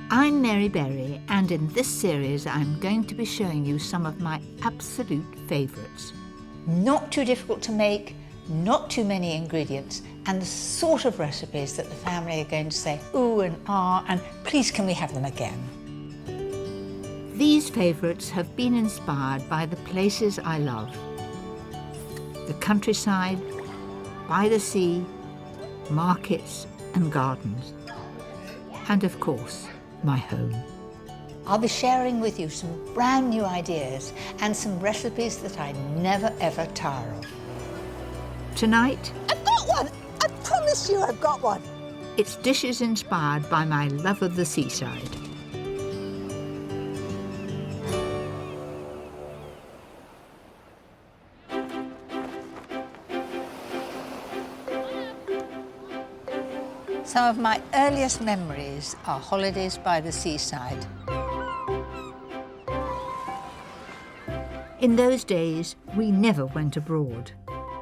I'm Mary Berry, and in this series I'm going to be showing you some of my absolute favourites. Not too difficult to make, not too many ingredients, and the sort of recipes that the family are going to say ooh and ah, and please can we have them again. These favourites have been inspired by the places I love. The countryside, by the sea, markets and gardens. And of course, my home. I'll be sharing with you some brand new ideas and some recipes that I never ever tire of. Tonight, I've got one! I promise you I've got one! it's dishes inspired by my love of the seaside. Some of my earliest memories are holidays by the seaside. In those days, we never went abroad.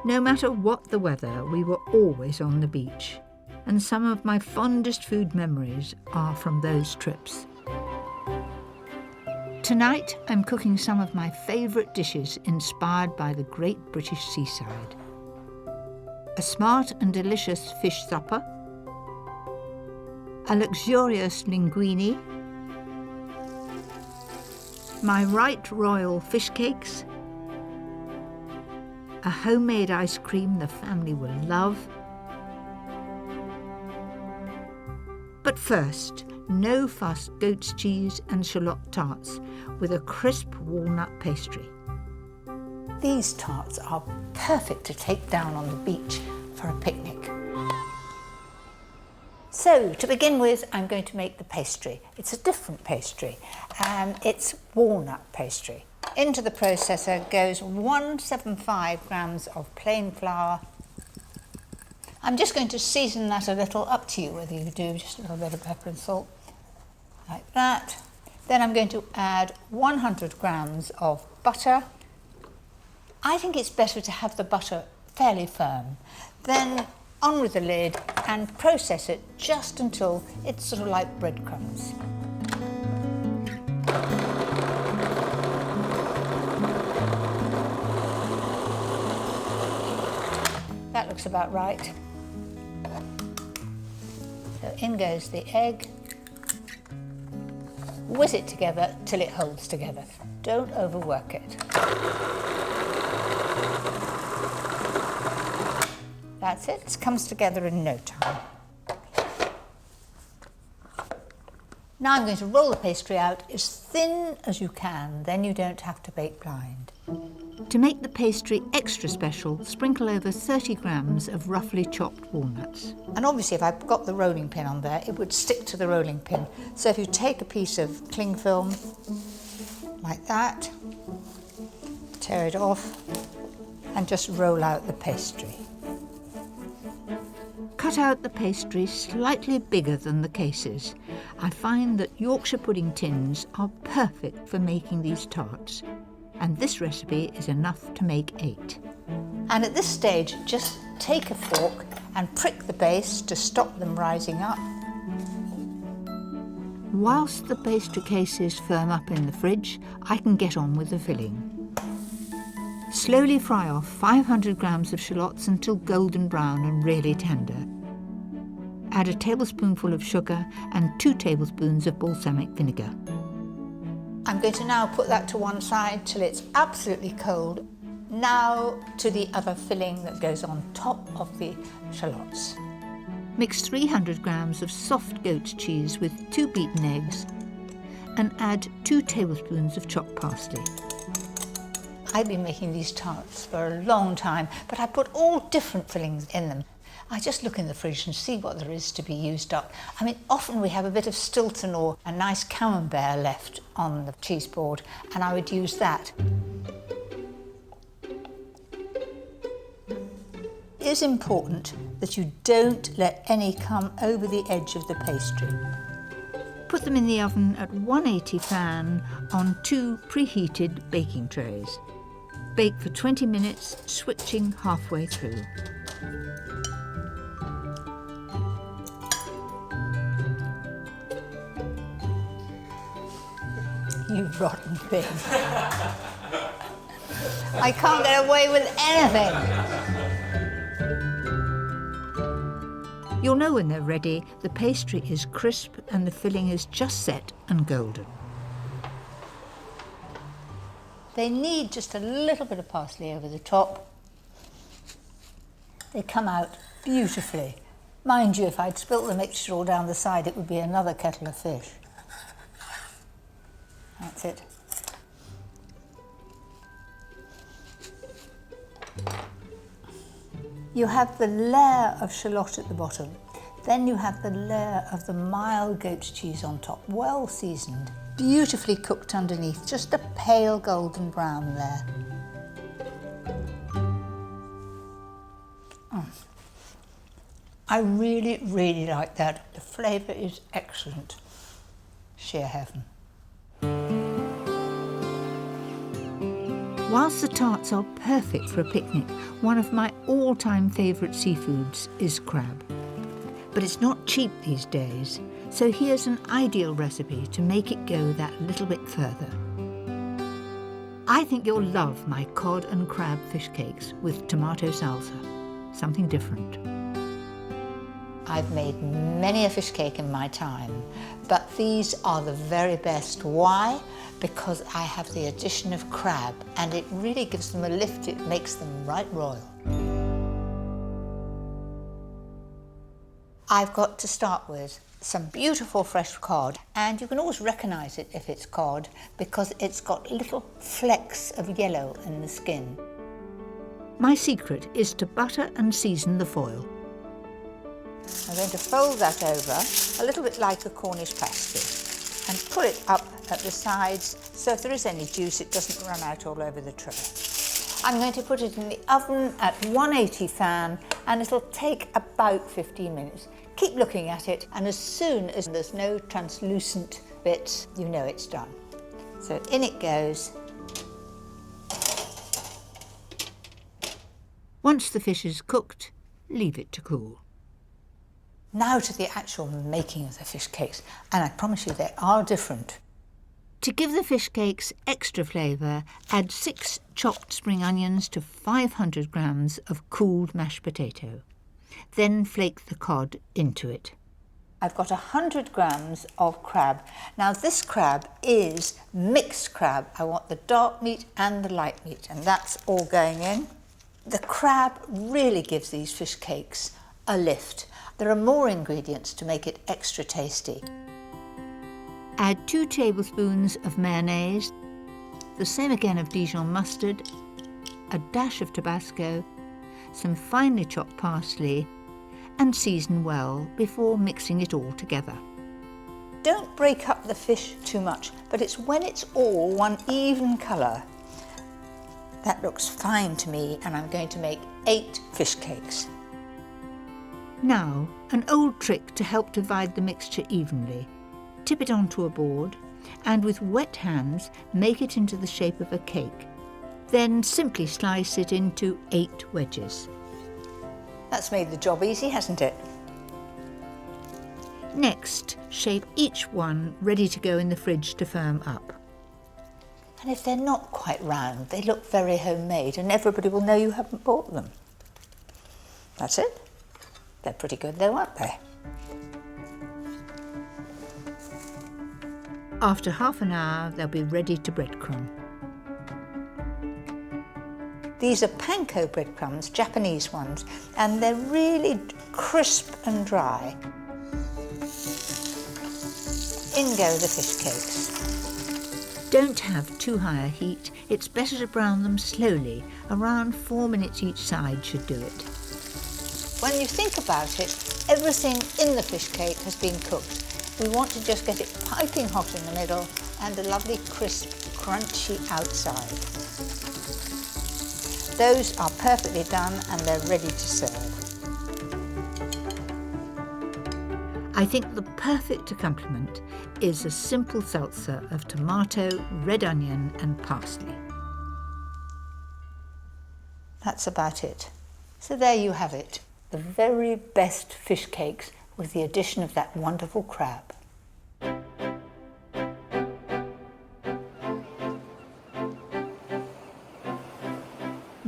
No matter what the weather, we were always on the beach. And some of my fondest food memories are from those trips. Tonight, I'm cooking some of my favourite dishes inspired by the great British seaside. A smart and delicious fish supper, a luxurious linguine, my right royal fish cakes, a homemade ice cream the family will love. But first, no fuss goat's cheese and shallot tarts with a crisp walnut pastry. These tarts are perfect to take down on the beach for a picnic. So, to begin with, I'm going to make the pastry. It's a different pastry. It's walnut pastry. Into the processor goes 175 grams of plain flour. I'm just going to season that a little, up to you whether you do, just a little bit of pepper and salt, like that. Then I'm going to add 100 grams of butter. I think it's better to have the butter fairly firm. Then on with the lid and process it just until it's sort of like breadcrumbs. That looks about right. So in goes the egg. Whiz it together till it holds together. Don't overwork it. That's it, it comes together in no time. Now I'm going to roll the pastry out as thin as you can, then you don't have to bake blind. To make the pastry extra special, sprinkle over 30 grams of roughly chopped walnuts. And obviously if I've got the rolling pin on there, it would stick to the rolling pin. So if you take a piece of cling film, like that, tear it off, and just roll out the pastry. Cut out the pastry slightly bigger than the cases. I find that Yorkshire pudding tins are perfect for making these tarts, and this recipe is enough to make 8. And at this stage, just take a fork and prick the base to stop them rising up. Whilst the pastry cases firm up in the fridge, I can get on with the filling. Slowly fry off 500 grams of shallots until golden brown and really tender. Add a tablespoonful of sugar and 2 tablespoons of balsamic vinegar. I'm going to now put that to one side till it's absolutely cold. Now to the other filling that goes on top of the shallots. Mix 300 grams of soft goat's cheese with 2 beaten eggs and add 2 tablespoons of chopped parsley. I've been making these tarts for a long time, but I put all different fillings in them. I just look in the fridge and see what there is to be used up. I mean, often we have a bit of Stilton or a nice camembert left on the cheese board, and I would use that. It is important that you don't let any come over the edge of the pastry. Put them in the oven at 180 fan on 2 preheated baking trays. Bake for 20 minutes, switching halfway through. You rotten thing. I can't get away with anything. You'll know when they're ready. The pastry is crisp and the filling is just set and golden. They need just a little bit of parsley over the top. They come out beautifully. Mind you, if I'd spilt the mixture all down the side, it would be another kettle of fish. That's it. You have the layer of shallot at the bottom. Then you have the layer of the mild goat's cheese on top, well seasoned, beautifully cooked underneath, just a pale golden brown there. I really, really like that. The flavour is excellent. Sheer heaven. Whilst the tarts are perfect for a picnic, one of my all-time favourite seafoods is crab. But it's not cheap these days, so here's an ideal recipe to make it go that little bit further. I think you'll love my cod and crab fish cakes with tomato salsa, something different. I've made many a fish cake in my time, but these are the very best. Why? Because I have the addition of crab, and it really gives them a lift. It makes them right royal. I've got to start with some beautiful fresh cod, and you can always recognise it if it's cod because it's got little flecks of yellow in the skin. My secret is to butter and season the foil. I'm going to fold that over, a little bit like a Cornish pasty, and pull it up at the sides so if there is any juice it doesn't run out all over the tray. I'm going to put it in the oven at 180 fan and it'll take about 15 minutes. Keep looking at it, and as soon as there's no translucent bits, you know it's done. So in it goes. Once the fish is cooked, leave it to cool. Now to the actual making of the fish cakes, and I promise you they are different. To give the fish cakes extra flavour, add 6 chopped spring onions to 500 grams of cooled mashed potato. Then flake the cod into it. I've got 100 grams of crab. Now this crab is mixed crab. I want the dark meat and the light meat, and that's all going in. The crab really gives these fish cakes a lift. There are more ingredients to make it extra tasty. Add 2 tablespoons of mayonnaise, the same again of Dijon mustard, a dash of Tabasco, some finely chopped parsley, and season well before mixing it all together. Don't break up the fish too much, but it's when it's all one even colour. That looks fine to me, and I'm going to make 8 fish cakes. Now, an old trick to help divide the mixture evenly. Tip it onto a board and with wet hands make it into the shape of a cake. Then simply slice it into 8 wedges. That's made the job easy, hasn't it? Next, shape each one ready to go in the fridge to firm up. And if they're not quite round, they look very homemade and everybody will know you haven't bought them. That's it. They're pretty good though, aren't they? After half an hour, they'll be ready to breadcrumb. These are panko breadcrumbs, Japanese ones, and they're really crisp and dry. In go the fish cakes. Don't have too high a heat. It's better to brown them slowly. Around 4 minutes each side should do it. When you think about it, everything in the fish cake has been cooked. We want to just get it piping hot in the middle and a lovely crisp, crunchy outside. Those are perfectly done and they're ready to serve. I think the perfect accompaniment is a simple salsa of tomato, red onion and parsley. That's about it. So there you have it, the very best fish cakes with the addition of that wonderful crab.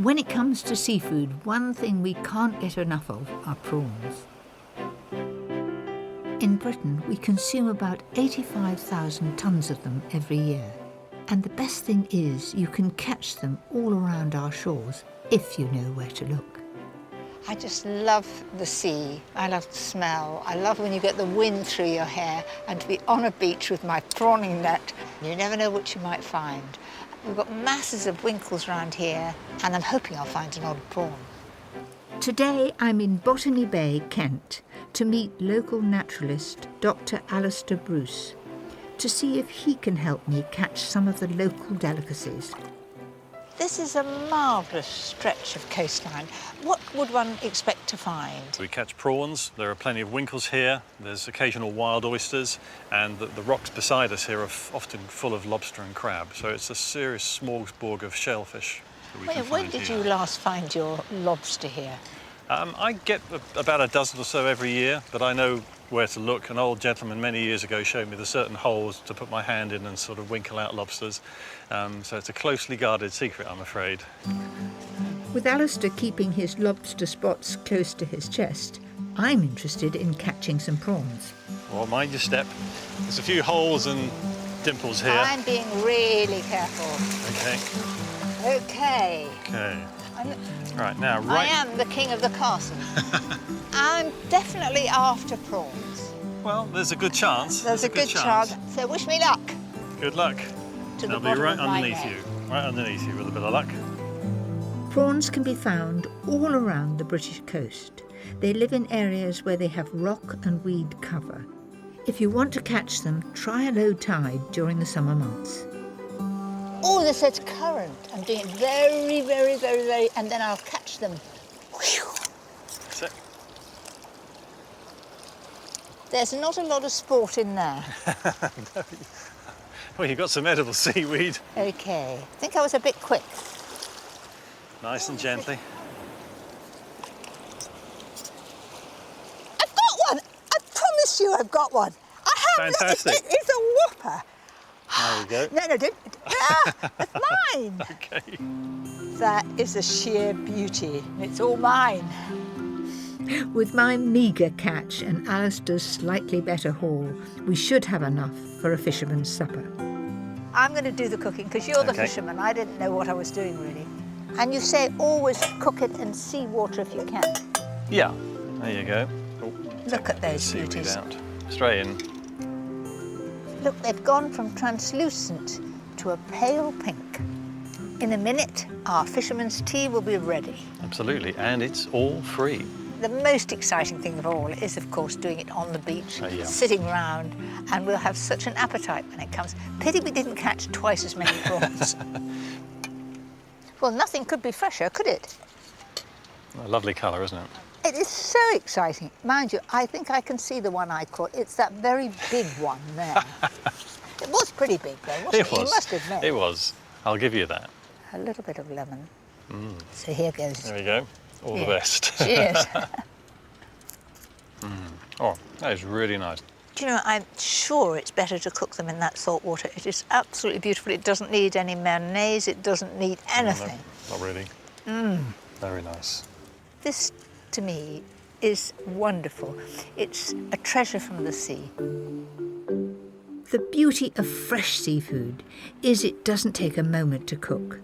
When it comes to seafood, one thing we can't get enough of are prawns. In Britain, we consume about 85,000 tonnes of them every year. And the best thing is you can catch them all around our shores if you know where to look. I just love the sea. I love the smell. I love when you get the wind through your hair, and to be on a beach with my prawning net. You never know what you might find. We've got masses of winkles around here, and I'm hoping I'll find an odd prawn. Today I'm in Botany Bay, Kent, to meet local naturalist Dr. Alistair Bruce, to see if he can help me catch some of the local delicacies. This is a marvellous stretch of coastline. What would one expect to find? We catch prawns, there are plenty of winkles here, there's occasional wild oysters, and the rocks beside us here are often full of lobster and crab, so it's a serious smorgasbord of shellfish that we can find When did here. you last find your lobster here? I get about a dozen or so every year, but I know where to look. An old gentleman many years ago showed me the certain holes to put my hand in and sort of winkle out lobsters. So it's a closely guarded secret, I'm afraid. With Alistair keeping his lobster spots close to his chest, I'm interested in catching some prawns. Well, mind your step. There's a few holes and dimples here. I'm being really careful. Okay. Okay. Okay. I'm, Right, now, I am the king of the castle. I'm definitely after prawns. Well, there's a good chance. There's a good chance. So wish me luck. Good luck. To the They'll be bottom right of my underneath net. you. Right underneath you with a bit of luck. Prawns can be found all around the British coast. They live in areas where they have rock and weed cover. If you want to catch them, try a low tide during the summer months. Oh, this says current. I'm doing it very, very, very, very, and then I'll catch them. Whew. That's it. There's not a lot of sport in there. Well, you've got some edible seaweed. Okay, I think I was a bit quick. Nice and gently. I've got one! I promise you I've got one. I have. Fantastic. It's a whopper. There we go. No, don't. Ah, it's mine. Okay. That is a sheer beauty. It's all mine. With my meagre catch and Alistair's slightly better haul, we should have enough for a fisherman's supper. I'm going to do the cooking because you're the Okay. fisherman. I didn't know what I was doing really. And you say always cook it in seawater if you can. Yeah. There you go. Oh, Look at those seaweed beauties. out. Straight in. Look, they've gone from translucent to a pale pink. In a minute, our fisherman's tea will be ready. Absolutely. And it's all free. The most exciting thing of all is, of course, doing it on the beach, Yeah. sitting round, and we'll have such an appetite when it comes. Pity we didn't catch twice as many prawns. Well, nothing could be fresher, could it? A lovely colour, isn't it? It is so exciting. Mind you, I think I can see the one I caught. It's that very big one there. It was pretty big, though, wasn't it? It was. You must admit. It was. I'll give you that. A little bit of lemon. So here goes. There we go. All the Yeah. best. Cheers. Oh, that is really nice. Do you know, I'm sure it's better to cook them in that salt water. It is absolutely beautiful. It doesn't need any mayonnaise. It doesn't need anything. No, not really. Very nice. This, to me, is wonderful. It's a treasure from the sea. The beauty of fresh seafood is it doesn't take a moment to cook.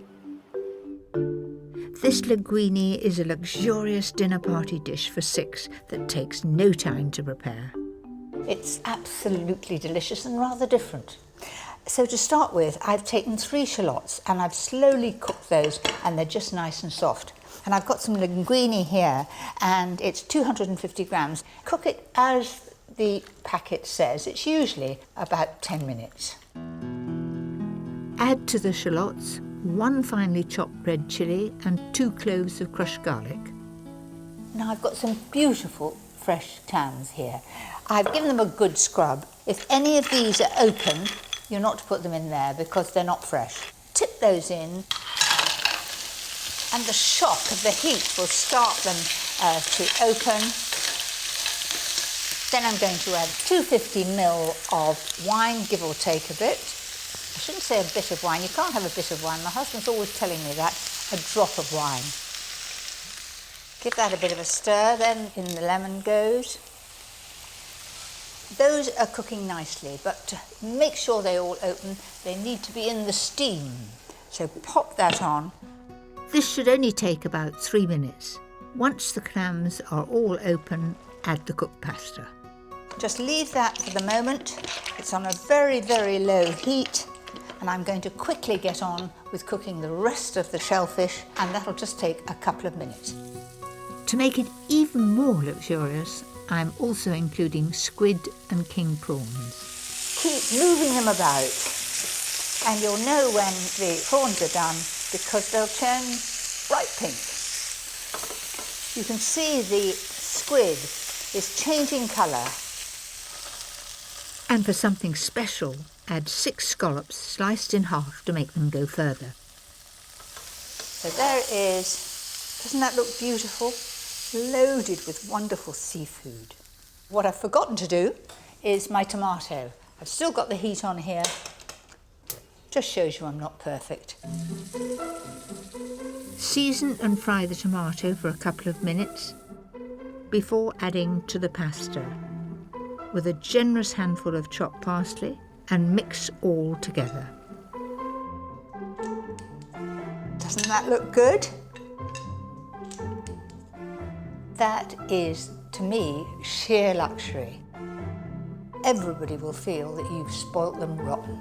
This linguine is a luxurious dinner party dish for 6 that takes no time to prepare. It's absolutely delicious and rather different. So to start with, I've taken 3 shallots and I've slowly cooked those, and they're just nice and soft. And I've got some linguine here, and it's 250 grams. Cook it as the packet says. It's usually about 10 minutes. Add to the shallots 1 finely chopped red chilli and 2 cloves of crushed garlic. Now I've got some beautiful fresh clams here. I've given them a good scrub. If any of these are open, you're not to put them in there because they're not fresh. Tip those in, and the shock of the heat will start them to open. Then I'm going to add 250 ml of wine, give or take a bit. I shouldn't say a bit of wine. You can't have a bit of wine. My husband's always telling me that. a drop of wine. Give that a bit of a stir, then in the lemon goes. Those are cooking nicely, but to make sure they all open, they need to be in the steam. So pop that on. This should only take about 3 minutes. Once the clams are all open, add the cooked pasta. Just leave that for the moment. It's on a very, very low heat, and I'm going to quickly get on with cooking the rest of the shellfish, and that'll just take a couple of minutes. To make it even more luxurious, I'm also including squid and king prawns. Keep moving them about, and you'll know when the prawns are done because they'll turn bright pink. You can see the squid is changing colour. And for something special, add 6 scallops sliced in half to make them go further. So there it is. Doesn't that look beautiful? Loaded with wonderful seafood. What I've forgotten to do is my tomato. I've still got the heat on here. Just shows you I'm not perfect. Season and fry the tomato for a couple of minutes before adding to the pasta with a generous handful of chopped parsley and mix all together. Doesn't that look good? That is, to me, sheer luxury. Everybody will feel that you've spoilt them rotten.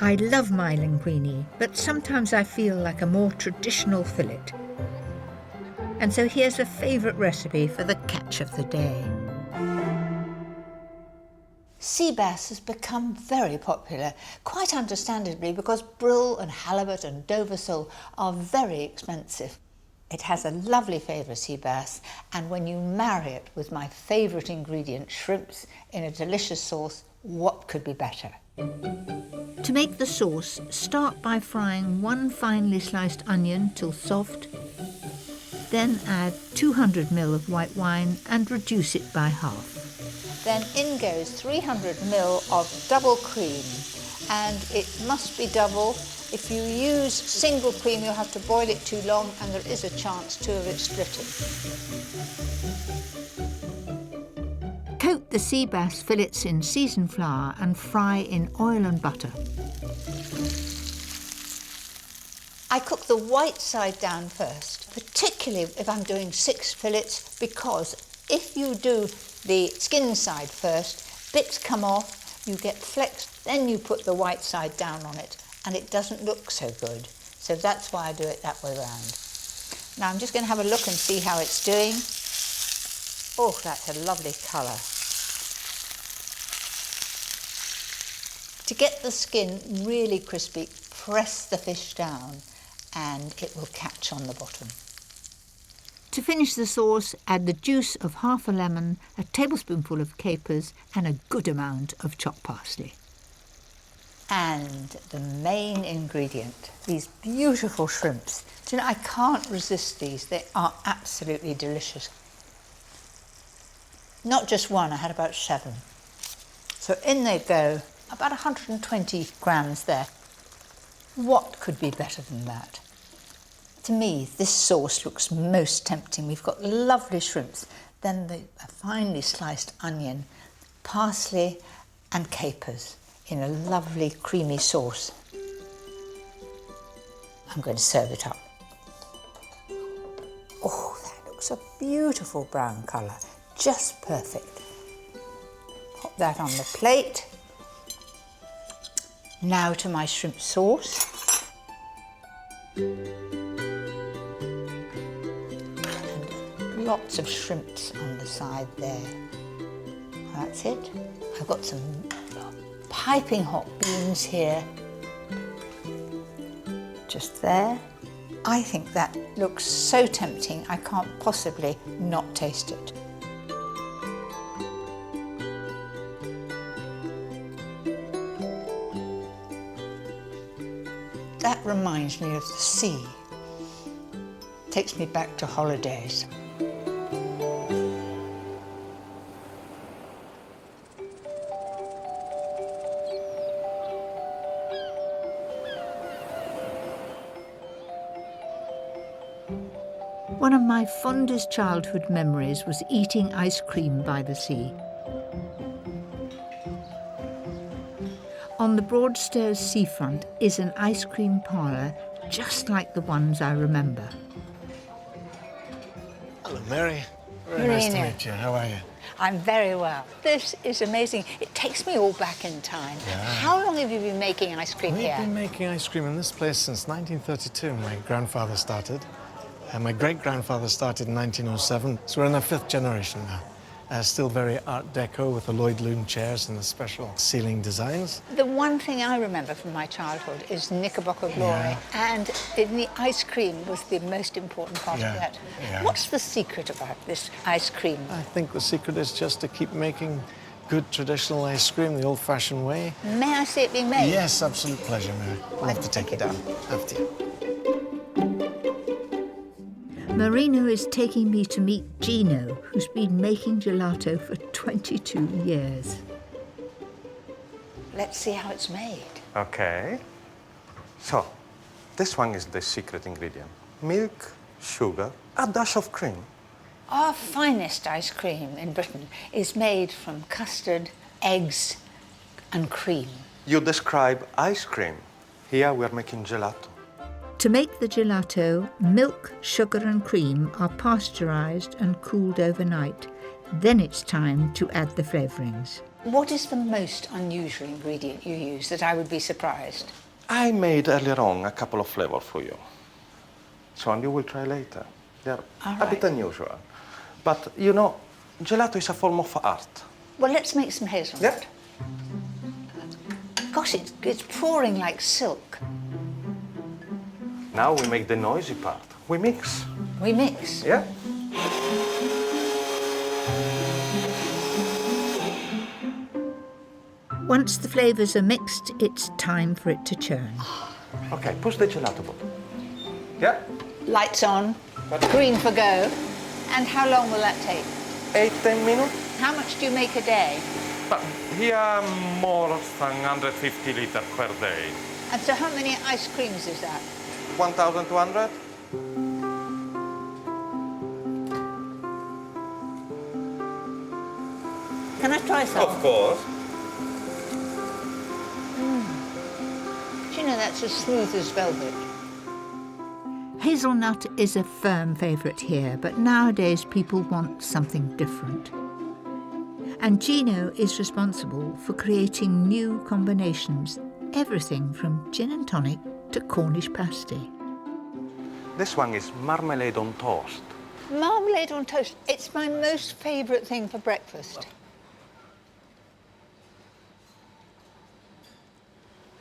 I love my linguine, but sometimes I feel like a more traditional fillet. And so here's a favourite recipe for the catch of the day. Sea bass has become very popular, quite understandably, because brill and halibut and dover sole are very expensive. It has a lovely flavour, sea bass, and when you marry it with my favourite ingredient, shrimps, in a delicious sauce, what could be better? To make the sauce, start by frying 1 finely sliced onion till soft, then add 200 ml of white wine and reduce it by half. Then in goes 300 ml of double cream, and it must be double. If you use single cream, you'll have to boil it too long, and there is a chance too of it splitting. Coat the sea bass fillets in seasoned flour and fry in oil and butter. I cook the white side down first, particularly if I'm doing 6 fillets, because if you do the skin side first, bits come off, you get flecks, then you put the white side down on it, and it doesn't look so good. So that's why I do it that way round. Now I'm just going to have a look and see how it's doing. Oh, that's a lovely colour. To get the skin really crispy, press the fish down and it will catch on the bottom. To finish the sauce, add the juice of half a lemon, a tablespoonful of capers and a good amount of chopped parsley. And the main ingredient, these beautiful shrimps. Do you know, I can't resist these. They are absolutely delicious. Not just one, I had about 7. So in they go, about 120 grams there. What could be better than that? To me, this sauce looks most tempting. We've got lovely shrimps, then the finely sliced onion, parsley and capers in a lovely creamy sauce. I'm going to serve it up. Oh, that looks a beautiful brown colour, just perfect. Pop that on the plate. Now to my shrimp sauce. Lots of shrimps on the side there. That's it. I've got some piping hot beans here. Just there. I think that looks so tempting, I can't possibly not taste it. That reminds me of the sea. Takes me back to holidays. One of my fondest childhood memories was eating ice cream by the sea. On the Broadstairs seafront is an ice cream parlour just like the ones I remember. Hello, Mary. Very nice to Marina. meet you. How are you? I'm very well. This is amazing. It takes me all back in time. Yeah. How long have you been making ice cream We've here? been making ice cream in this place since 1932. My grandfather started, and my great-grandfather started in 1907. So we're in our 5th generation now. Still very Art Deco with the Lloyd Loom chairs and the special ceiling designs. The one thing I remember from my childhood is Knickerbocker Glory, and the ice cream was the most important part of that. Yeah. What's the secret about this ice cream? I think the secret is just to keep making good traditional ice cream the old-fashioned way. May I see it being made? Yes, absolute pleasure, Mary. I'll have to take you down after you. Marina is taking me to meet Gino, who's been making gelato for 22 years. Let's see how it's made. Okay. So, this one is the secret ingredient. Milk, sugar, a dash of cream. Our finest ice cream in Britain is made from custard, eggs, and cream. You describe ice cream. Here we are making gelato. To make the gelato, milk, sugar and cream are pasteurised and cooled overnight. Then it's time to add the flavourings. What is the most unusual ingredient you use that I would be surprised? I made earlier on a couple of flavors for you. So, and you will try later. They're All a bit right. unusual. But, you know, gelato is a form of art. Well, let's make some hazelnut. Gosh, it's pouring like silk. Now we make the noisy part. We mix. We mix. Yeah? Once the flavours are mixed, it's time for it to churn. Okay, push the gelato bottle. Yeah? Lights on, green for go. And how long will that take? 8-10 minutes. How much do you make a day? But here more than 150 liters per day. And so how many ice creams is that? 1,200? Can I try some? Of course. Do you know that's as smooth as velvet? Hazelnut is a firm favourite here, but nowadays people want something different. And Gino is responsible for creating new combinations, everything from gin and tonic to Cornish pasty. This one is marmalade on toast. Marmalade on toast. It's my most favourite thing for breakfast.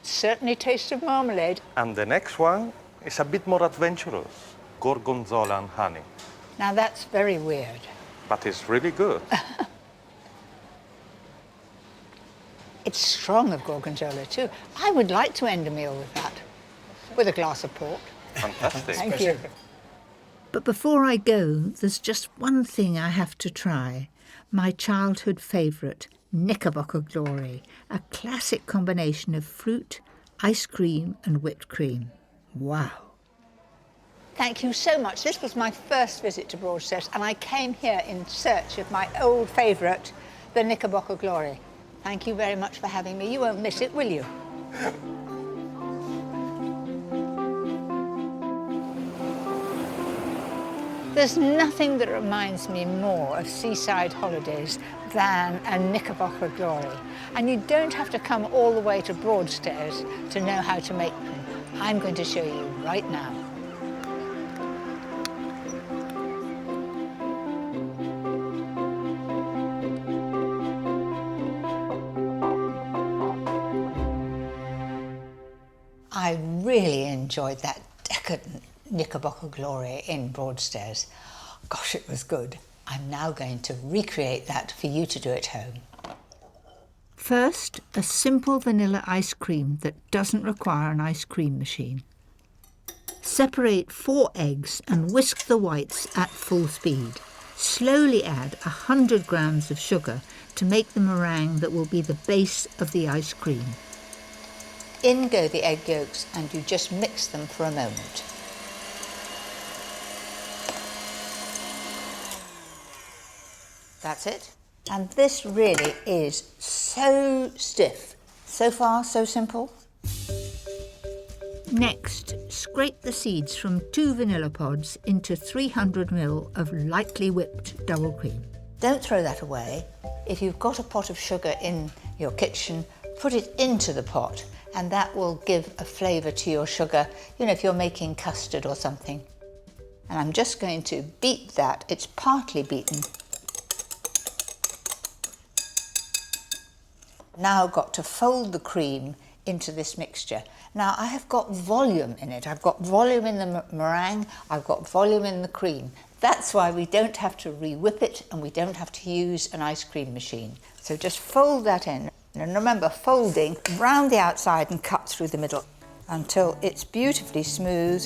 Certainly tastes of marmalade. And the next one is a bit more adventurous. Gorgonzola and honey. Now that's very weird. But it's really good. It's strong of gorgonzola too. I would like to end a meal with that, with a glass of port. Fantastic. Thank you. But before I go, there's just one thing I have to try. My childhood favourite, Knickerbocker Glory, a classic combination of fruit, ice cream and whipped cream. Wow. Thank you so much. This was my first visit to Broadstairs, and I came here in search of my old favourite, the Knickerbocker Glory. Thank you very much for having me. You won't miss it, will you? There's nothing that reminds me more of seaside holidays than a Knickerbocker Glory. And you don't have to come all the way to Broadstairs to know how to make them. I'm going to show you right now. I really enjoyed that decadent Knickerbocker Glory in Broadstairs. Gosh, it was good. I'm now going to recreate that for you to do at home. First, a simple vanilla ice cream that doesn't require an ice cream machine. Separate 4 eggs and whisk the whites at full speed. Slowly add 100 grams of sugar to make the meringue that will be the base of the ice cream. In go the egg yolks and you just mix them for a moment. That's it. And this really is so stiff. So far, so simple. Next, scrape the seeds from 2 vanilla pods into 300 ml of lightly whipped double cream. Don't throw that away. If you've got a pot of sugar in your kitchen, put it into the pot, and that will give a flavour to your sugar, you know, if you're making custard or something. And I'm just going to beat that. It's partly beaten. Now I've got to fold the cream into this mixture. Now I have got volume in it. I've got volume in the meringue, I've got volume in the cream. That's why we don't have to re-whip it and we don't have to use an ice cream machine. So just fold that in. And remember, folding round the outside and cut through the middle until it's beautifully smooth.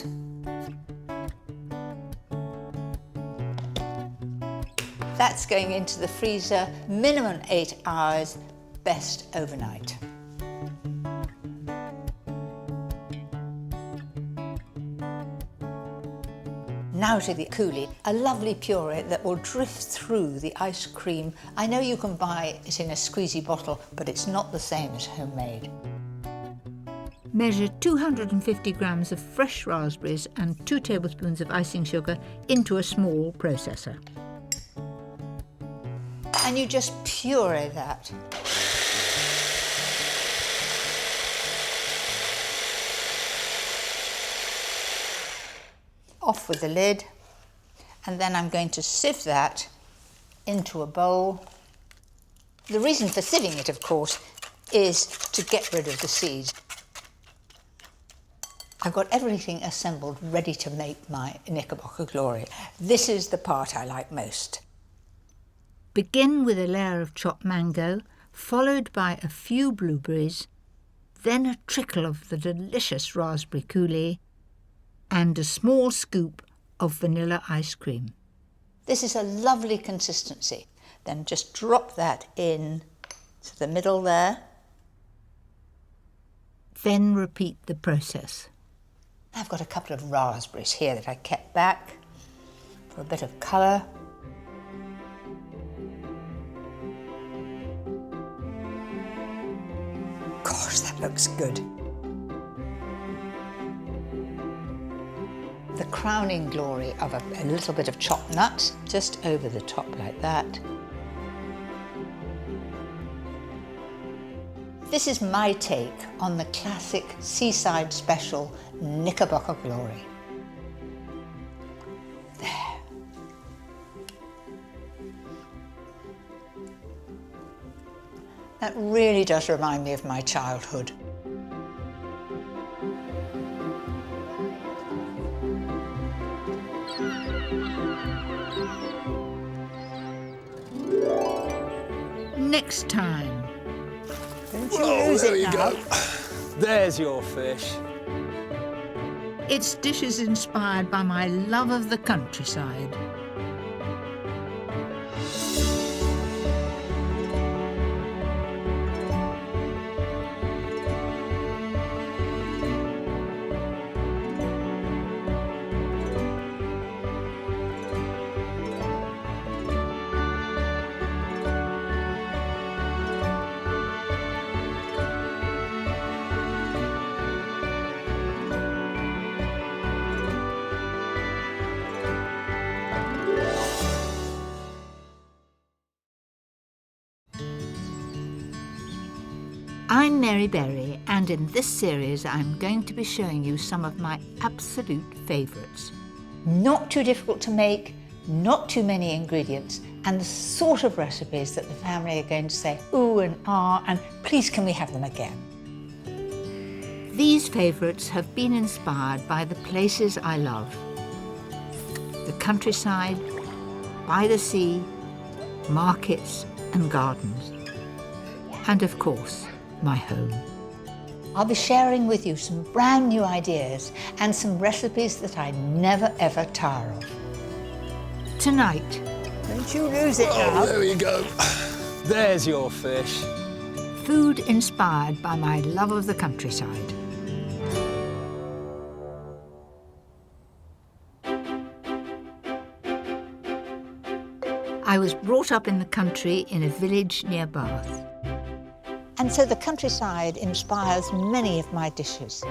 That's going into the freezer, minimum 8 hours, best overnight. Now to the coulis, a lovely puree that will drift through the ice cream. I know you can buy it in a squeezy bottle, but it's not the same as homemade. Measure 250 grams of fresh raspberries and 2 tablespoons of icing sugar into a small processor. And you just puree that. Off with the lid, and then I'm going to sieve that into a bowl. The reason for sieving it, of course, is to get rid of the seeds. I've got everything assembled ready to make my Knickerbocker Glory. This is the part I like most. Begin with a layer of chopped mango, followed by a few blueberries, then a trickle of the delicious raspberry coulis, and a small scoop of vanilla ice cream. This is a lovely consistency. Then just drop that in to the middle there. Then repeat the process. I've got a couple of raspberries here that I kept back for a bit of colour. Gosh, that looks good. The crowning glory of a little bit of chopped nuts, just over the top like that. This is my take on the classic Seaside special Knickerbocker Glory. There. That really does remind me of my childhood. Next time. Don't you lose it now. There's your fish. It's dishes inspired by my love of the countryside. I'm Mary Berry, and in this series I'm going to be showing you some of my absolute favourites. Not too difficult to make, not too many ingredients, and the sort of recipes that the family are going to say ooh and ah, and please can we have them again. These favourites have been inspired by the places I love. The countryside, by the sea, markets and gardens. And of course, my home. I'll be sharing with you some brand new ideas and some recipes that I never ever tire of. Tonight, Don't you lose it now. Oh, there you go. There's your fish. food inspired by my love of the countryside. I I was brought up in the country in a village near Bath. And so the countryside inspires many of my dishes.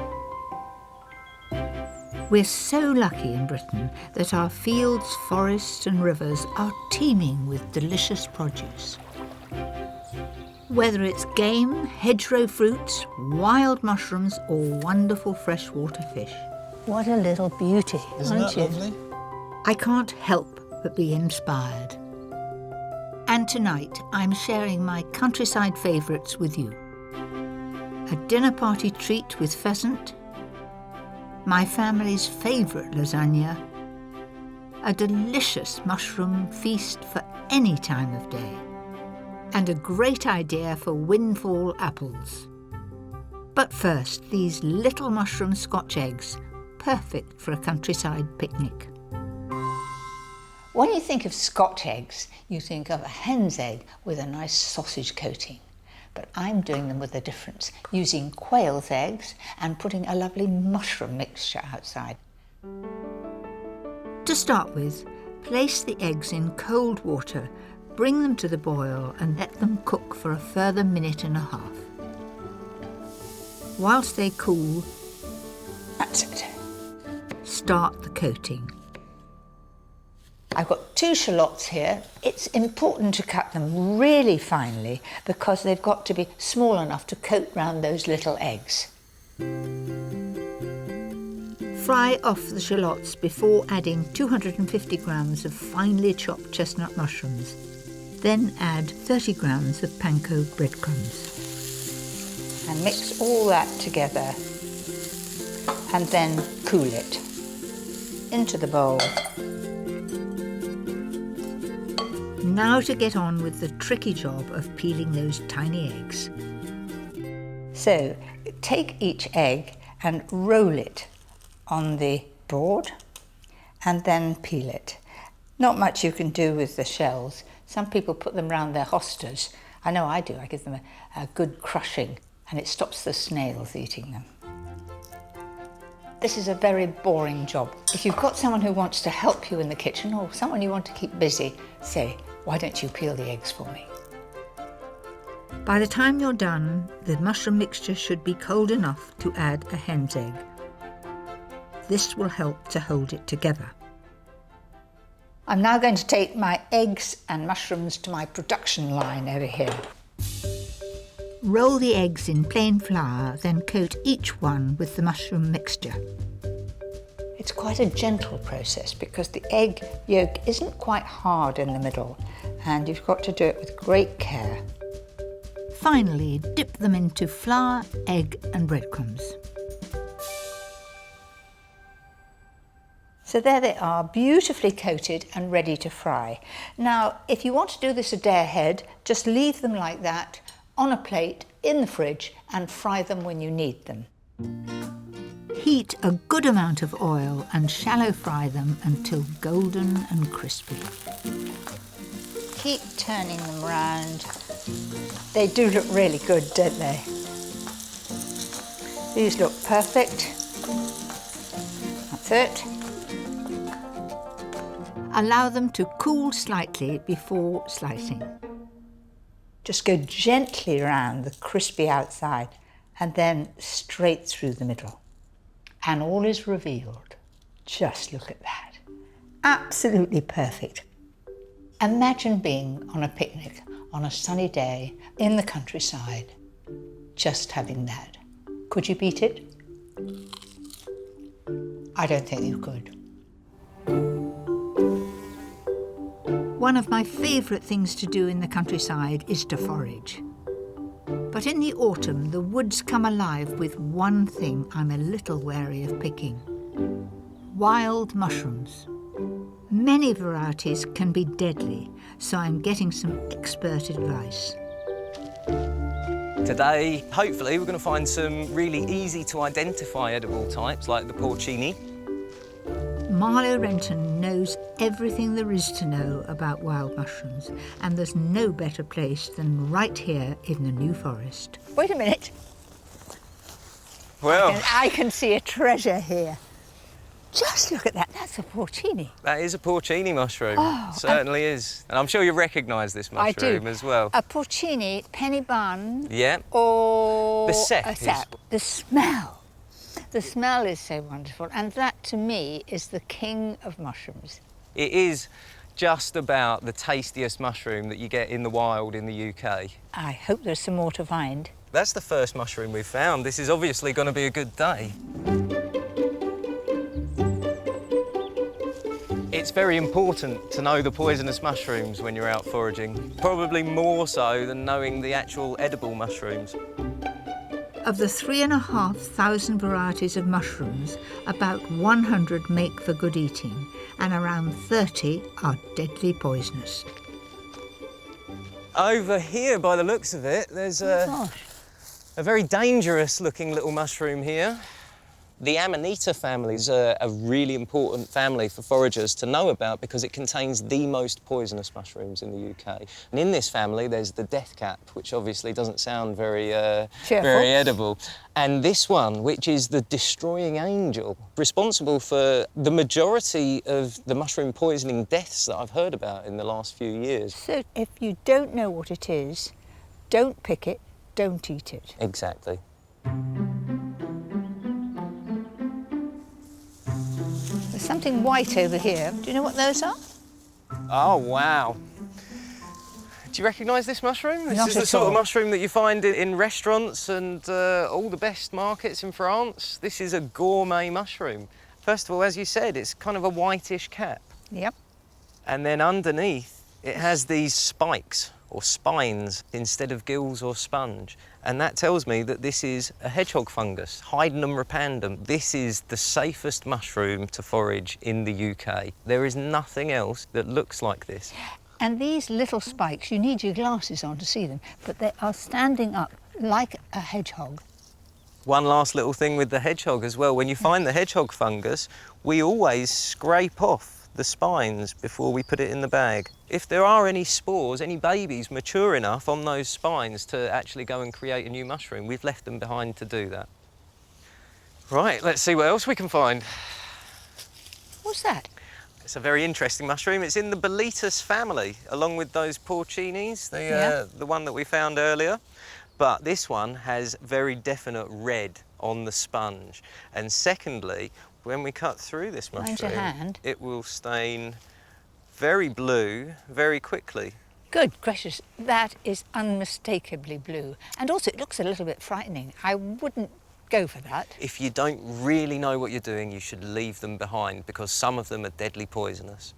We're so lucky in Britain that our fields, forests and rivers are teeming with delicious produce. Whether it's game, hedgerow fruits, wild mushrooms or wonderful freshwater fish. What a little beauty, aren't you? Lovely? I can't help but be inspired. And tonight I'm sharing my countryside favourites with you. A dinner party treat with pheasant, my family's favourite lasagna, a delicious mushroom feast for any time of day, and a great idea for windfall apples. But first, these little mushroom Scotch eggs, perfect for a countryside picnic. When you think of Scotch eggs, you think of a hen's egg with a nice sausage coating. But I'm doing them with a difference, using quail's eggs and putting a lovely mushroom mixture outside. To start with, place the eggs in cold water, bring them to the boil and let them cook for a further minute and a half. Whilst they cool, That's it. start the coating. I've got 2 shallots here. It's important to cut them really finely because they've got to be small enough to coat round those little eggs. Fry off the shallots before adding 250 grams of finely chopped chestnut mushrooms. Then add 30 grams of panko breadcrumbs. And mix all that together and then cool it into the bowl. Now to get on with the tricky job of peeling those tiny eggs. So take each egg and roll it on the board and then peel it. Not much you can do with the shells. Some people put them round their hostas. I know I do. I give them a good crushing and it stops the snails eating them. This is a very boring job. If you've got someone who wants to help you in the kitchen or someone you want to keep busy, say, why don't you peel the eggs for me? By the time you're done, the mushroom mixture should be cold enough to add a hen's egg. This will help to hold it together. I'm now going to take my eggs and mushrooms to my production line over here. Roll the eggs in plain flour, then coat each one with the mushroom mixture. It's quite a gentle process because the egg yolk isn't quite hard in the middle and you've got to do it with great care. Finally, dip them into flour, egg and breadcrumbs. So there they are, beautifully coated and ready to fry. Now, if you want to do this a day ahead, just leave them like that on a plate in the fridge and fry them when you need them. Heat a good amount of oil and shallow fry them until golden and crispy. Keep turning them round. They do look really good, don't they? These look perfect. That's it. Allow them to cool slightly before slicing. Just go gently around the crispy outside and then straight through the middle. And all is revealed. Just look at that. Absolutely perfect. Imagine being on a picnic on a sunny day in the countryside, just having that. Could you beat it? I don't think you could. One of my favourite things to do in the countryside is to forage. But in the autumn, the woods come alive with one thing I'm a little wary of picking: wild mushrooms. Many varieties can be deadly, so I'm getting some expert advice. Today, hopefully, we're going to find some really easy to identify edible types like the porcini. Marlowe Renton knows everything there is to know about wild mushrooms, and there's no better place than right here in the New Forest. Wait a minute. Well, I can see a treasure here. Just look at that, that's a porcini. That is a porcini mushroom. Oh, Certainly is. And I'm sure you recognise this I do. mushroom as well. A porcini, penny bun, Yeah. or The sep a is- sep. The smell. The smell is so wonderful, and that to me is the king of mushrooms. It is just about the tastiest mushroom that you get in the wild in the UK. I hope there's some more to find. That's the first mushroom we've found. This is obviously going to be a good day. It's very important to know the poisonous mushrooms when you're out foraging, probably more so than knowing the actual edible mushrooms. Of the 3,500 varieties of mushrooms, about 100 make for good eating, and around 30 are deadly poisonous. Over here, by the looks of it, there's a very dangerous looking little mushroom here. The Amanita family is a really important family for foragers to know about because it contains the most poisonous mushrooms in the UK. And in this family, there's the death cap, which obviously doesn't sound very edible. And this one, which is the destroying angel, responsible for the majority of the mushroom poisoning deaths that I've heard about in the last few years. So if you don't know what it is, don't pick it, don't eat it. Exactly. There's something white over here. Do you know what those are? Oh, wow. Do you recognise this mushroom? This Not is the at sort of all. mushroom that you find in restaurants and all the best markets in France. This is a gourmet mushroom. First of all, as you said, it's kind of a whitish cap. Yep. And then underneath, it has these spikes or spines instead of gills or sponge. And that tells me that this is a hedgehog fungus, Hydenum repandum. This is the safest mushroom to forage in the UK. There is nothing else that looks like this. And these little spikes, you need your glasses on to see them, but they are standing up like a hedgehog. One last little thing with the hedgehog as well. When you find the hedgehog fungus, we always scrape off the spines before we put it in the bag. If there are any spores, any babies mature enough on those spines to actually go and create a new mushroom, we've left them behind to do that. Right, let's see what else we can find. What's that? It's a very interesting mushroom. It's in the Boletus family, along with those porcinis, the one that we found earlier. But this one has very definite red on the sponge. And secondly, when we cut through this Mind mushroom, your hand. it will stain very blue very quickly. Good gracious, that is unmistakably blue. And also it looks a little bit frightening. I wouldn't go for that. If you don't really know what you're doing, you should leave them behind because some of them are deadly poisonous.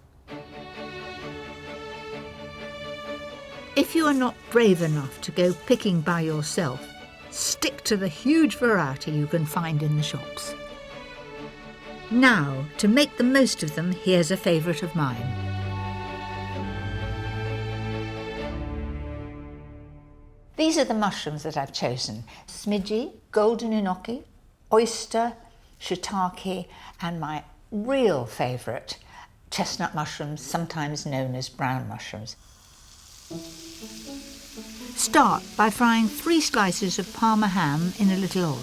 If you are not brave enough to go picking by yourself, stick to the huge variety you can find in the shops. Now, to make the most of them, here's a favourite of mine. These are the mushrooms that I've chosen. Smidgey, golden enoki, oyster, shiitake, and my real favourite, chestnut mushrooms, sometimes known as brown mushrooms. Start by frying 3 slices of Parma ham in a little oil.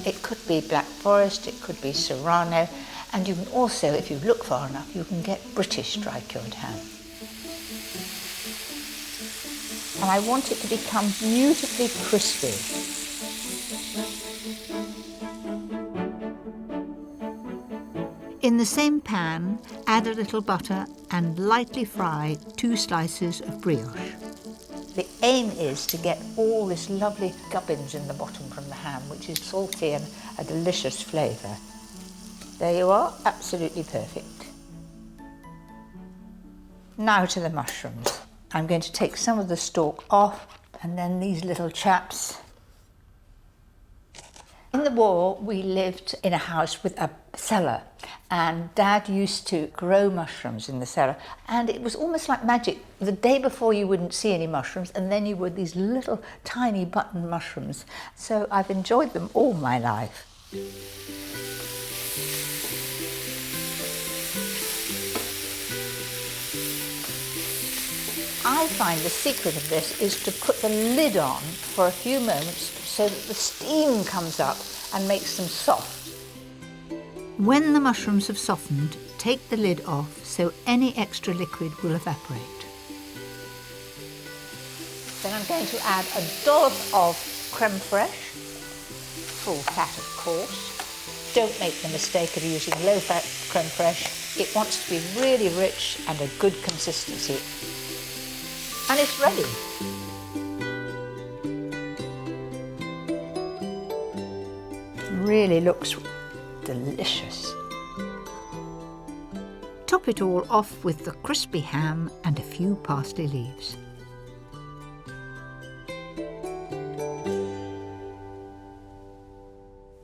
It could be Black Forest, it could be Serrano, and you can also, if you look far enough, you can get British dry-cured ham. And I want it to become beautifully crispy. In the same pan, add a little butter and lightly fry 2 slices of brioche. The aim is to get all this lovely gubbins in the bottom from the ham, which is salty and a delicious flavour. There you are, absolutely perfect. Now to the mushrooms. I'm going to take some of the stalk off, and then these little chaps. In the war, we lived in a house with a cellar, and Dad used to grow mushrooms in the cellar, and it was almost like magic. The day before you wouldn't see any mushrooms, and then you would these little tiny button mushrooms. So I've enjoyed them all my life. I find the secret of this is to put the lid on for a few moments so that the steam comes up and makes them soft. When the mushrooms have softened, take the lid off so any extra liquid will evaporate. Then I'm going to add a dollop of creme fraiche, full fat of course. Don't make the mistake of using low fat creme fraiche. It wants to be really rich and a good consistency. And it's ready. Really looks delicious. Top it all off with the crispy ham and a few parsley leaves.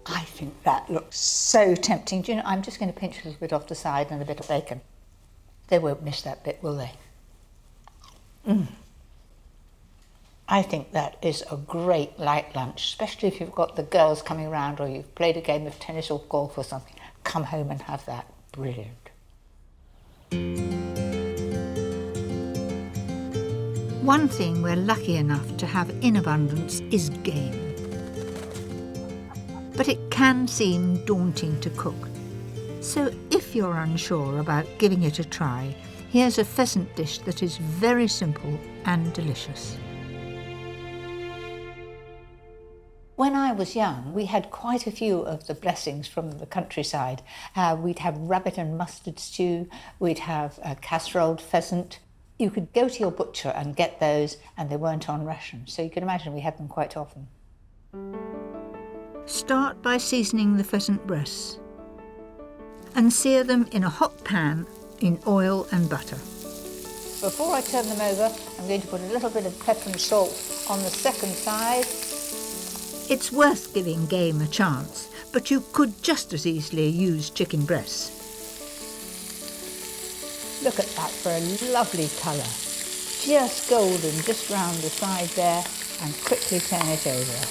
I think that looks so tempting. Do you know, I'm just going to pinch a little bit off the side and a bit of bacon. They won't miss that bit, will they? I think that is a great light lunch, especially if you've got the girls coming around or you've played a game of tennis or golf or something. Come home and have that. Brilliant. One thing we're lucky enough to have in abundance is game. But it can seem daunting to cook. So if you're unsure about giving it a try, here's a pheasant dish that is very simple and delicious. When I was young, we had quite a few of the blessings from the countryside. We'd have rabbit and mustard stew, we'd have a casseroled pheasant. You could go to your butcher and get those, and they weren't on ration. So you can imagine we had them quite often. Start by seasoning the pheasant breasts and sear them in a hot pan in oil and butter. Before I turn them over, I'm going to put a little bit of pepper and salt on the second side. It's worth giving game a chance, but you could just as easily use chicken breasts. Look at that for a lovely colour. Just golden, just round the side there, and quickly turn it over.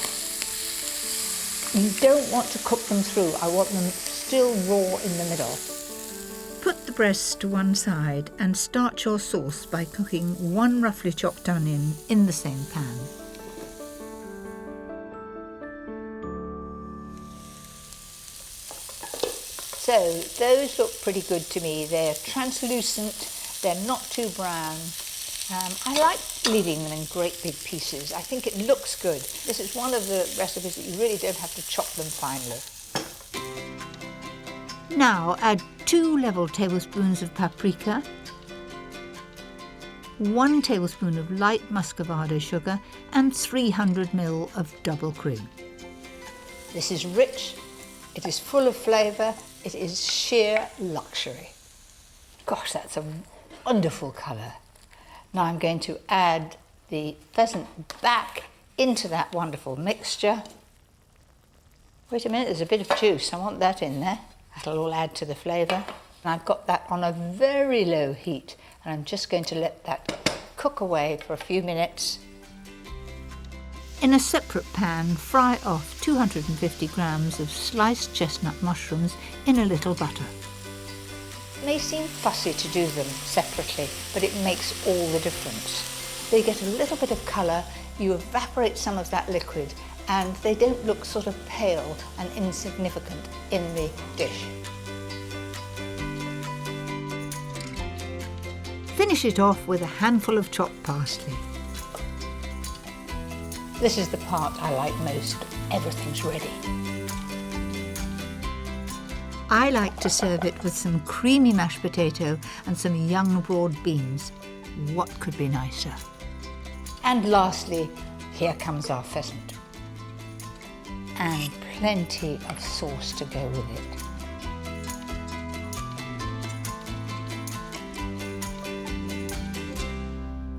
You don't want to cook them through. I want them still raw in the middle. Put the breasts to one side and start your sauce by cooking one roughly chopped onion in the same pan. So those look pretty good to me. They're translucent, they're not too brown. I like leaving them in great big pieces. I think it looks good. This is one of the recipes that you really don't have to chop them finely. Now add 2 level tablespoons of paprika, 1 tablespoon of light muscovado sugar and 300 ml of double cream. This is rich, it is full of flavour, it is sheer luxury. Gosh, that's a wonderful colour. Now I'm going to add the pheasant back into that wonderful mixture. Wait a minute, there's a bit of juice, I want that in there. That'll all add to the flavour. And I've got that on a very low heat, and I'm just going to let that cook away for a few minutes. In a separate pan, fry off 250 grams of sliced chestnut mushrooms in a little butter. It may seem fussy to do them separately, but it makes all the difference. They get a little bit of colour, you evaporate some of that liquid, and they don't look sort of pale and insignificant in the dish. Finish it off with a handful of chopped parsley. This is the part I like most. Everything's ready. I like to serve it with some creamy mashed potato and some young broad beans. What could be nicer? And lastly, here comes our pheasant. And plenty of sauce to go with it.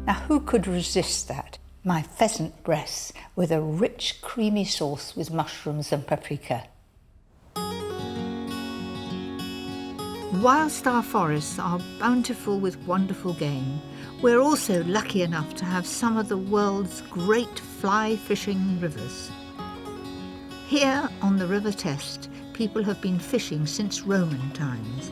Now, who could resist that? My pheasant breasts with a rich, creamy sauce with mushrooms and paprika. Whilst our forests are bountiful with wonderful game, we're also lucky enough to have some of the world's great fly-fishing rivers. Here on the River Test, people have been fishing since Roman times.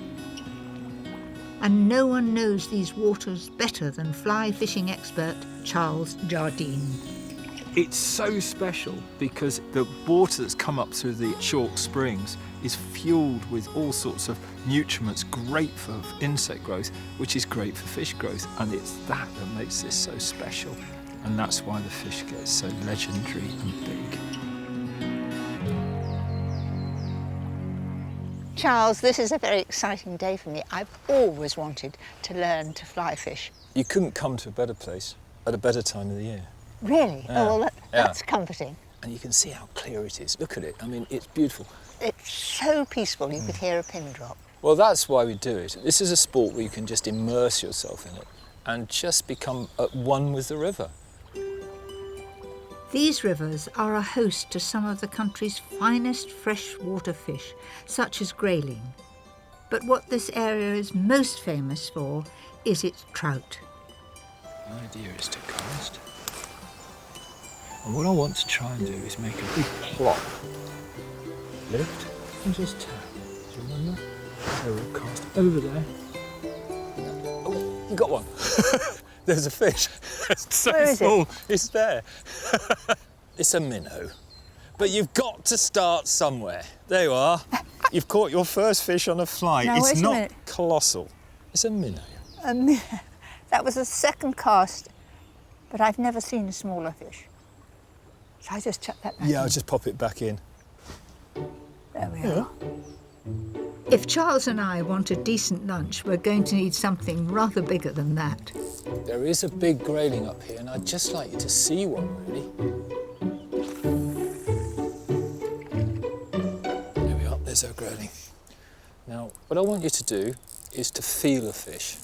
And no one knows these waters better than fly-fishing expert Charles Jardine. It's so special because the water that's come up through the chalk springs is fueled with all sorts of nutriments great for insect growth, which is great for fish growth. And it's that makes this so special. And that's why the fish gets so legendary and big. Charles, this is a very exciting day for me. I've always wanted to learn to fly fish. You couldn't come to a better place at a better time of the year. Really? Yeah. Oh, well, that's comforting. And you can see how clear it is. Look at it. I mean, it's beautiful. It's so peaceful, you could hear a pin drop. Well, that's why we do it. This is a sport where you can just immerse yourself in it and just become at one with the river. These rivers are a host to some of the country's finest freshwater fish, such as grayling. But what this area is most famous for is its trout. The idea is to cast. And what I want to try and do is make a big plop. Lift and just tap. Do you remember? So we'll cast over there. Oh, you got one. There's a fish. It's so Where is small. it? It's there. It's a minnow. But you've got to start somewhere. There you are. You've caught your first fish on a fly. Now, It's wait a not minute. colossal. It's a minnow. That was the second cast, but I've never seen a smaller fish. So I just chuck that back Yeah, in. I'll just pop it back in. There we are. If Charles and I want a decent lunch, we're going to need something rather bigger than that. There is a big grayling up here, and I'd just like you to see one, really. There we are, there's our grayling. Now, what I want you to do is to feel a fish,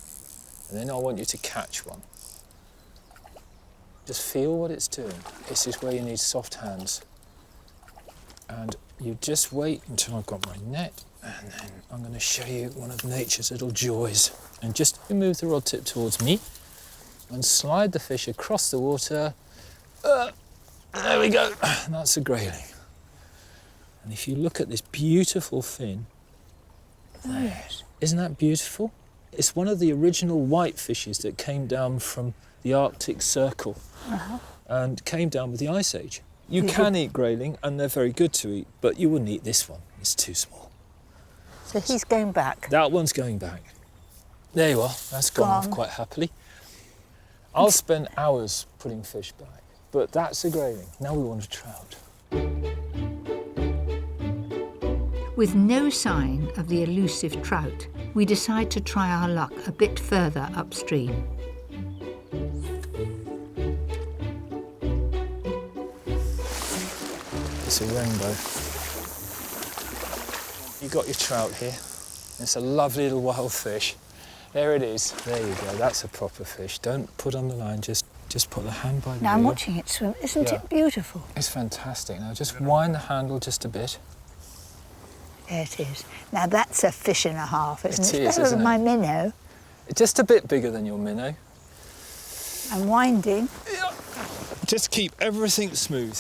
and then I want you to catch one. Just feel what it's doing. This is where you need soft hands. And you just wait until I've got my net, and then I'm going to show you one of nature's little joys. And just move the rod tip towards me and slide the fish across the water. There we go. That's a grayling. And if you look at this beautiful fin, isn't that beautiful? It's one of the original white fishes that came down from the Arctic Circle and came down with the Ice Age. You can eat grayling, and they're very good to eat, but you wouldn't eat this one. It's too small. So he's going back. That one's going back. There you are. That's gone off quite happily. I'll spend hours putting fish back, but that's a grayling. Now we want a trout. With no sign of the elusive trout, we decide to try our luck a bit further upstream. It's a rainbow. You got your trout here. It's a lovely little wild fish. There it is. There you go. That's a proper fish. Don't put on the line. Just put the hand by the Now I'm reel. watching it swim. Isn't Yeah. it beautiful? It's fantastic. Now just wind the handle just a bit. There it is. Now that's a fish and a half, isn't it? It It's is, better isn't than it? my minnow. Just a bit bigger than your minnow. I'm winding. Just keep everything smooth.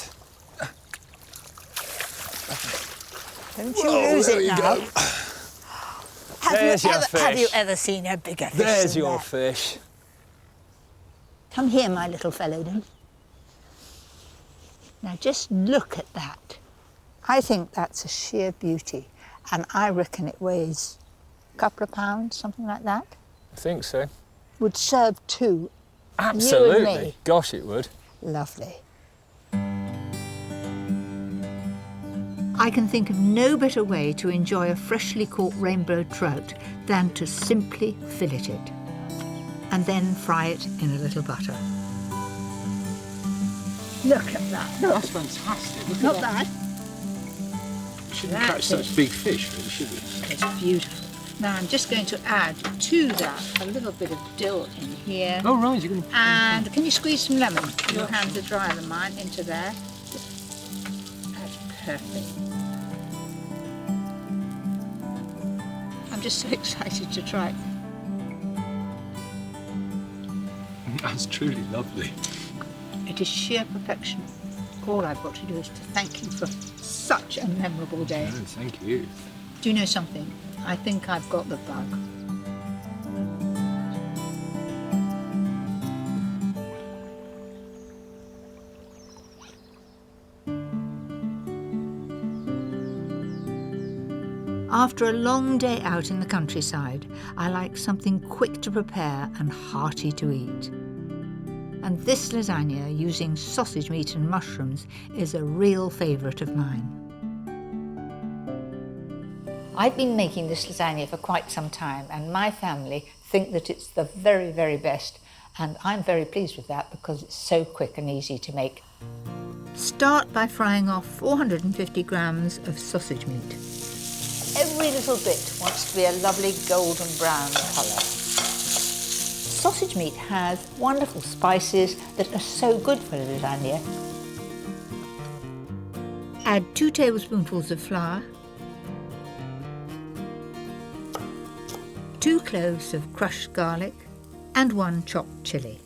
Don't you lose there it you now. go. There's your Have you fish. ever seen a bigger fish There's than your that? fish. Come here, my little fellow, then. Now just look at that. I think that's a sheer beauty, and I reckon it weighs a couple of pounds, something like that. I think so. Would serve two. Absolutely. me. Gosh, it would. Lovely. I can think of no better way to enjoy a freshly caught rainbow trout than to simply fillet it and then fry it in a little butter. Look at that. Look. That's fantastic. Not bad. Shouldn't That catch such is- big fish, really, should we? It's beautiful. Now I'm just going to add to that a little bit of dill in here. Oh, right, you're going to... And can you squeeze some lemon? Your hands are drier than mine. Into there. That's perfect. I'm just so excited to try it. That's truly lovely. It is sheer perfection. All I've got to do is to thank you for such a memorable day. Oh, thank you. Do you know something? I think I've got the bug. After a long day out in the countryside, I like something quick to prepare and hearty to eat. And this lasagna using sausage meat and mushrooms is a real favourite of mine. I've been making this lasagna for quite some time, and my family think that it's the very, very best, and I'm very pleased with that because it's so quick and easy to make. Start by frying off 450 grams of sausage meat. Every little bit wants to be a lovely golden brown colour. Sausage meat has wonderful spices that are so good for lasagna. Add 2 tablespoonfuls of flour, 2 cloves of crushed garlic, and 1 chopped chilli.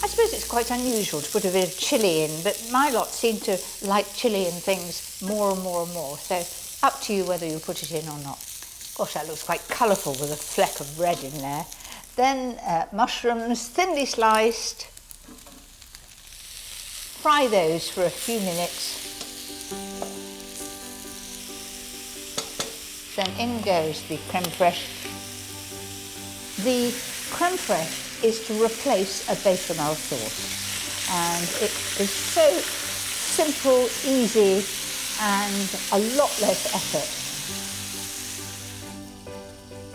I suppose it's quite unusual to put a bit of chilli in, but my lot seem to like chilli and things more and more and more, so up to you whether you put it in or not. Gosh, that looks quite colourful with a fleck of red in there. Then mushrooms, thinly sliced. Fry those for a few minutes. Then in goes the creme fraiche. The creme fraiche is to replace a bechamel sauce, and it is so simple, easy, and a lot less effort.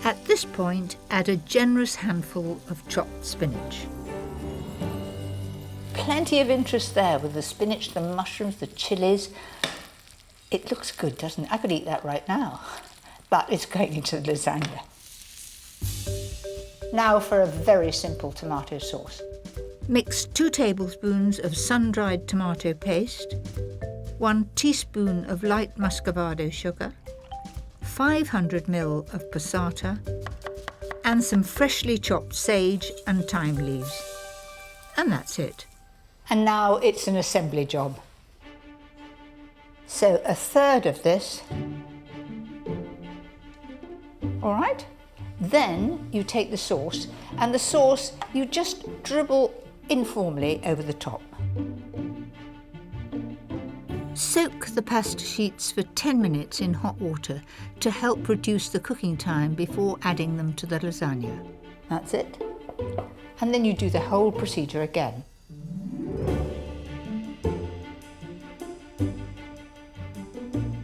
At this point, add a generous handful of chopped spinach. Plenty of interest there with the spinach, the mushrooms, the chillies. It looks good, doesn't it? I could eat that right now, but it's going into the lasagna. Now for a very simple tomato sauce. Mix 2 tablespoons of sun-dried tomato paste, 1 teaspoon of light muscovado sugar, 500 ml of passata, and some freshly chopped sage and thyme leaves. And that's it. And now it's an assembly job. So a third of this. All right? Then you take the sauce, and the sauce you just dribble informally over the top. Soak the pasta sheets for 10 minutes in hot water to help reduce the cooking time before adding them to the lasagna. That's it. And then you do the whole procedure again.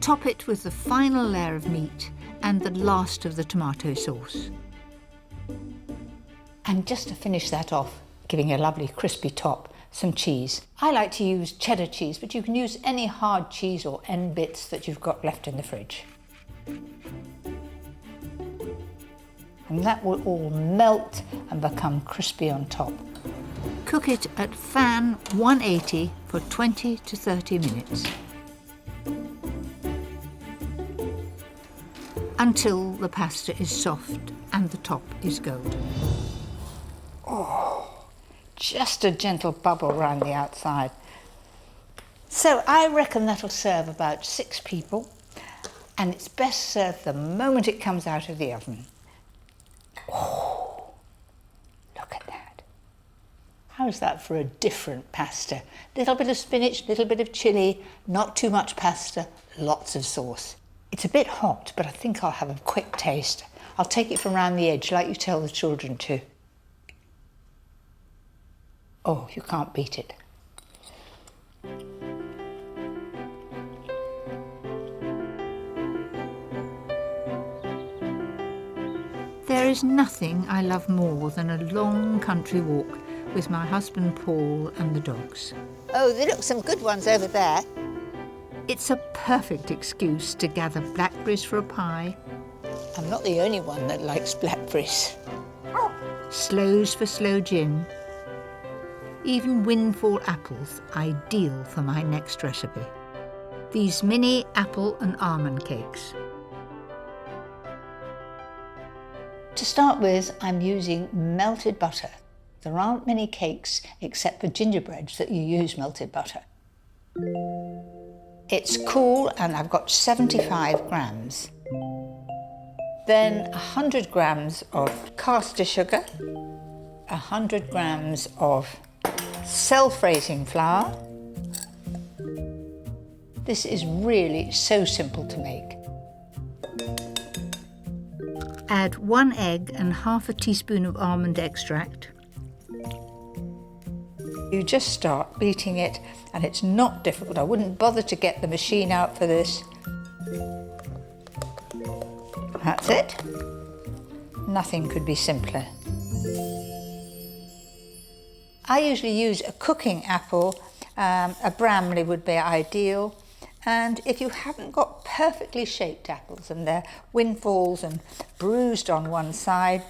Top it with the final layer of meat and the last of the tomato sauce. And just to finish that off, giving a lovely crispy top, some cheese. I like to use cheddar cheese, but you can use any hard cheese or end bits that you've got left in the fridge. And that will all melt and become crispy on top. Cook it at fan 180 for 20 to 30 minutes. Until the pasta is soft and the top is golden. Oh, just a gentle bubble around the outside. So I reckon that'll serve about 6 people, and it's best served the moment it comes out of the oven. Oh, look at that. How's that for a different pasta? Little bit of spinach, little bit of chilli, not too much pasta, lots of sauce. It's a bit hot, but I think I'll have a quick taste. I'll take it from around the edge, like you tell the children to. Oh, you can't beat it. There is nothing I love more than a long country walk with my husband Paul and the dogs. Oh, there look some good ones over there. It's a perfect excuse to gather blackberries for a pie, I'm not the only one that likes blackberries. sloes for sloe gin, even windfall apples, ideal for my next recipe. These mini apple and almond cakes. To start with, I'm using melted butter. There aren't many cakes except for gingerbreads that you use melted butter. It's cool and I've got 75 grams. Then 100 grams of caster sugar, 100 grams of self-raising flour. This is really so simple to make. Add 1 egg and half a teaspoon of almond extract. You just start beating it, and it's not difficult. I wouldn't bother to get the machine out for this. That's it. Nothing could be simpler. I usually use a cooking apple. A Bramley would be ideal. And if you haven't got perfectly shaped apples and they're windfalls and bruised on one side,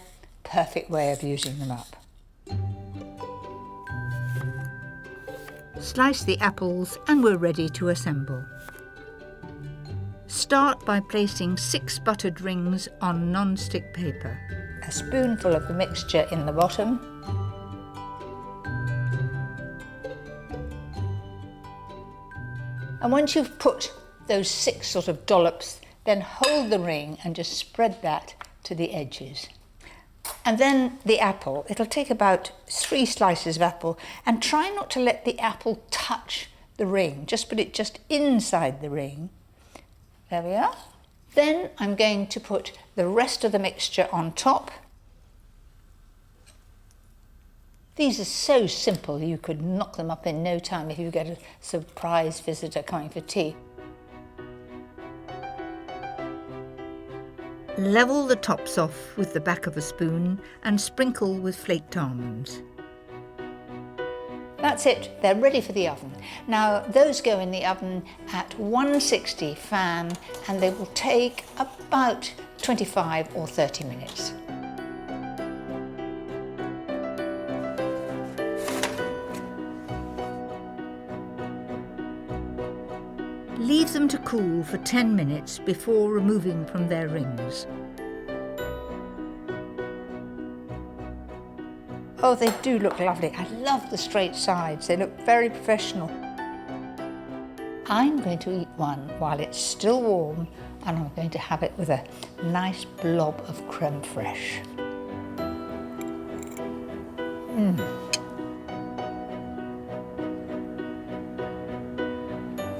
perfect way of using them up. Slice the apples and we're ready to assemble. Start by placing 6 buttered rings on non-stick paper. A spoonful of the mixture in the bottom. And once you've put those 6 sort of dollops, then hold the ring and just spread that to the edges. And then the apple, it'll take about 3 slices of apple, and try not to let the apple touch the ring, just put it just inside the ring. There we are. Then I'm going to put the rest of the mixture on top. These are so simple, you could knock them up in no time if you get a surprise visitor coming for tea. Level the tops off with the back of a spoon and sprinkle with flaked almonds. That's it, they're ready for the oven. Now, those go in the oven at 160 fan, and they will take about 25 or 30 minutes. Leave them to cool for 10 minutes before removing from their rings. Oh, they do look lovely. I love the straight sides. They look very professional. I'm going to eat one while it's still warm, and I'm going to have it with a nice blob of creme fraiche.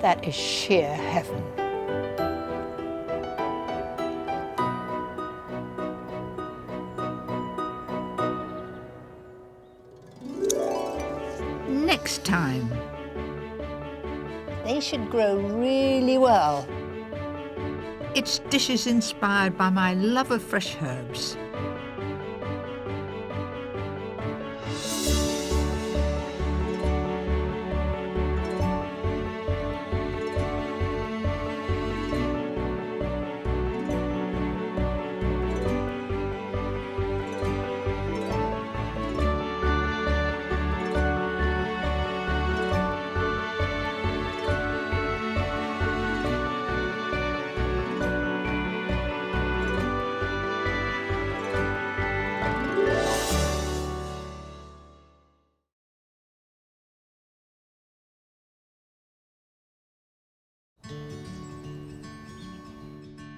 That is sheer heaven. Next time. They should grow really well. It's dishes inspired by my love of fresh herbs.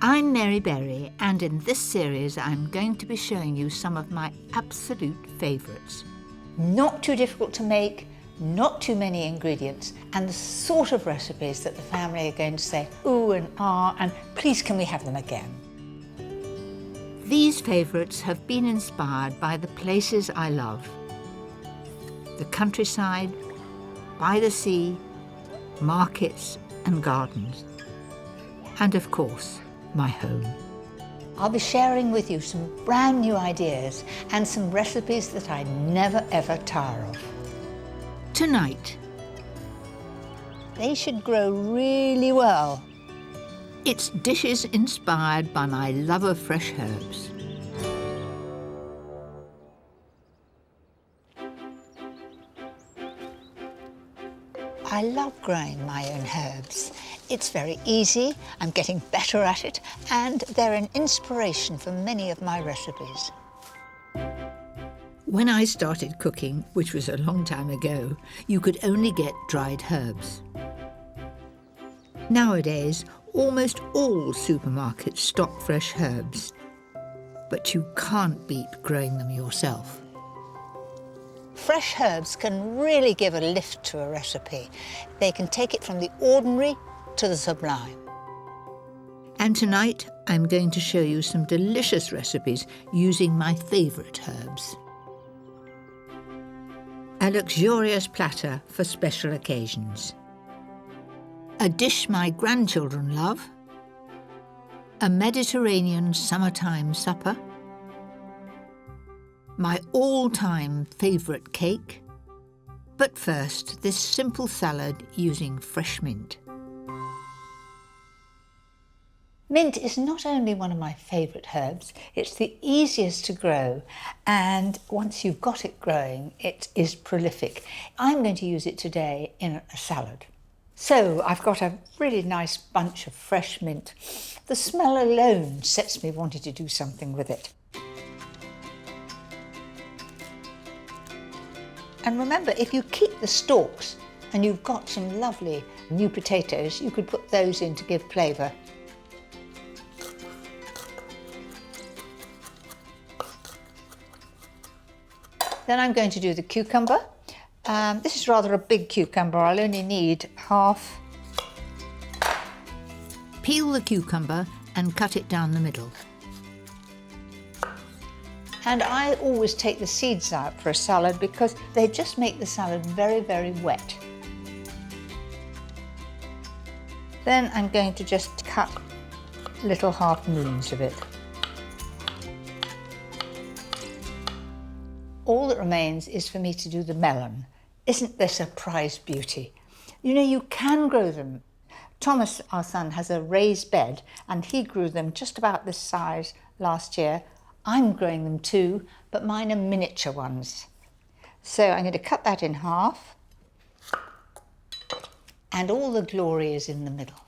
I'm Mary Berry, and in this series I'm going to be showing you some of my absolute favourites. Not too difficult to make, not too many ingredients, and the sort of recipes that the family are going to say ooh and ah, and please can we have them again. These favourites have been inspired by the places I love. The countryside, by the sea, markets and gardens, and of course, my home. I'll be sharing with you some brand new ideas and some recipes that I never ever tire of. Tonight, They should grow really well. it's dishes inspired by my love of fresh herbs. I love growing my own herbs. It's very easy, I'm getting better at it, and they're an inspiration for many of my recipes. When I started cooking, which was a long time ago, you could only get dried herbs. Nowadays, almost all supermarkets stock fresh herbs, but you can't beat growing them yourself. Fresh herbs can really give a lift to a recipe. They can take it from the ordinary to the sublime. And tonight I'm going to show you some delicious recipes using my favourite herbs. A luxurious platter for special occasions. A dish my grandchildren love. A Mediterranean summertime supper. My all-time favourite cake. But first, this simple salad using fresh mint. Mint is not only one of my favourite herbs, it's the easiest to grow, and once you've got it growing, it is prolific. I'm going to use it today in a salad. So I've got a really nice bunch of fresh mint. The smell alone sets me wanting to do something with it. And remember, if you keep the stalks and you've got some lovely new potatoes, you could put those in to give flavour. Then I'm going to do the cucumber. This is rather a big cucumber. I'll only need half. Peel the cucumber and cut it down the middle. And I always take the seeds out for a salad because they just make the salad very, very wet. Then I'm going to just cut little half moons of it. All that remains is for me to do the melon. Isn't this a prized beauty? You know, you can grow them. Thomas, our son, has a raised bed and he grew them just about this size last year. I'm growing them too, but mine are miniature ones. So I'm going to cut that in half. And all the glory is in the middle.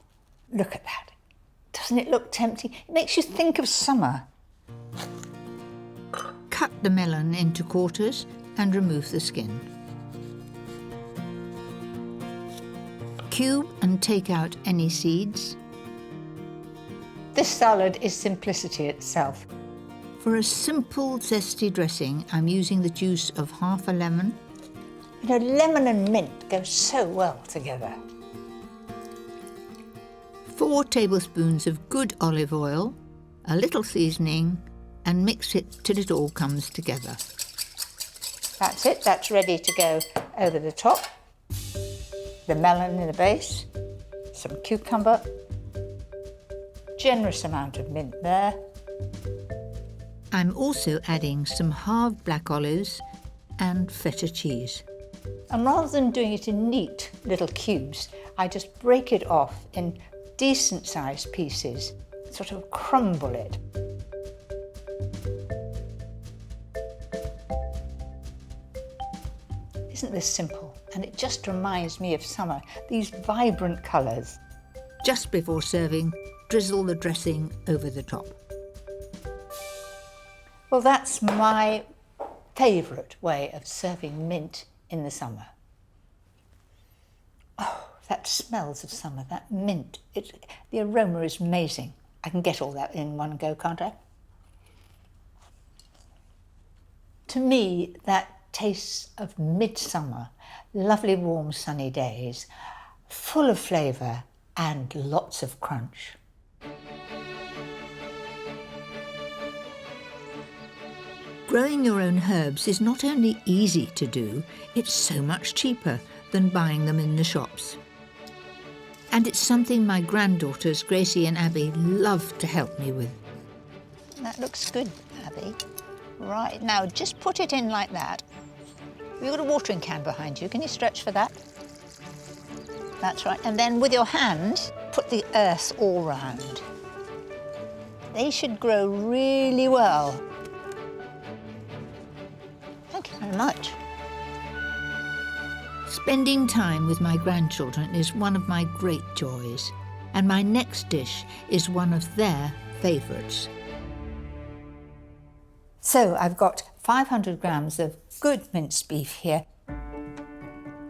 Look at that. Doesn't it look tempting? It makes you think of summer. Cut the melon into quarters and remove the skin. Cube and take out any seeds. This salad is simplicity itself. For a simple zesty dressing, I'm using the juice of half a lemon. You know, lemon and mint go so well together. 4 tablespoons of good olive oil, a little seasoning, and mix it till it all comes together. That's it, that's ready to go over the top. The melon in the base, some cucumber, generous amount of mint there. I'm also adding some halved black olives and feta cheese. And rather than doing it in neat little cubes, I just break it off in decent sized pieces, sort of crumble it. Isn't this simple? And it just reminds me of summer, these vibrant colours. Just before serving, drizzle the dressing over the top. Well, that's my favourite way of serving mint in the summer. Oh, that smells of summer, that mint. The aroma is amazing. I can get all that in one go, can't I? To me, that tastes of midsummer, lovely warm sunny days, full of flavour and lots of crunch. Growing your own herbs is not only easy to do, it's so much cheaper than buying them in the shops. And it's something my granddaughters, Gracie and Abby, love to help me with. That looks good, Abby. Right, now just put it in like that. You've got a watering can behind you. Can you stretch for that? That's right. And then with your hands, put the earth all round. They should grow really well. Thank you very much. Spending time with my grandchildren is one of my great joys, and my next dish is one of their favourites. So I've got 500 grams of good minced beef here.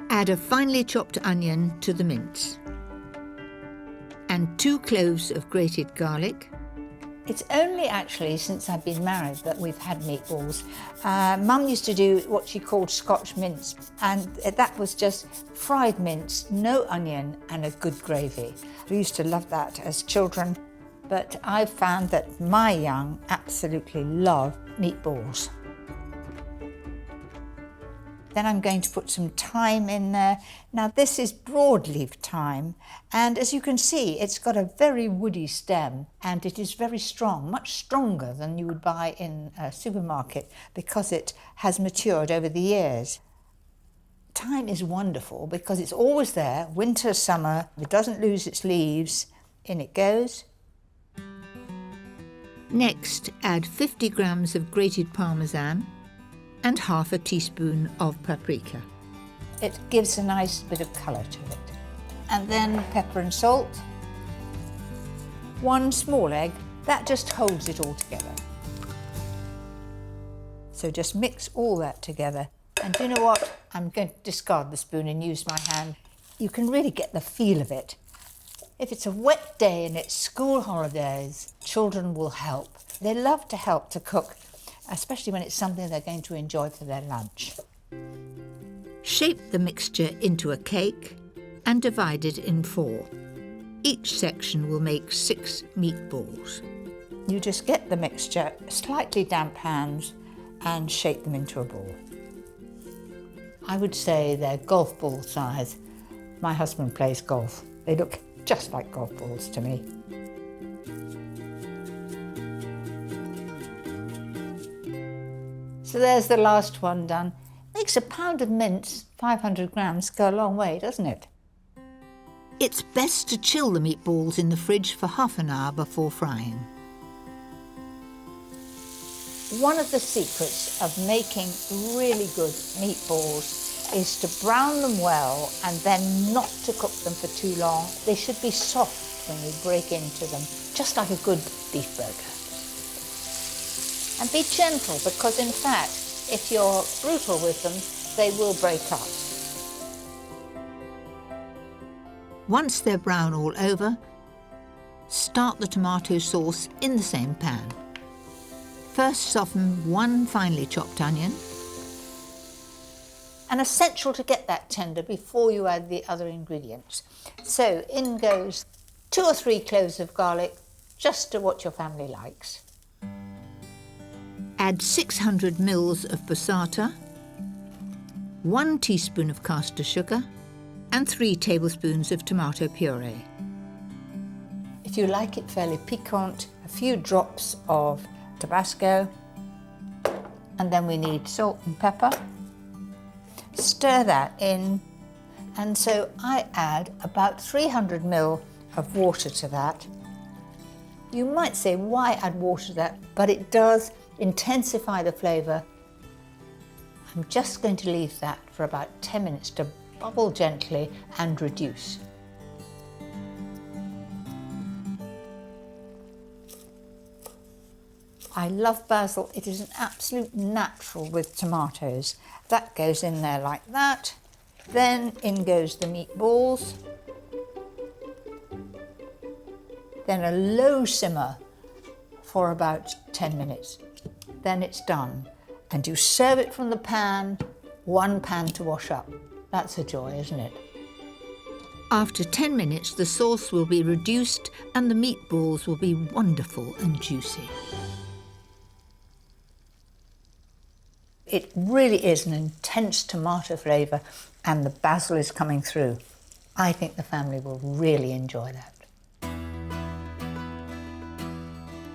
Add a finely chopped onion to the mince and 2 cloves of grated garlic. It's only actually since I've been married that we've had meatballs. Mum used to do what she called Scotch mince, and that was just fried mince, no onion and a good gravy. We used to love that as children. but I've found that my young absolutely love meatballs. Then I'm going to put some thyme in there. Now this is broadleaf thyme, and as you can see, it's got a very woody stem and it is very strong, much stronger than you would buy in a supermarket because it has matured over the years. Thyme is wonderful because it's always there, winter, summer, it doesn't lose its leaves. In it goes. Next, add 50 grams of grated parmesan and half a teaspoon of paprika. It gives a nice bit of colour to it. And then pepper and salt. 1 small egg, that just holds it all together. So just mix all that together. And do you know what? I'm going to discard the spoon and use my hand. You can really get the feel of it. If it's a wet day and it's school holidays, children will help. They love to help to cook, especially when it's something they're going to enjoy for their lunch. Shape the mixture into a cake and divide it in 4. Each section will make 6 meatballs. You just get the mixture, slightly damp hands, and shape them into a ball. I would say they're golf ball size. My husband plays golf. They look just like golf balls to me. So there's the last one done. Makes a pound of mince, 500 grams, go a long way, doesn't it? It's best to chill the meatballs in the fridge for half an hour before frying. One of the secrets of making really good meatballs is to brown them well and then not to cook them for too long. They should be soft when you break into them, just like a good beef burger. And be gentle, because in fact, if you're brutal with them, they will break up. Once they're brown all over, start the tomato sauce in the same pan. First soften 1 finely chopped onion. And essential to get that tender before you add the other ingredients. So in goes 2 or 3 cloves of garlic, just to what your family likes. Add 600 ml of passata, 1 teaspoon of caster sugar, and 3 tablespoons of tomato puree. If you like it fairly piquant, a few drops of Tabasco, and then we need salt and pepper. Stir that in, and so I add about 300 ml of water to that. You might say, why add water to that? But it does intensify the flavour. I'm just going to leave that for about 10 minutes to bubble gently and reduce. I love basil. It is an absolute natural with tomatoes. That goes in there like that. Then in goes the meatballs. Then a low simmer for about 10 minutes. Then it's done. And you serve it from the pan, 1 pan to wash up. That's a joy, isn't it? After 10 minutes, the sauce will be reduced and the meatballs will be wonderful and juicy. It really is an intense tomato flavour, and the basil is coming through. I think the family will really enjoy that.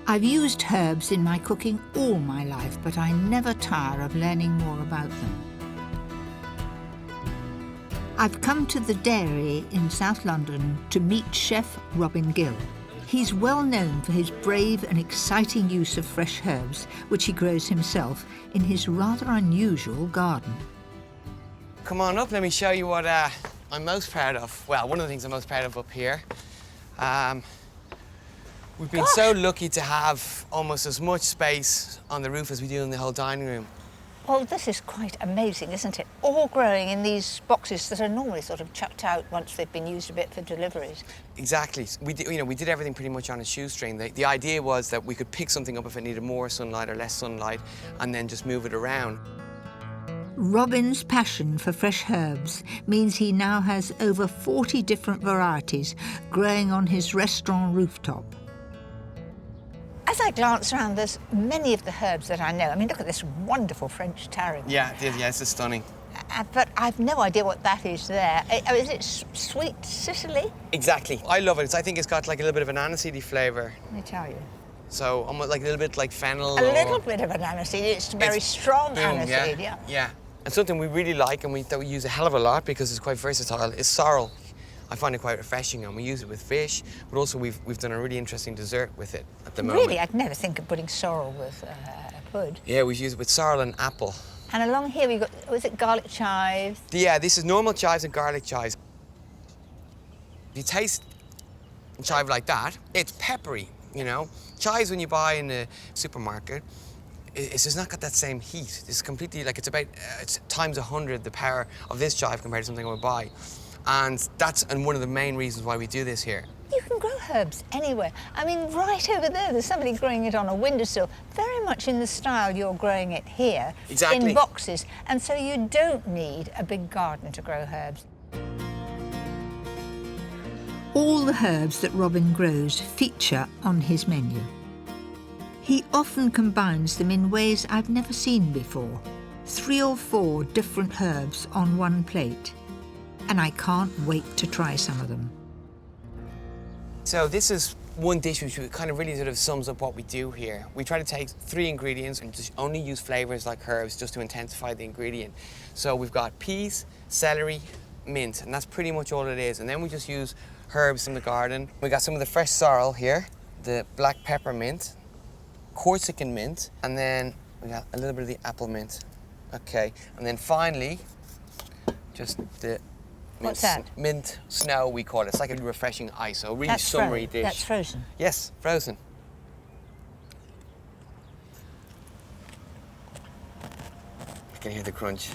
I've used herbs in my cooking all my life, but I never tire of learning more about them. I've come to the dairy in South London to meet Chef Robin Gill. He's well known for his brave and exciting use of fresh herbs, which he grows himself in his rather unusual garden. Come on up, let me show you what I'm most proud of. Well, one of the things I'm most proud of up here. We've been so lucky to have almost as much space on the roof as we do in the whole dining room. Well, this is quite amazing, isn't it? All growing in these boxes that are normally sort of chucked out once they've been used a bit for deliveries. Exactly. We did everything pretty much on a shoestring. The idea was that we could pick something up if it needed more sunlight or less sunlight and then just move it around. Robin's passion for fresh herbs means he now has over 40 different varieties growing on his restaurant rooftop. As I glance around, there's many of the herbs that I know. I mean, look at this wonderful French tarragon. Yeah, this is stunning. But I've no idea what that is there. Is it sweet Sicily? Exactly. I love it. I think it's got like a little bit of an aniseedy flavour. Let me tell you. So almost like a little bit like fennel. A little bit of an aniseed. It's very strong aniseed, yeah. Yeah. And something we really like and that we use a hell of a lot because it's quite versatile is sorrel. I find it quite refreshing, and we use it with fish, but also we've done a really interesting dessert with it at the moment. Really? I'd never think of putting sorrel with pud. Yeah, we use it with sorrel and apple. And along here we've got, was it garlic chives? Yeah, this is normal chives and garlic chives. If you taste chive like that, it's peppery, you know. Chives, when you buy in the supermarket, it's just not got that same heat. It's completely, like, it's about it's times 100 the power of this chive compared to something I would buy. And that's one of the main reasons why we do this here. You can grow herbs anywhere. I mean, right over there's somebody growing it on a windowsill, very much in the style you're growing it here, exactly. In boxes. And so you don't need a big garden to grow herbs. All the herbs that Robin grows feature on his menu. He often combines them in ways I've never seen before. 3 or 4 different herbs on one plate. And I can't wait to try some of them. So this is one dish which kind of really sort of sums up what we do here. We try to take 3 ingredients and just only use flavours like herbs just to intensify the ingredient. So we've got peas, celery, mint, and that's pretty much all it is. And then we just use herbs from the garden. We got some of the fresh sorrel here, the black peppermint, Corsican mint, and then we got a little bit of the apple mint. Okay, and then finally, just the What's that? Mint snow, we call it. It's like a refreshing ice, so a really summery dish. That's frozen? Yes, frozen. I can hear the crunch.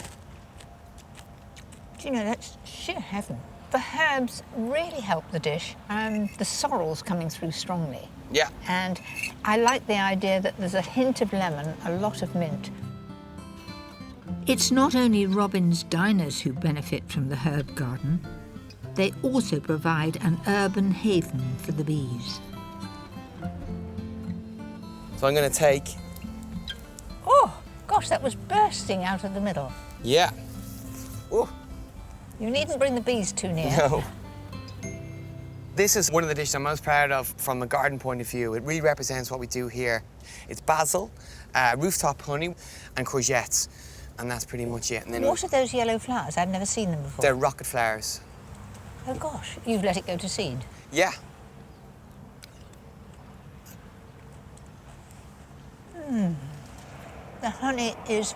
Do you know, that's sheer heaven. The herbs really help the dish, and the sorrel's coming through strongly. Yeah. And I like the idea that there's a hint of lemon, a lot of mint. It's not only Robin's diners who benefit from the herb garden. They also provide an urban haven for the bees. So I'm going to take... Oh, gosh, that was bursting out of the middle. Yeah. Oh. You needn't bring the bees too near. No. This is one of the dishes I'm most proud of from a garden point of view. It really represents what we do here. It's basil, rooftop honey, and courgettes. And that's pretty much it. And then what are those yellow flowers? I've never seen them before. They're rocket flowers. Oh, gosh. You've let it go to seed? Yeah. The honey is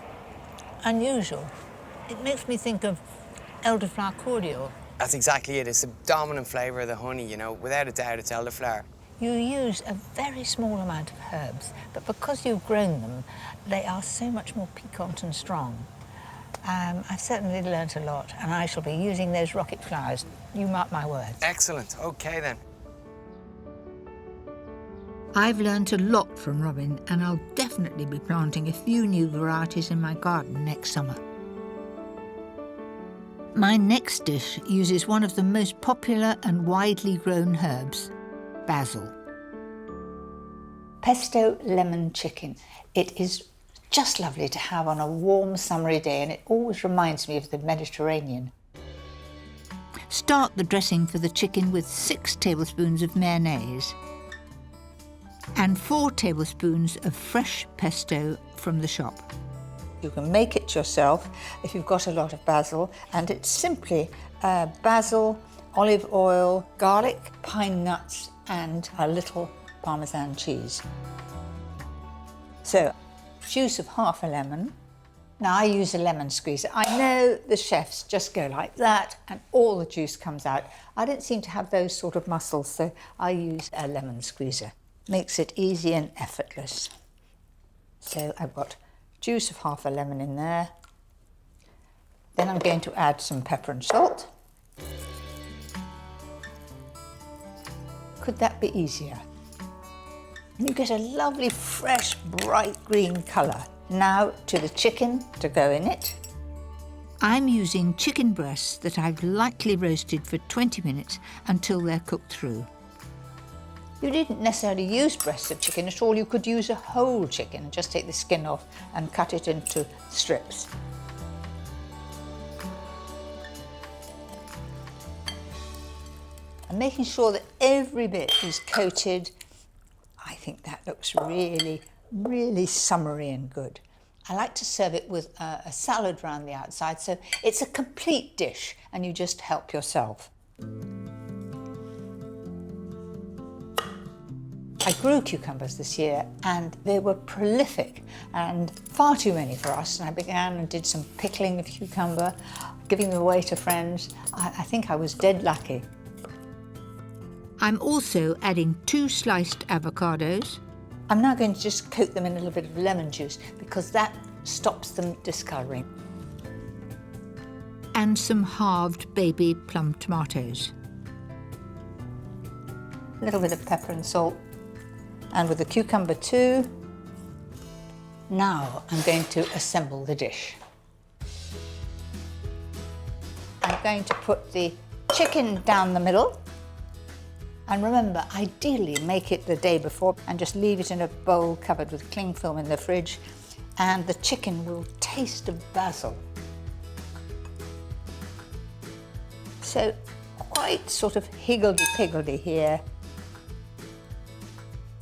unusual. It makes me think of elderflower cordial. That's exactly it. It's the dominant flavour of the honey, you know. Without a doubt, it's elderflower. You use a very small amount of herbs, but because you've grown them, they are so much more piquant and strong. I've certainly learnt a lot, and I shall be using those rocket flowers. You mark my words. Excellent. OK, then. I've learnt a lot from Robin, and I'll definitely be planting a few new varieties in my garden next summer. My next dish uses one of the most popular and widely grown herbs, basil. Pesto lemon chicken. It is just lovely to have on a warm summery day, and it always reminds me of the Mediterranean. Start the dressing for the chicken with 6 tablespoons of mayonnaise and 4 tablespoons of fresh pesto from the shop. You can make it yourself if you've got a lot of basil, and it's simply basil, olive oil, garlic, pine nuts, and a little Parmesan cheese. So, juice of half a lemon. Now I use a lemon squeezer. I know the chefs just go like that and all the juice comes out. I don't seem to have those sort of muscles, so I use a lemon squeezer. Makes it easy and effortless. So I've got juice of half a lemon in there. Then I'm going to add some pepper and salt. Could that be easier? And you get a lovely, fresh, bright green colour. Now to the chicken to go in it. I'm using chicken breasts that I've lightly roasted for 20 minutes until they're cooked through. You didn't necessarily use breasts of chicken at all. You could use a whole chicken and just take the skin off and cut it into strips. And making sure that every bit is coated, I think that looks really, really summery and good. I like to serve it with a salad around the outside, so it's a complete dish and you just help yourself. I grew cucumbers this year and they were prolific and far too many for us, and I began and did some pickling of cucumber, giving them away to friends. I think I was dead lucky. I'm also adding 2 sliced avocados. I'm now going to just coat them in a little bit of lemon juice because that stops them discolouring. And some halved baby plum tomatoes. A little bit of pepper and salt. And with the cucumber too. Now I'm going to assemble the dish. I'm going to put the chicken down the middle. And remember, ideally make it the day before and just leave it in a bowl covered with cling film in the fridge, and the chicken will taste of basil. So quite sort of higgledy-piggledy here.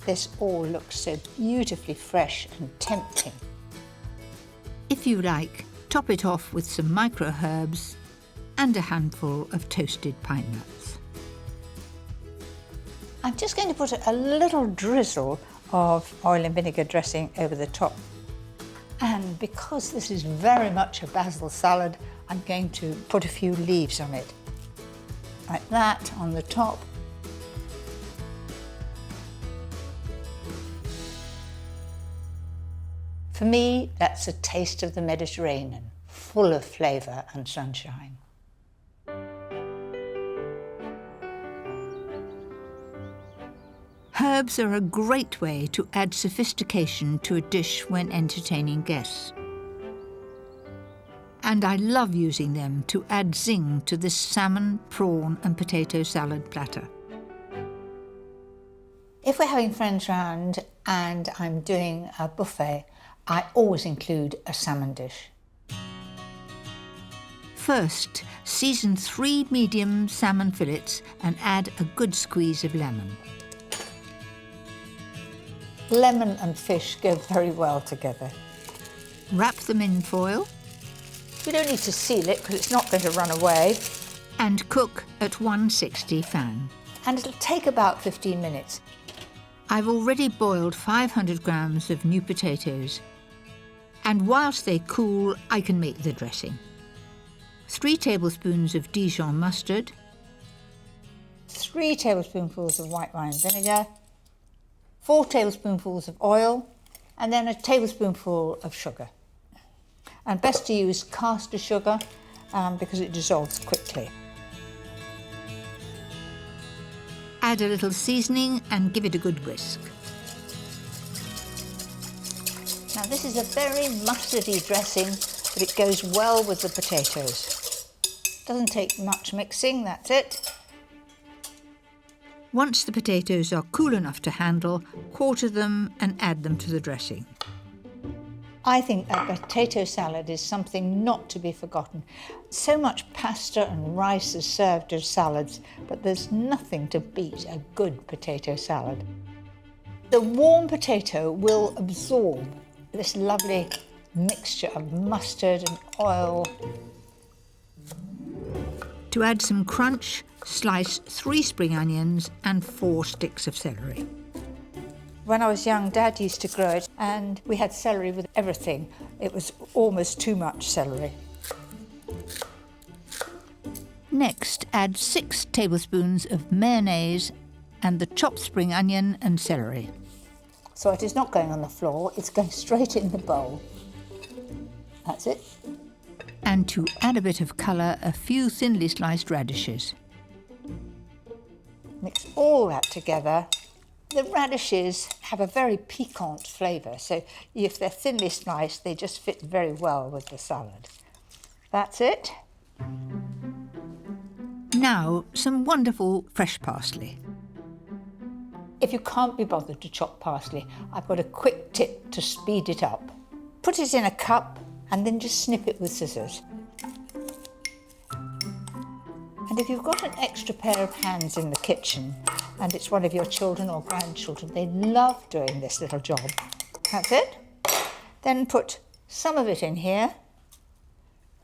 This all looks so beautifully fresh and tempting. If you like, top it off with some micro herbs and a handful of toasted pine nuts. I'm just going to put a little drizzle of oil and vinegar dressing over the top. And because this is very much a basil salad, I'm going to put a few leaves on it. Like that on the top. For me, that's a taste of the Mediterranean, full of flavour and sunshine. Herbs are a great way to add sophistication to a dish when entertaining guests. And I love using them to add zing to this salmon, prawn and potato salad platter. If we're having friends round and I'm doing a buffet, I always include a salmon dish. First, season 3 medium salmon fillets and add a good squeeze of lemon. Lemon and fish go very well together. Wrap them in foil. You don't need to seal it because it's not going to run away. And cook at 160 fan. And it'll take about 15 minutes. I've already boiled 500 grams of new potatoes. And whilst they cool, I can make the dressing. 3 tablespoons of Dijon mustard. 3 tablespoonfuls of white wine vinegar. 4 tablespoonfuls of oil, and then a tablespoonful of sugar. And best to use caster sugar because it dissolves quickly. Add a little seasoning and give it a good whisk. Now this is a very mustardy dressing, but it goes well with the potatoes. Doesn't take much mixing, that's it. Once the potatoes are cool enough to handle, quarter them and add them to the dressing. I think a potato salad is something not to be forgotten. So much pasta and rice is served as salads, but there's nothing to beat a good potato salad. The warm potato will absorb this lovely mixture of mustard and oil. To add some crunch, slice 3 spring onions and 4 sticks of celery. When I was young, Dad used to grow it, and we had celery with everything. It was almost too much celery. Next, add 6 tablespoons of mayonnaise and the chopped spring onion and celery. So it is not going on the floor, it's going straight in the bowl. That's it. And to add a bit of colour, a few thinly sliced radishes. Mix all that together. The radishes have a very piquant flavour, so if they're thinly sliced, they just fit very well with the salad. That's it. Now, some wonderful fresh parsley. If you can't be bothered to chop parsley, I've got a quick tip to speed it up. Put it in a cup and then just snip it with scissors. And if you've got an extra pair of hands in the kitchen and it's one of your children or grandchildren, they love doing this little job. That's it. Then put some of it in here.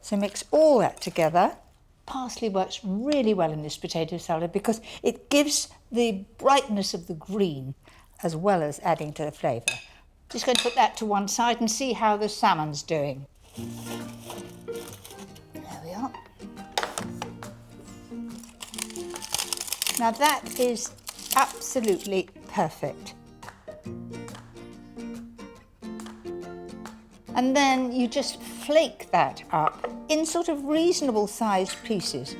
So mix all that together. Parsley works really well in this potato salad because it gives the brightness of the green as well as adding to the flavour. Just going to put that to one side and see how the salmon's doing. There we are. Now that is absolutely perfect. And then you just flake that up in sort of reasonable sized pieces.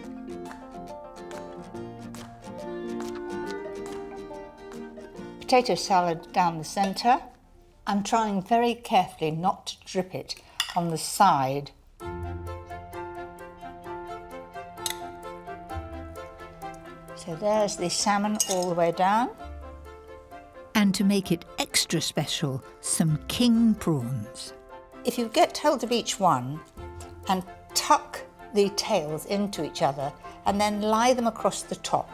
Potato salad down the centre. I'm trying very carefully not to drip it on the side. So there's the salmon all the way down. And to make it extra special, some king prawns. If you get hold of each one and tuck the tails into each other and then lie them across the top,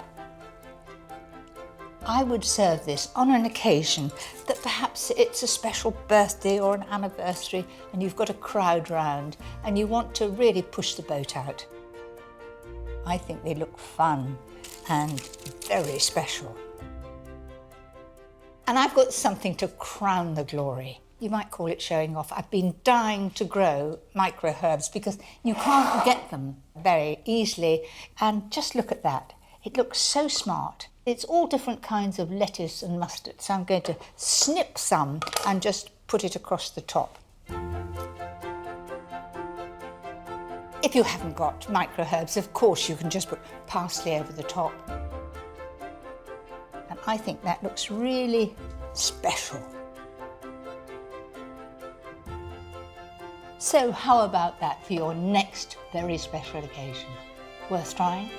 I would serve this on an occasion that perhaps it's a special birthday or an anniversary and you've got a crowd round and you want to really push the boat out. I think they look fun and very special. And I've got something to crown the glory. You might call it showing off. I've been dying to grow micro herbs because you can't get them very easily. And just look at that. It looks so smart. It's all different kinds of lettuce and mustard. So I'm going to snip some and just put it across the top. If you haven't got micro herbs, of course you can just put parsley over the top. And I think that looks really special. So how about that for your next very special occasion? Worth trying?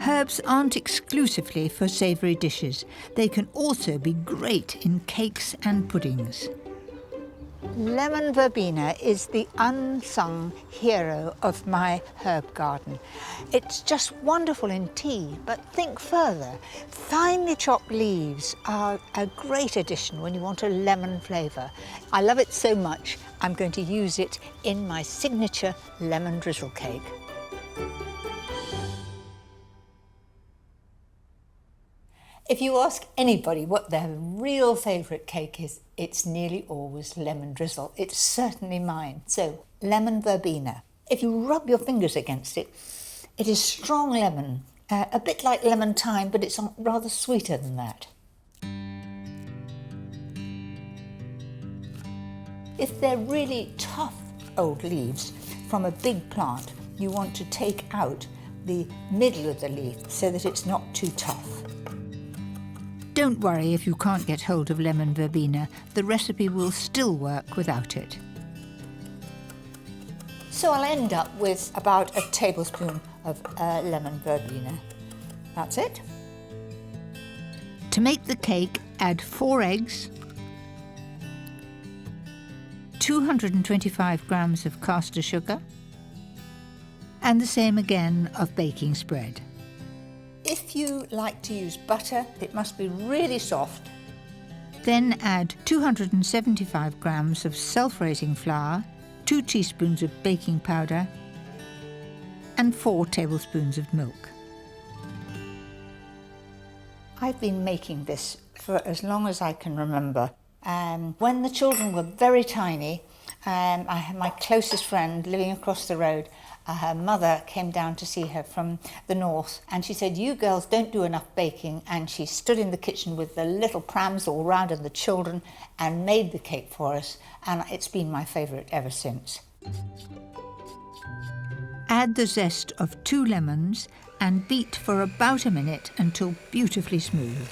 Herbs aren't exclusively for savoury dishes. They can also be great in cakes and puddings. Lemon verbena is the unsung hero of my herb garden. It's just wonderful in tea, but think further. Finely chopped leaves are a great addition when you want a lemon flavour. I love it so much, I'm going to use it in my signature lemon drizzle cake. If you ask anybody what their real favourite cake is, it's nearly always lemon drizzle. It's certainly mine. So, lemon verbena. If you rub your fingers against it, it is strong lemon, a bit like lemon thyme, but it's rather sweeter than that. If they're really tough old leaves from a big plant, you want to take out the middle of the leaf so that it's not too tough. Don't worry if you can't get hold of lemon verbena. The recipe will still work without it. So I'll end up with about a tablespoon of lemon verbena. That's it. To make the cake, add 4 eggs, 225 grams of caster sugar, and the same again of baking spread. If you like to use butter, it must be really soft. Then add 275 grams of self-raising flour, 2 teaspoons of baking powder, and 4 tablespoons of milk. I've been making this for as long as I can remember. When the children were very tiny, I had my closest friend living across the road. Her mother came down to see her from the north and she said, "You girls don't do enough baking," and she stood in the kitchen with the little prams all round and the children and made the cake for us, and it's been my favourite ever since. Add the zest of 2 lemons and beat for about a minute until beautifully smooth.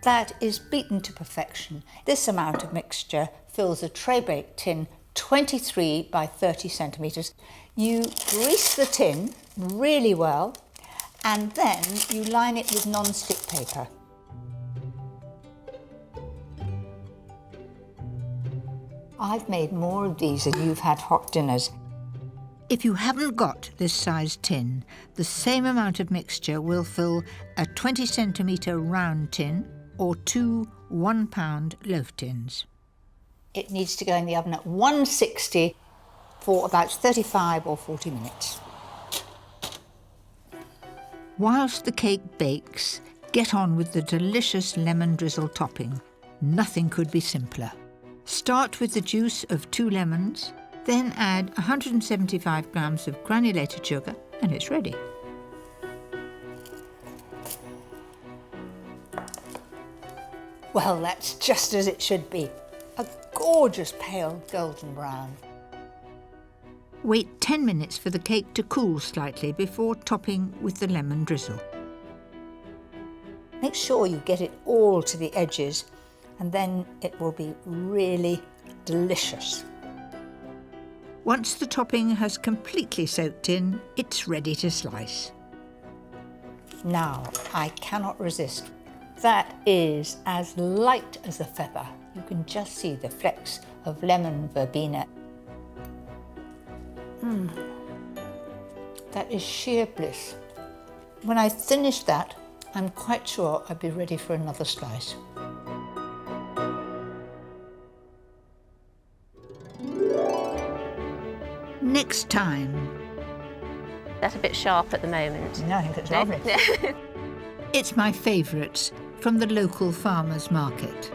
That is beaten to perfection. This amount of mixture fills a tray-baked tin 23 by 30 centimetres. You grease the tin really well and then you line it with non-stick paper. I've made more of these than you've had hot dinners. If you haven't got this size tin, the same amount of mixture will fill a 20 centimetre round tin or 2 1-pound loaf tins. It needs to go in the oven at 160 for about 35 or 40 minutes. Whilst the cake bakes, get on with the delicious lemon drizzle topping. Nothing could be simpler. Start with the juice of 2 lemons, then add 175 grams of granulated sugar and it's ready. Well, that's just as it should be. A gorgeous pale golden brown. Wait 10 minutes for the cake to cool slightly before topping with the lemon drizzle. Make sure you get it all to the edges and then it will be really delicious. Once the topping has completely soaked in, it's ready to slice. Now, I cannot resist. That is as light as a feather. You can just see the flecks of lemon verbena. That is sheer bliss. When I finish that, I'm quite sure I'll be ready for another slice. Next time. That's a bit sharp at the moment. No, I think it's lovely. It's my favourites from the local farmers market.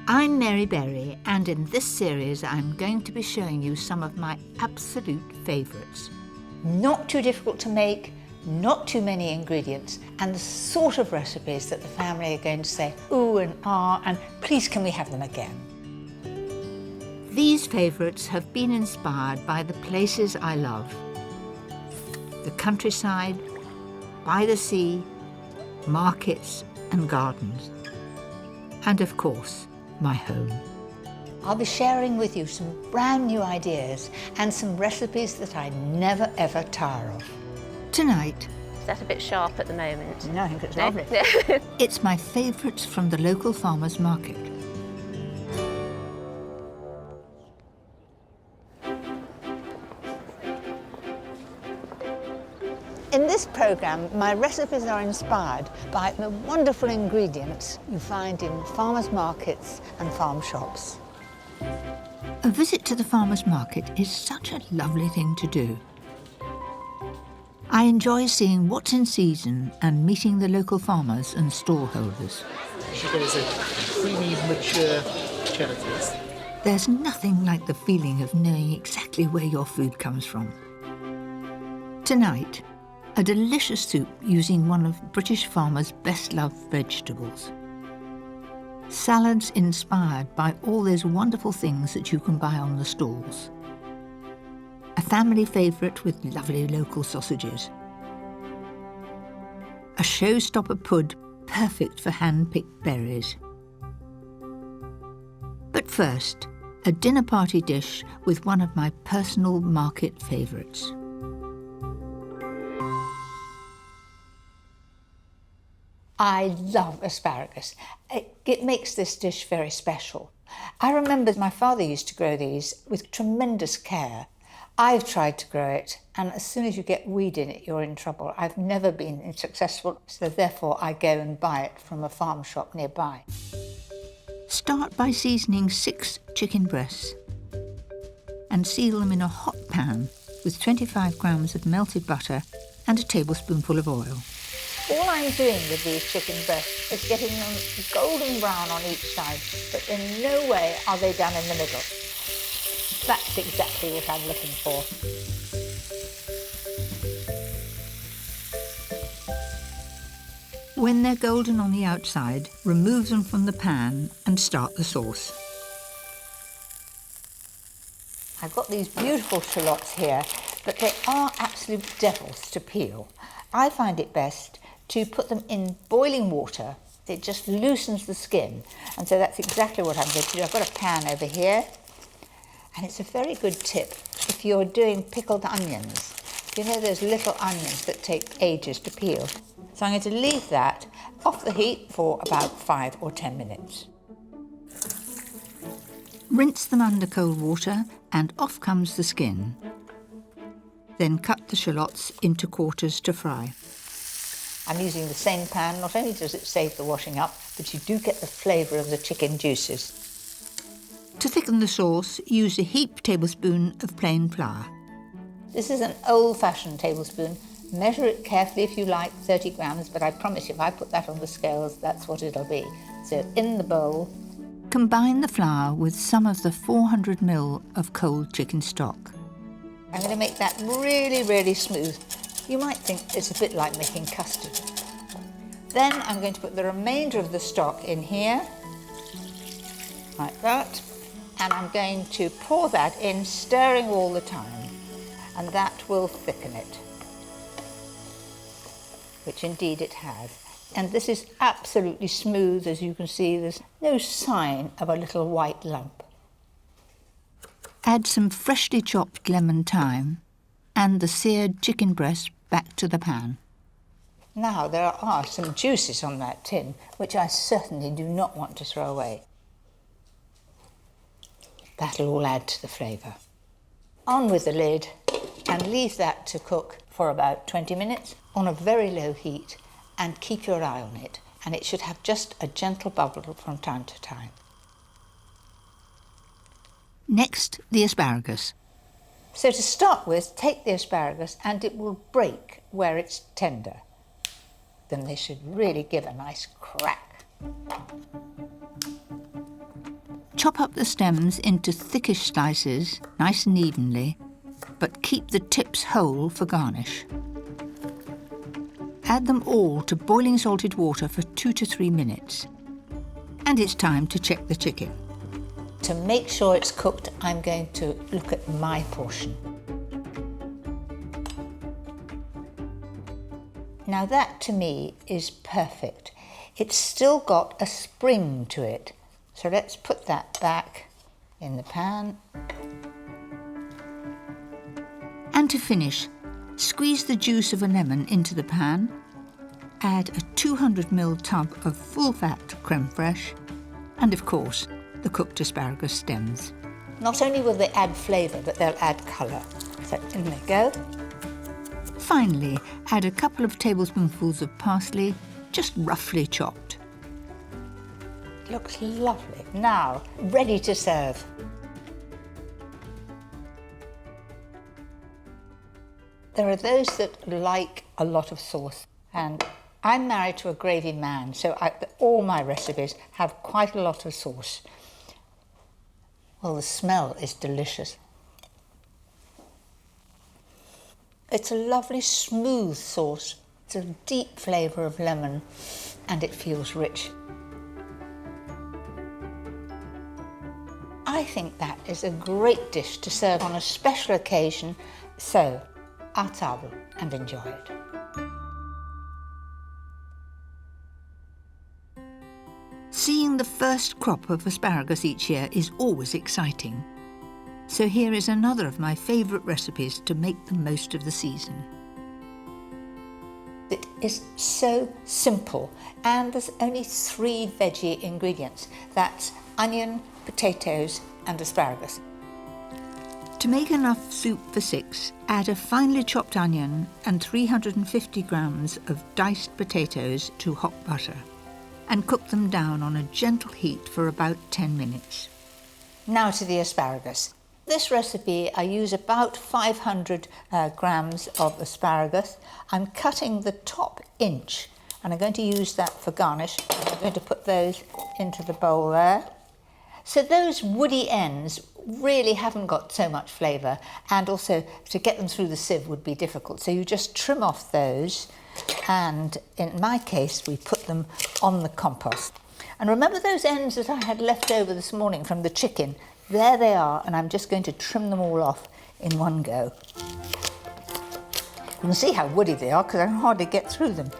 I'm Mary Berry, and in this series I'm going to be showing you some of my absolute favourites. Not too difficult to make, not too many ingredients, and the sort of recipes that the family are going to say, ooh and ah, and please can we have them again. These favourites have been inspired by the places I love. The countryside, by the sea, markets and gardens. And of course, my home. I'll be sharing with you some brand new ideas and some recipes that I never ever tire of. Tonight, That's a bit sharp at the moment. No, I think it's lovely. it's my favourites from the local farmers market. In this programme, my recipes are inspired by the wonderful ingredients you find in farmers' markets and farm shops. A visit to the farmers market is such a lovely thing to do. I enjoy seeing what's in season and meeting the local farmers and stallholders. Sugar is a creamy, mature gelatin. There's nothing like the feeling of knowing exactly where your food comes from. Tonight, a delicious soup using one of British farmers' best-loved vegetables. Salads inspired by all those wonderful things that you can buy on the stalls. A family favourite with lovely local sausages. A showstopper pud perfect for hand-picked berries. But first, a dinner party dish with one of my personal market favourites. I love asparagus. It makes this dish very special. I remember my father used to grow these with tremendous care. I've tried to grow it, and as soon as you get weed in it, you're in trouble. I've never been successful, so therefore I go and buy it from a farm shop nearby. Start by seasoning 6 chicken breasts. and seal them in a hot pan with 25 grams of melted butter and a tablespoonful of oil. All I'm doing with these chicken breasts is getting them golden brown on each side, but in no way are they done in the middle. That's exactly what I'm looking for. When they're golden on the outside, remove them from the pan and start the sauce. I've got these beautiful shallots here, but they are absolute devils to peel. I find it best to put them in boiling water. It just loosens the skin, and so that's exactly what I'm going to do. I've got a pan over here, and it's a very good tip if you're doing pickled onions. You know those little onions that take ages to peel? So I'm going to leave that off the heat for about 5 or 10 minutes. Rinse them under cold water and off comes the skin. Then cut the shallots into quarters to fry. I'm using the same pan. Not only does it save the washing up, but you do get the flavour of the chicken juices. To thicken the sauce, use a heaped tablespoon of plain flour. This is an old-fashioned tablespoon. Measure it carefully if you like, 30 grams, but I promise you if I put that on the scales, that's what it'll be. So in the bowl. Combine the flour with some of the 400 ml of cold chicken stock. I'm going to make that really, really smooth. You might think it's a bit like making custard. Then I'm going to put the remainder of the stock in here, like that, and I'm going to pour that in, stirring all the time, and that will thicken it, which indeed it has. And this is absolutely smooth, as you can see. There's no sign of a little white lump. Add some freshly chopped lemon thyme and the seared chicken breast back to the pan. Now, there are some juices on that tin, which I certainly do not want to throw away. That'll all add to the flavour. On with the lid and leave that to cook for about 20 minutes on a very low heat, and keep your eye on it, and it should have just a gentle bubble from time to time. Next, the asparagus. So to start with, take the asparagus and it will break where it's tender. Then they should really give a nice crack. Chop up the stems into thickish slices, nice and evenly, but keep the tips whole for garnish. Add them all to boiling salted water for 2 to 3 minutes. And it's time to check the chicken. To make sure it's cooked, I'm going to look at my portion. Now that, to me, is perfect. It's still got a spring to it. So let's put that back in the pan. And to finish, squeeze the juice of a lemon into the pan, add a 200 ml tub of full-fat creme fraiche, and of course, the cooked asparagus stems. Not only will they add flavour, but they'll add colour. So in they go. Finally, add a couple of tablespoonfuls of parsley, just roughly chopped. Looks lovely. Now, ready to serve. There are those that like a lot of sauce, and I'm married to a gravy man, so all my recipes have quite a lot of sauce. Well, the smell is delicious. It's a lovely smooth sauce. It's a deep flavour of lemon, and it feels rich. I think that is a great dish to serve on a special occasion, so à table and enjoy it. Seeing the first crop of asparagus each year is always exciting. So here is another of my favourite recipes to make the most of the season. It is so simple, and there's only 3 veggie ingredients. That's onion, potatoes and asparagus. To make enough soup for 6, add a finely chopped onion and 350 grams of diced potatoes to hot butter, and cook them down on a gentle heat for about 10 minutes. Now to the asparagus. This recipe, I use about 500 grams of asparagus. I'm cutting the top inch, and I'm going to use that for garnish. I'm going to put those into the bowl there. So those woody ends really haven't got so much flavour, and also to get them through the sieve would be difficult. So you just trim off those, and in my case, we put them on the compost. And remember those ends that I had left over this morning from the chicken? There they are, and I'm just going to trim them all off in one go. You can see how woody they are because I can hardly get through them.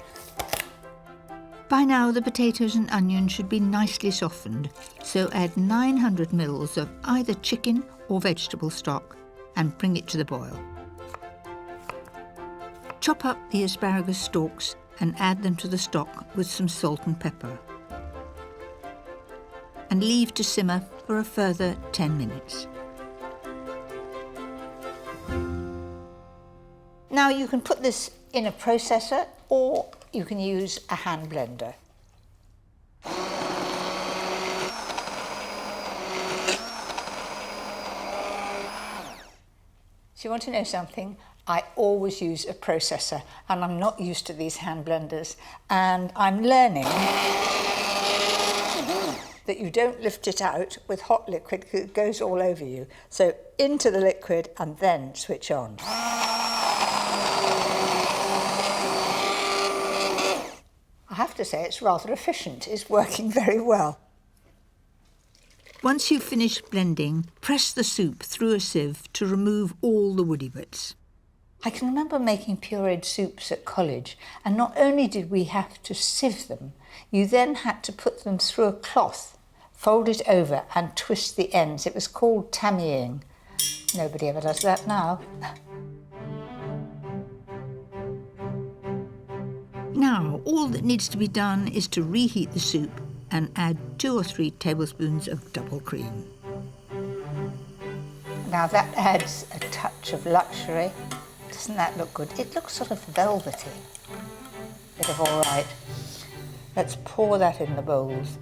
By now, the potatoes and onions should be nicely softened, so add 900 ml of either chicken or vegetable stock and bring it to the boil. Chop up the asparagus stalks and add them to the stock with some salt and pepper. And leave to simmer for a further 10 minutes. Now you can put this in a processor or you can use a hand blender. So you want to know something? I always use a processor, and I'm not used to these hand blenders, and I'm learning that you don't lift it out with hot liquid because it goes all over you. So into the liquid and then switch on. I have to say it's rather efficient. It's working very well. Once you've finished blending, press the soup through a sieve to remove all the woody bits. I can remember making pureed soups at college, and not only did we have to sieve them, you then had to put them through a cloth, fold it over and twist the ends. It was called tammying. Nobody ever does that now. Now, all that needs to be done is to reheat the soup and add 2 or 3 tablespoons of double cream. Now that adds a touch of luxury. Doesn't that look good? It looks sort of velvety. Bit of all right. Let's pour that in the bowls.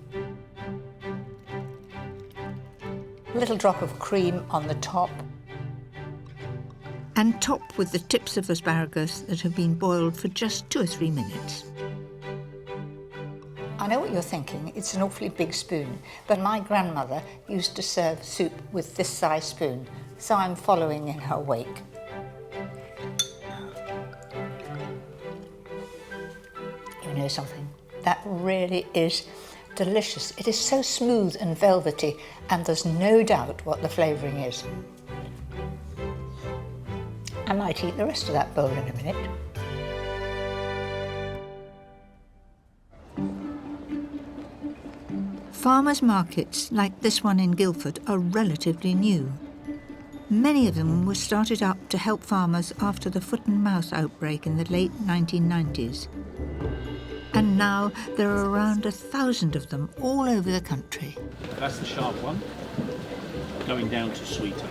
A little drop of cream on the top. And top with the tips of asparagus that have been boiled for just 2 or 3 minutes. I know what you're thinking, it's an awfully big spoon, but my grandmother used to serve soup with this size spoon, so I'm following in her wake. You know something? That really is delicious. It is so smooth and velvety, and there's no doubt what the flavouring is. I might eat the rest of that bowl in a minute. Farmers' markets, like this one in Guildford, are relatively new. Many of them were started up to help farmers after the foot and mouth outbreak in the late 1990s. And now there are around 1,000 of them all over the country. That's the sharp one, going down to sweeter.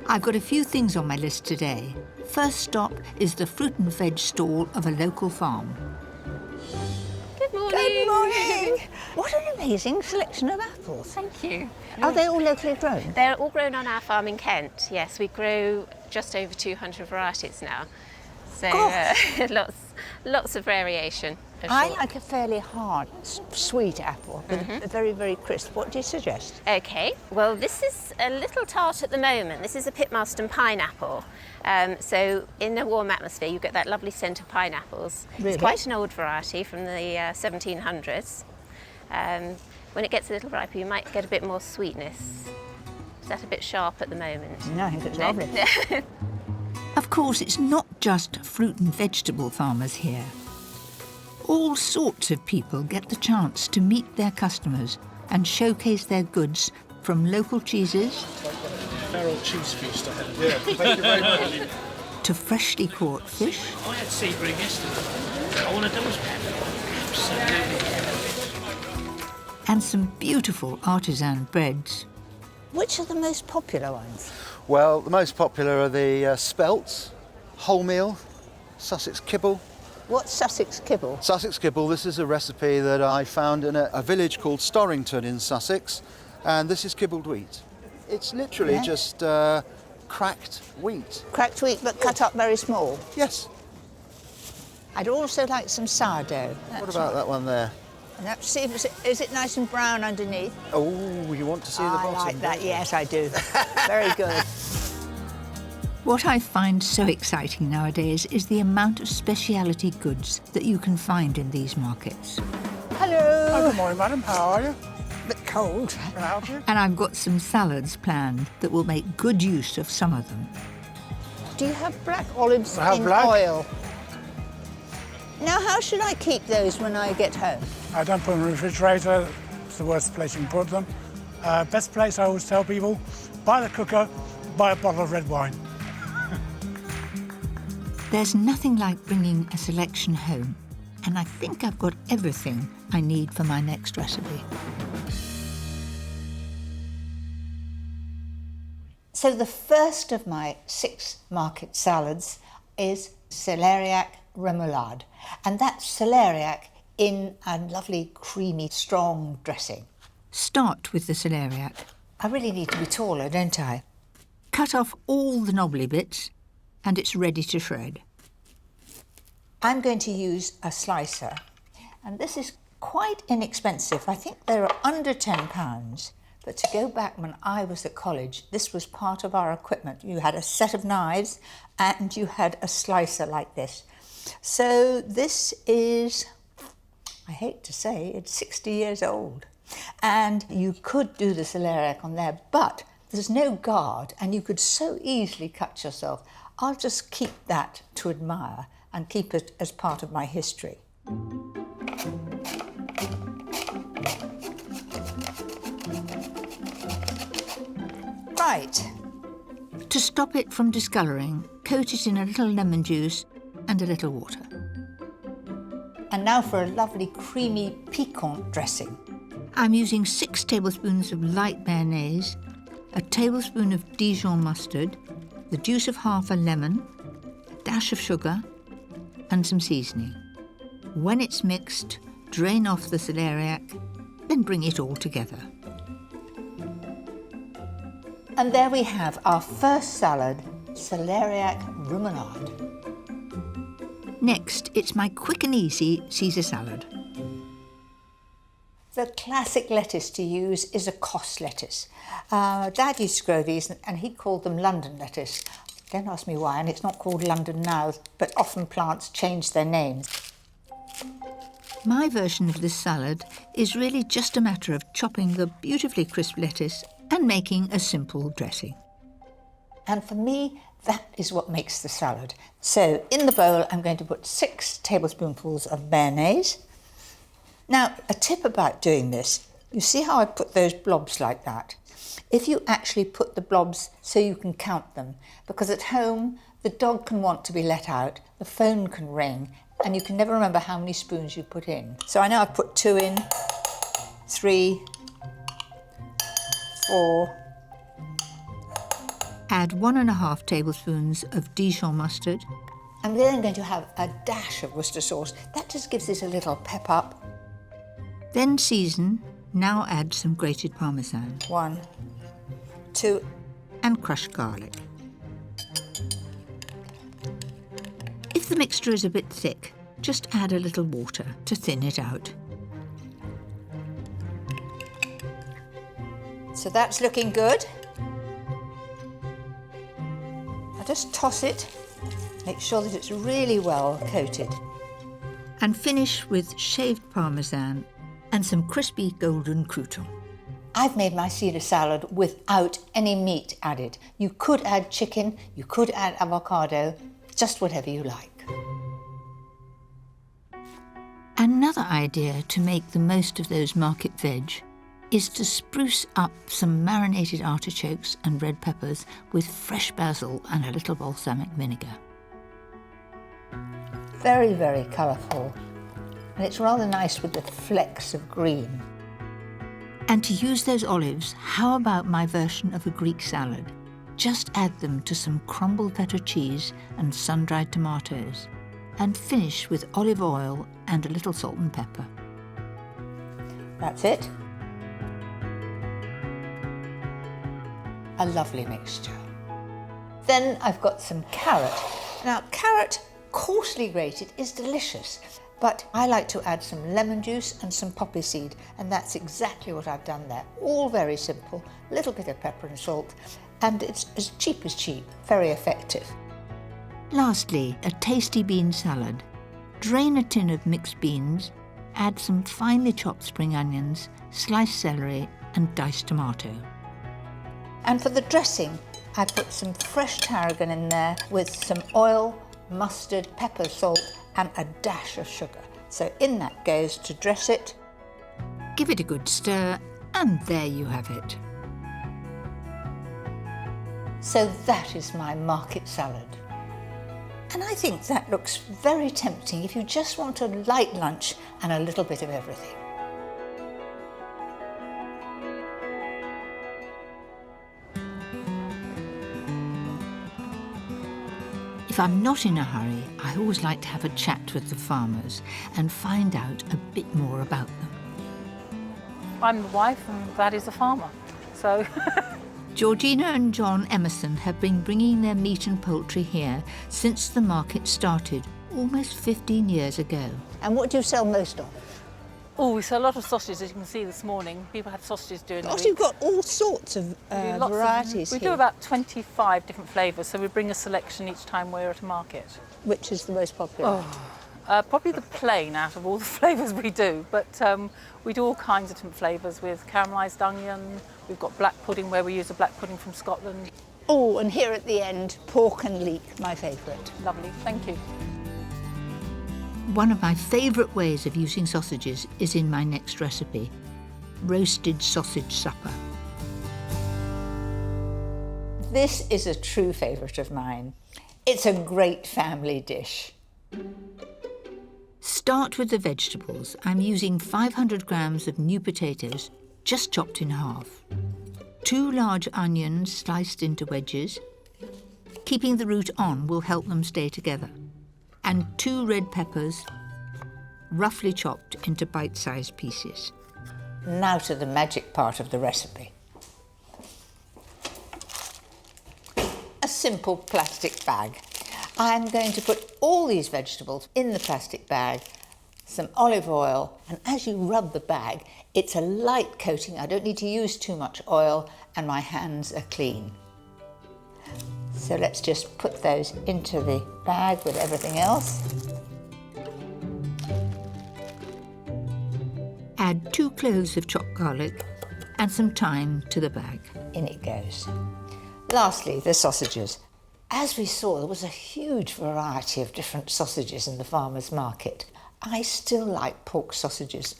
I've got a few things on my list today. First stop is the fruit and veg stall of a local farm. Good morning. Good morning! What an amazing selection of apples. Thank you. Are they all locally grown? They're all grown on our farm in Kent. Yes, we grow just over 200 varieties now. So lots of variation. I like a fairly hard, sweet apple, with a very, very crisp. What do you suggest? Okay, well this is a little tart at the moment. This is a Pitmarston pineapple. So in a warm atmosphere you get that lovely scent of pineapples. Really? It's quite an old variety from the 1700s. When it gets a little riper you might get a bit more sweetness. Is that a bit sharp at the moment? No, I think it's lovely. Of course, it's not just fruit and vegetable farmers here. All sorts of people get the chance to meet their customers and showcase their goods, from local cheeses Feral cheese feast I had. Yeah, thank you very much. to freshly caught fish I had sea bream yesterday. I want a double spam. Absolutely. and some beautiful artisan breads. Which are the most popular ones? Well, the most popular are the spelts, wholemeal, Sussex kibble. What's Sussex kibble? Sussex kibble, this is a recipe that I found in a village called Storrington in Sussex, and this is kibbled wheat. It's literally Yeah. just cracked wheat. Cracked wheat, but cut up very small. Yes. I'd also like some sourdough. What about that one there? And that, see, is it nice and brown underneath? Oh, you want to see the I bottom? like that, don't you? yes, I do. Very good. What I find so exciting nowadays is the amount of specialty goods that you can find in these markets. Hello. Good morning, madam. How are you? Bit cold. Can I help you? And I've got some salads planned that will make good use of some of them. Do you have black olives I have in black. oil? Now, how should I keep those when I get home? I don't put them in the refrigerator. It's the worst place you can put them. Best place, I always tell people, buy the cooker, buy a bottle of red wine. There's nothing like bringing a selection home, and I think I've got everything I need for my next recipe. So the first of my 6 market salads is celeriac remoulade, and that's celeriac in a lovely creamy strong dressing. Start with the celeriac. I really need to be taller, don't I? Cut off all the knobbly bits, and it's ready to shred. I'm going to use a slicer, and this is quite inexpensive. I think they're under £10, but to go back when I was at college, this was part of our equipment. You had a set of knives and you had a slicer like this. So this is, I hate to say, it's 60 years old. And you could do the celeriac on there, but there's no guard and you could so easily cut yourself. I'll just keep that to admire and keep it as part of my history. Right. To stop it from discolouring, coat it in a little lemon juice and a little water. And now for a lovely creamy piquant dressing. I'm using 6 tablespoons of light mayonnaise, a tablespoon of Dijon mustard, the juice of half a lemon, a dash of sugar, and some seasoning. When it's mixed, drain off the celeriac, then bring it all together. And there we have our first salad, celeriac remoulade. Next, it's my quick and easy Caesar salad. The classic lettuce to use is a Kos lettuce. Dad used to grow these and he called them London lettuce. Don't ask me why, and it's not called London now, but often plants change their names. My version of this salad is really just a matter of chopping the beautifully crisp lettuce and making a simple dressing. And for me, that is what makes the salad. So in the bowl, I'm going to put 6 tablespoonfuls of mayonnaise. Now, a tip about doing this, you see how I put those blobs like that? If you actually put the blobs so you can count them, because at home, the dog can want to be let out, the phone can ring, and you can never remember how many spoons you put in. So I know I've put 2 in, 3, 4. Add 1½ tablespoons of Dijon mustard. I'm then going to have a dash of Worcester sauce. That just gives it a little pep up. Then season. Now add some grated parmesan. 1, 2. And crushed garlic. If the mixture is a bit thick, just add a little water to thin it out. So that's looking good. I just toss it, make sure that it's really well coated. And finish with shaved parmesan and some crispy golden crouton. I've made my Caesar salad without any meat added. You could add chicken, you could add avocado, just whatever you like. Another idea to make the most of those market veg is to spruce up some marinated artichokes and red peppers with fresh basil and a little balsamic vinegar. Very, very colourful. And it's rather nice with the flecks of green. And to use those olives, how about my version of a Greek salad? Just add them to some crumbled feta cheese and sun-dried tomatoes, and finish with olive oil and a little salt and pepper. That's it. a lovely mixture. Then I've got some carrot. Now, carrot coarsely grated is delicious, but I like to add some lemon juice and some poppy seed, and that's exactly what I've done there. All very simple, a little bit of pepper and salt, and it's as cheap, very effective. Lastly, a tasty bean salad. Drain a tin of mixed beans, add some finely chopped spring onions, sliced celery and diced tomato. And for the dressing, I put some fresh tarragon in there with some oil, mustard, pepper, salt and a dash of sugar. So in that goes to dress it. Give it a good stir and there you have it. So that is my market salad. And I think that looks very tempting if you just want a light lunch and a little bit of everything. If I'm not in a hurry, I always like to have a chat with the farmers and find out a bit more about them. I'm the wife and Dad is a farmer, so... Georgina and John Emerson have been bringing their meat and poultry here since the market started almost 15 years ago. And what do you sell most of? Oh, we sell a lot of sausages, as you can see this morning. People had sausages during the week. You've got all sorts of varieties We here. do about 25 different flavours, so we bring a selection each time we're at a market. Which is the most popular? Probably the plain out of all the flavours we do, but we do all kinds of different flavours with caramelised onion. We've got black pudding where we use a black pudding from Scotland. Oh, and here at the end, pork and leek, my favourite. Lovely, thank you. One of my favourite ways of using sausages is in my next recipe, roasted sausage supper. This is a true favourite of mine. It's a great family dish. Start with the vegetables. I'm using 500 grams of new potatoes, just chopped in half. 2 large onions sliced into wedges. Keeping the root on will help them stay together. And 2 red peppers, roughly chopped into bite-sized pieces. Now to the magic part of the recipe. A simple plastic bag. I'm going to put all these vegetables in the plastic bag, some olive oil, and as you rub the bag, it's a light coating. I don't need to use too much oil, and my hands are clean. So let's just put those into the bag with everything else. Add 2 cloves of chopped garlic and some thyme to the bag. In it goes. Lastly, the sausages. As we saw, there was a huge variety of different sausages in the farmer's market. I still like pork sausages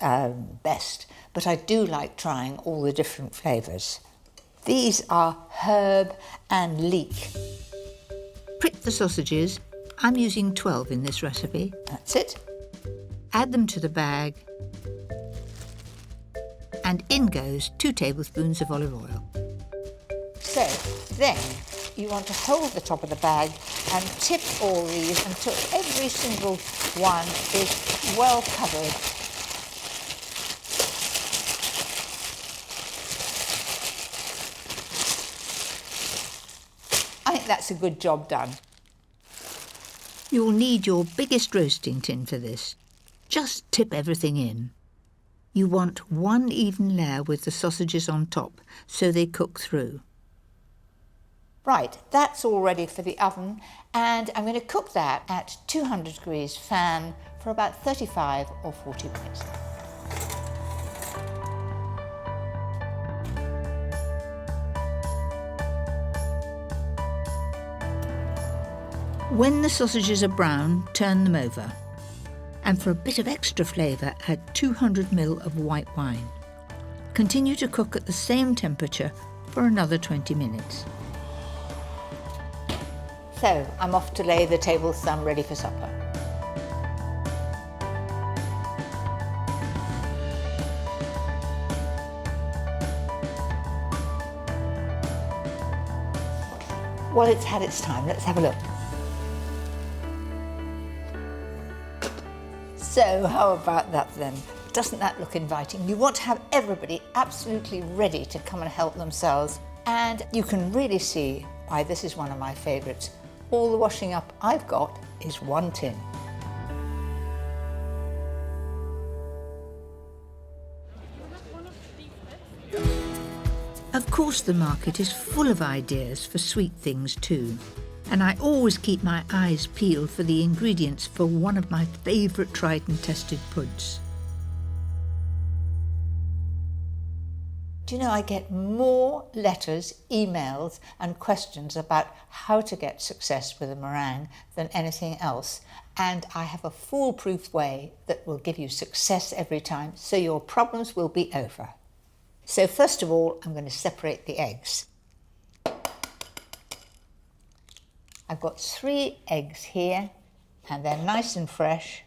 best, but I do like trying all the different flavours. These are herb and leek. Prick the sausages. I'm using 12 in this recipe. That's it. Add them to the bag. And in goes 2 tablespoons of olive oil. So then you want to hold the top of the bag and tip all these until every single one is well covered. I think that's a good job done. You'll need your biggest roasting tin for this. Just tip everything in. You want one even layer with the sausages on top so they cook through. Right, that's all ready for the oven, and I'm going to cook that at 200 degrees fan for about 35 or 40 minutes. When the sausages are brown, turn them over. And for a bit of extra flavour, add 200 ml of white wine. Continue to cook at the same temperature for another 20 minutes. So I'm off to lay the table sun ready for supper. Well, it's had its time. Let's have a look. So how about that then? Doesn't that look inviting? You want to have everybody absolutely ready to come and help themselves. And you can really see why this is one of my favourites. All the washing up I've got is one tin. Of course, the market is full of ideas for sweet things too, and I always keep my eyes peeled for the ingredients for one of my favourite tried and tested puds. Do you know, I get more letters, emails and questions about how to get success with a meringue than anything else, and I have a foolproof way that will give you success every time, so your problems will be over. So first of all, I'm going to separate the eggs. I've got 3 eggs here, and they're nice and fresh.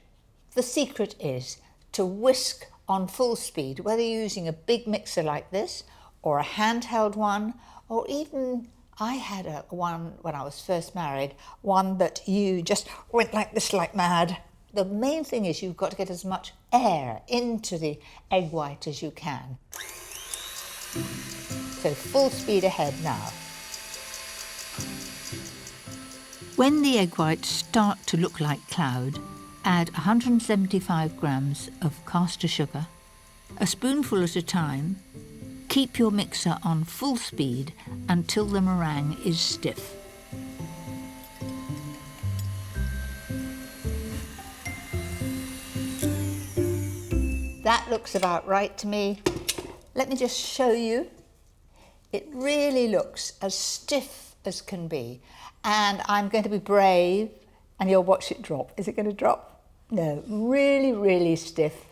The secret is to whisk on full speed, whether you're using a big mixer like this, or a handheld one, or even, I had one when I was first married, one that you just went like this like mad. The main thing is you've got to get as much air into the egg white as you can. So full speed ahead now. When the egg whites start to look like cloud, add 175 grams of caster sugar, a spoonful at a time. Keep your mixer on full speed until the meringue is stiff. That looks about right to me. Let me just show you. It really looks as stiff as can be. And I'm going to be brave, and you'll watch it drop. Is it going to drop? No, really, really stiff.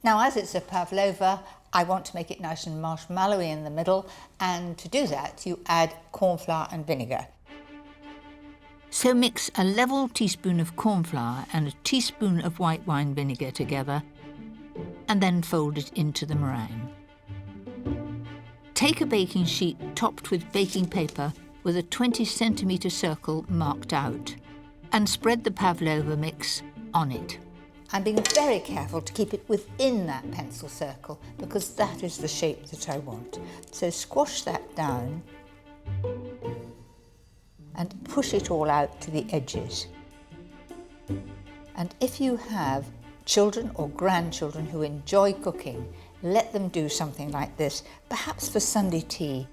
Now, as it's a pavlova, I want to make it nice and marshmallowy in the middle, and to do that, you add corn flour and vinegar. So mix a level teaspoon of corn flour and a teaspoon of white wine vinegar together, and then fold it into the meringue. Take a baking sheet topped with baking paper with a 20-centimetre circle marked out, and spread the pavlova mix on it. I'm being very careful to keep it within that pencil circle because that is the shape that I want. So squash that down and push it all out to the edges. And if you have children or grandchildren who enjoy cooking, let them do something like this, perhaps for Sunday tea.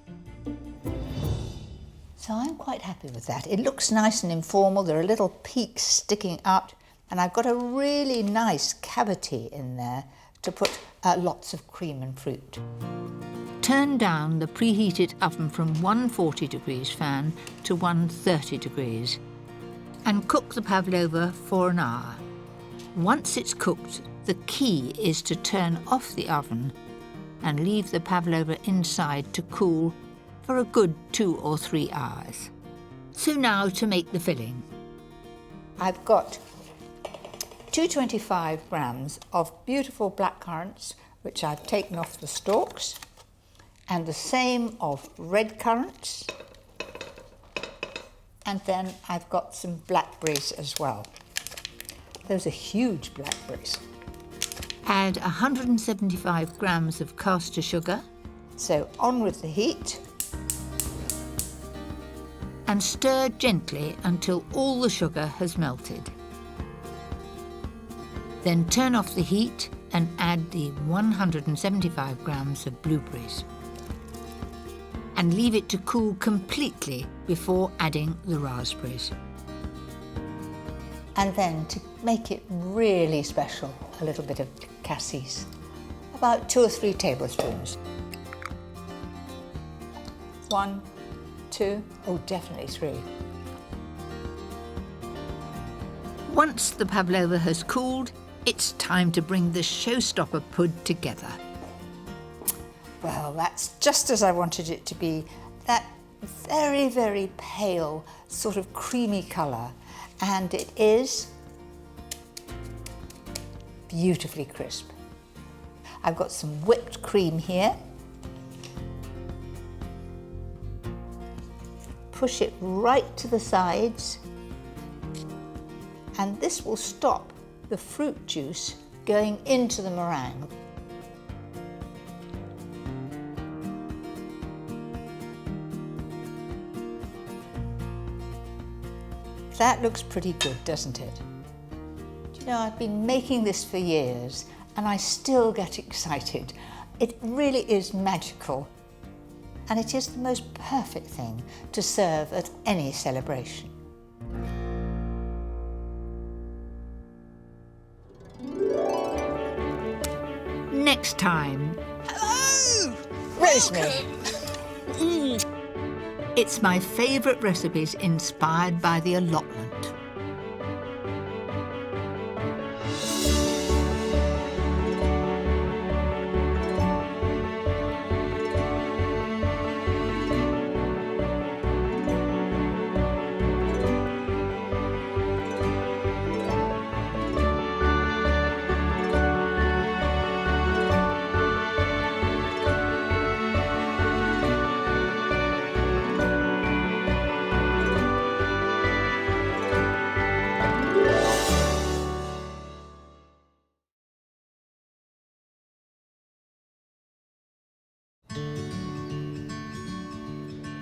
So I'm quite happy with that. It looks nice and informal. There are little peaks sticking up, and I've got a really nice cavity in there to put lots of cream and fruit. Turn down the preheated oven from 140 degrees fan to 130 degrees and cook the pavlova for an hour. Once it's cooked, the key is to turn off the oven and leave the pavlova inside to cool for a good 2 or 3 hours. So now to make the filling. I've got 225 grams of beautiful black currants, which I've taken off the stalks, and the same of red currants, and then I've got some blackberries as well. Those are huge blackberries. Add 175 grams of caster sugar. So on with the heat. And stir gently until all the sugar has melted. Then turn off the heat and add the 175 grams of blueberries. And leave it to cool completely before adding the raspberries. And then to make it really special, a little bit of cassis, about 2 or 3 tablespoons. 1, 2, oh definitely 3. Once the pavlova has cooled, it's time to bring the showstopper pud together. Well, that's just as I wanted it to be. That very, very pale, sort of creamy colour. And it is beautifully crisp. I've got some whipped cream here. Push it right to the sides, and this will stop the fruit juice going into the meringue. That looks pretty good, doesn't it? Do you know, I've been making this for years and I still get excited. It really is magical, and it is the most perfect thing to serve at any celebration. Next time. Hello! Rosemary. It's my favourite recipes inspired by the allotment.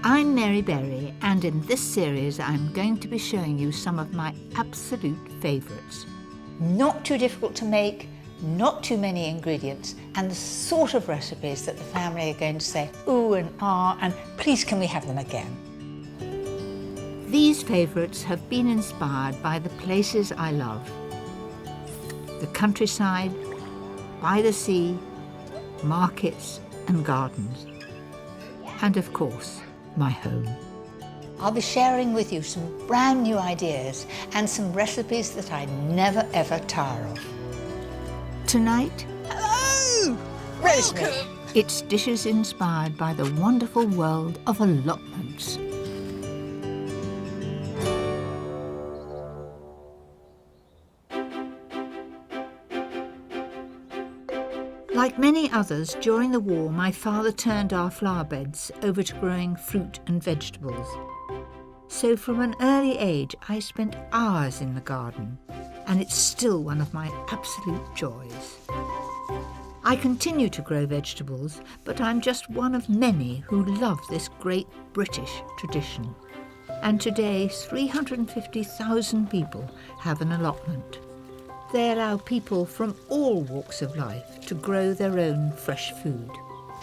I'm Mary Berry, and in this series I'm going to be showing you some of my absolute favourites. Not too difficult to make, not too many ingredients, and the sort of recipes that the family are going to say, ooh and ah, and please can we have them again. These favourites have been inspired by the places I love. The countryside, by the sea, markets and gardens. And of course, my home. I'll be sharing with you some brand new ideas and some recipes that I never ever tire of. Tonight, hello! Rosemary. It's dishes inspired by the wonderful world of allotments. Like many others, during the war, my father turned our flower beds over to growing fruit and vegetables. So from an early age, I spent hours in the garden, and it's still one of my absolute joys. I continue to grow vegetables, but I'm just one of many who love this great British tradition. And today, 350,000 people have an allotment. They allow people from all walks of life to grow their own fresh food.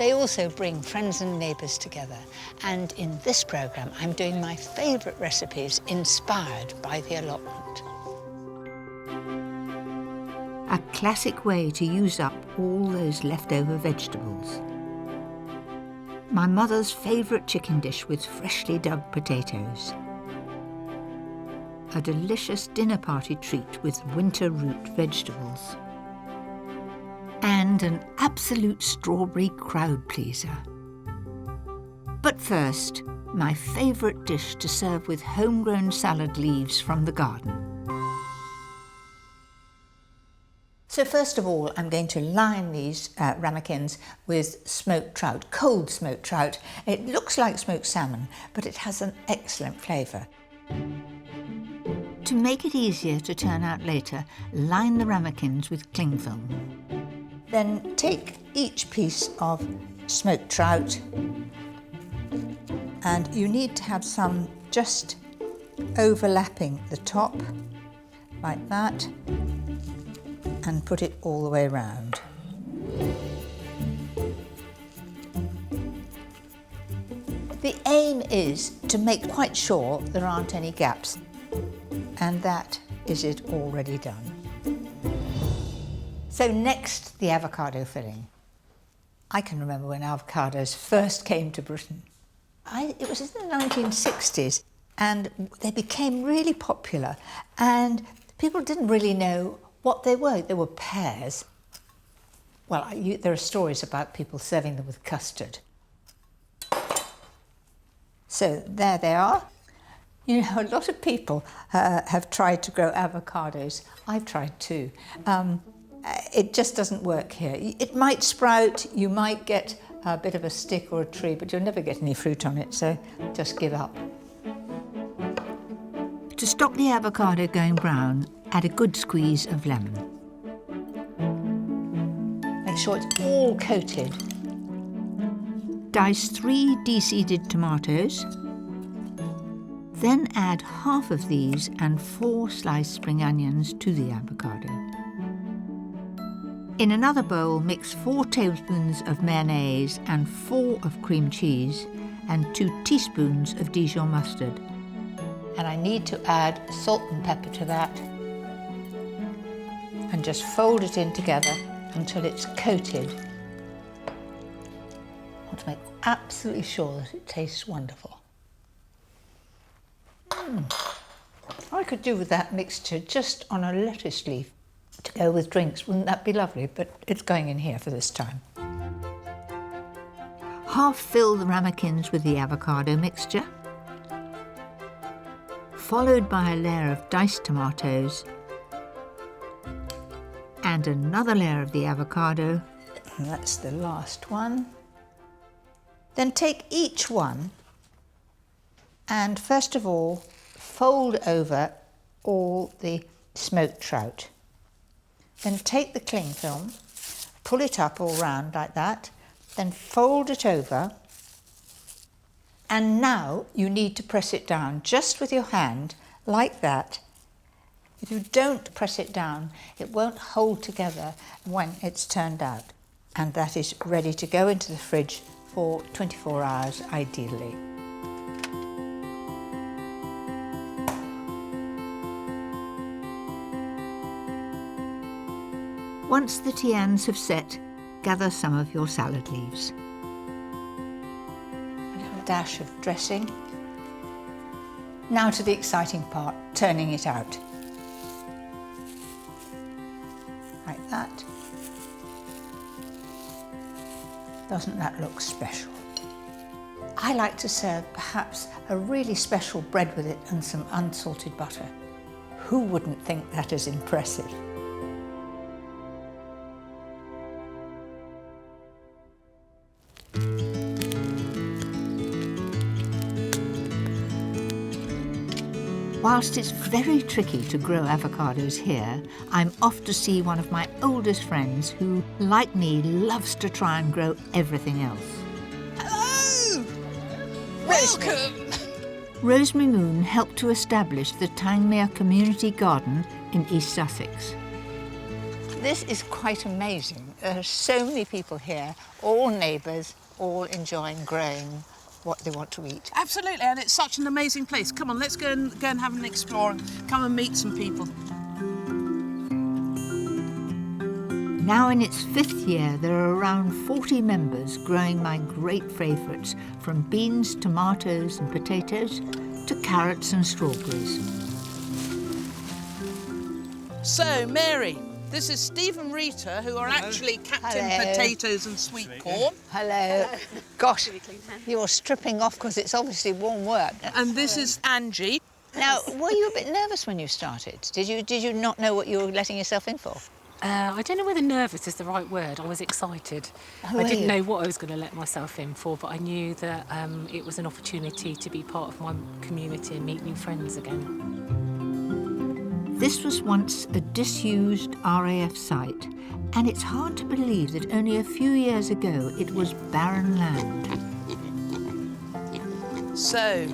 They also bring friends and neighbours together, and in this programme I'm doing my favourite recipes inspired by the allotment. A classic way to use up all those leftover vegetables. My mother's favourite chicken dish with freshly dug potatoes. A delicious dinner party treat with winter root vegetables. And an absolute strawberry crowd pleaser. But first, my favourite dish to serve with homegrown salad leaves from the garden. So first of all, I'm going to line these ramekins with smoked trout, cold smoked trout. It looks like smoked salmon, but it has an excellent flavour. To make it easier to turn out later, line the ramekins with cling film. Then take each piece of smoked trout, and you need to have some just overlapping the top, like that, and put it all the way around. The aim is to make quite sure there aren't any gaps. And that is it already done. So next, the avocado filling. I can remember when avocados first came to Britain. It was in the 1960s, and they became really popular, and people didn't really know what they were. They were pears. Well, there are stories about people serving them with custard. So there they are. You know, a lot of people have tried to grow avocados. I've tried too. It just doesn't work here. It might sprout, you might get a bit of a stick or a tree, but you'll never get any fruit on it, so just give up. To stop the avocado going brown, add a good squeeze of lemon. Make sure it's all coated. Dice 3 de-seeded tomatoes, Then add half of these and 4 sliced spring onions to the avocado. In another bowl, mix 4 tablespoons of mayonnaise and 4 of cream cheese and 2 teaspoons of Dijon mustard. And I need to add salt and pepper to that and just fold it in together until it's coated. I want to make absolutely sure that it tastes wonderful. I could do with that mixture just on a lettuce leaf to go with drinks. Wouldn't that be lovely? But it's going in here for this time. Half fill the ramekins with the avocado mixture, followed by a layer of diced tomatoes and another layer of the avocado. And that's the last one. Then take each one and first of all fold over all the smoked trout. Then take the cling film, pull it up all round like that, then fold it over, and now you need to press it down just with your hand like that. If you don't press it down, it won't hold together when it's turned out. And that is ready to go into the fridge for 24 hours ideally. Once the tianes have set, gather some of your salad leaves. A little dash of dressing. Now to the exciting part, turning it out. Like that. Doesn't that look special? I like to serve perhaps a really special bread with it and some unsalted butter. Who wouldn't think that is impressive? Whilst it's very tricky to grow avocados here, I'm off to see one of my oldest friends who, like me, loves to try and grow everything else. Hello! Welcome! Rosemary Moon helped to establish the Tangmere Community Garden in East Sussex. This is quite amazing. There are so many people here, all neighbours, all enjoying growing what they want to eat. Absolutely, and it's such an amazing place. Come on, let's go and have an explore and come and meet some people. Now in its 5th year, there are around 40 members growing my great favourites, from beans, tomatoes and potatoes to carrots and strawberries. So, Mary, this is Steve and Rita, who are actually Captain Hello. Potatoes and Sweet Corn. Hello. Gosh, you're stripping off because it's obviously warm work. And this is Angie. Now, were you a bit nervous when you started? Did you not know what you were letting yourself in for? I don't know whether nervous is the right word. I was excited. I didn't know what I was going to let myself in for, but I knew that it was an opportunity to be part of my community and meet new friends again. This was once a disused RAF site, and it's hard to believe that only a few years ago it was barren land. So,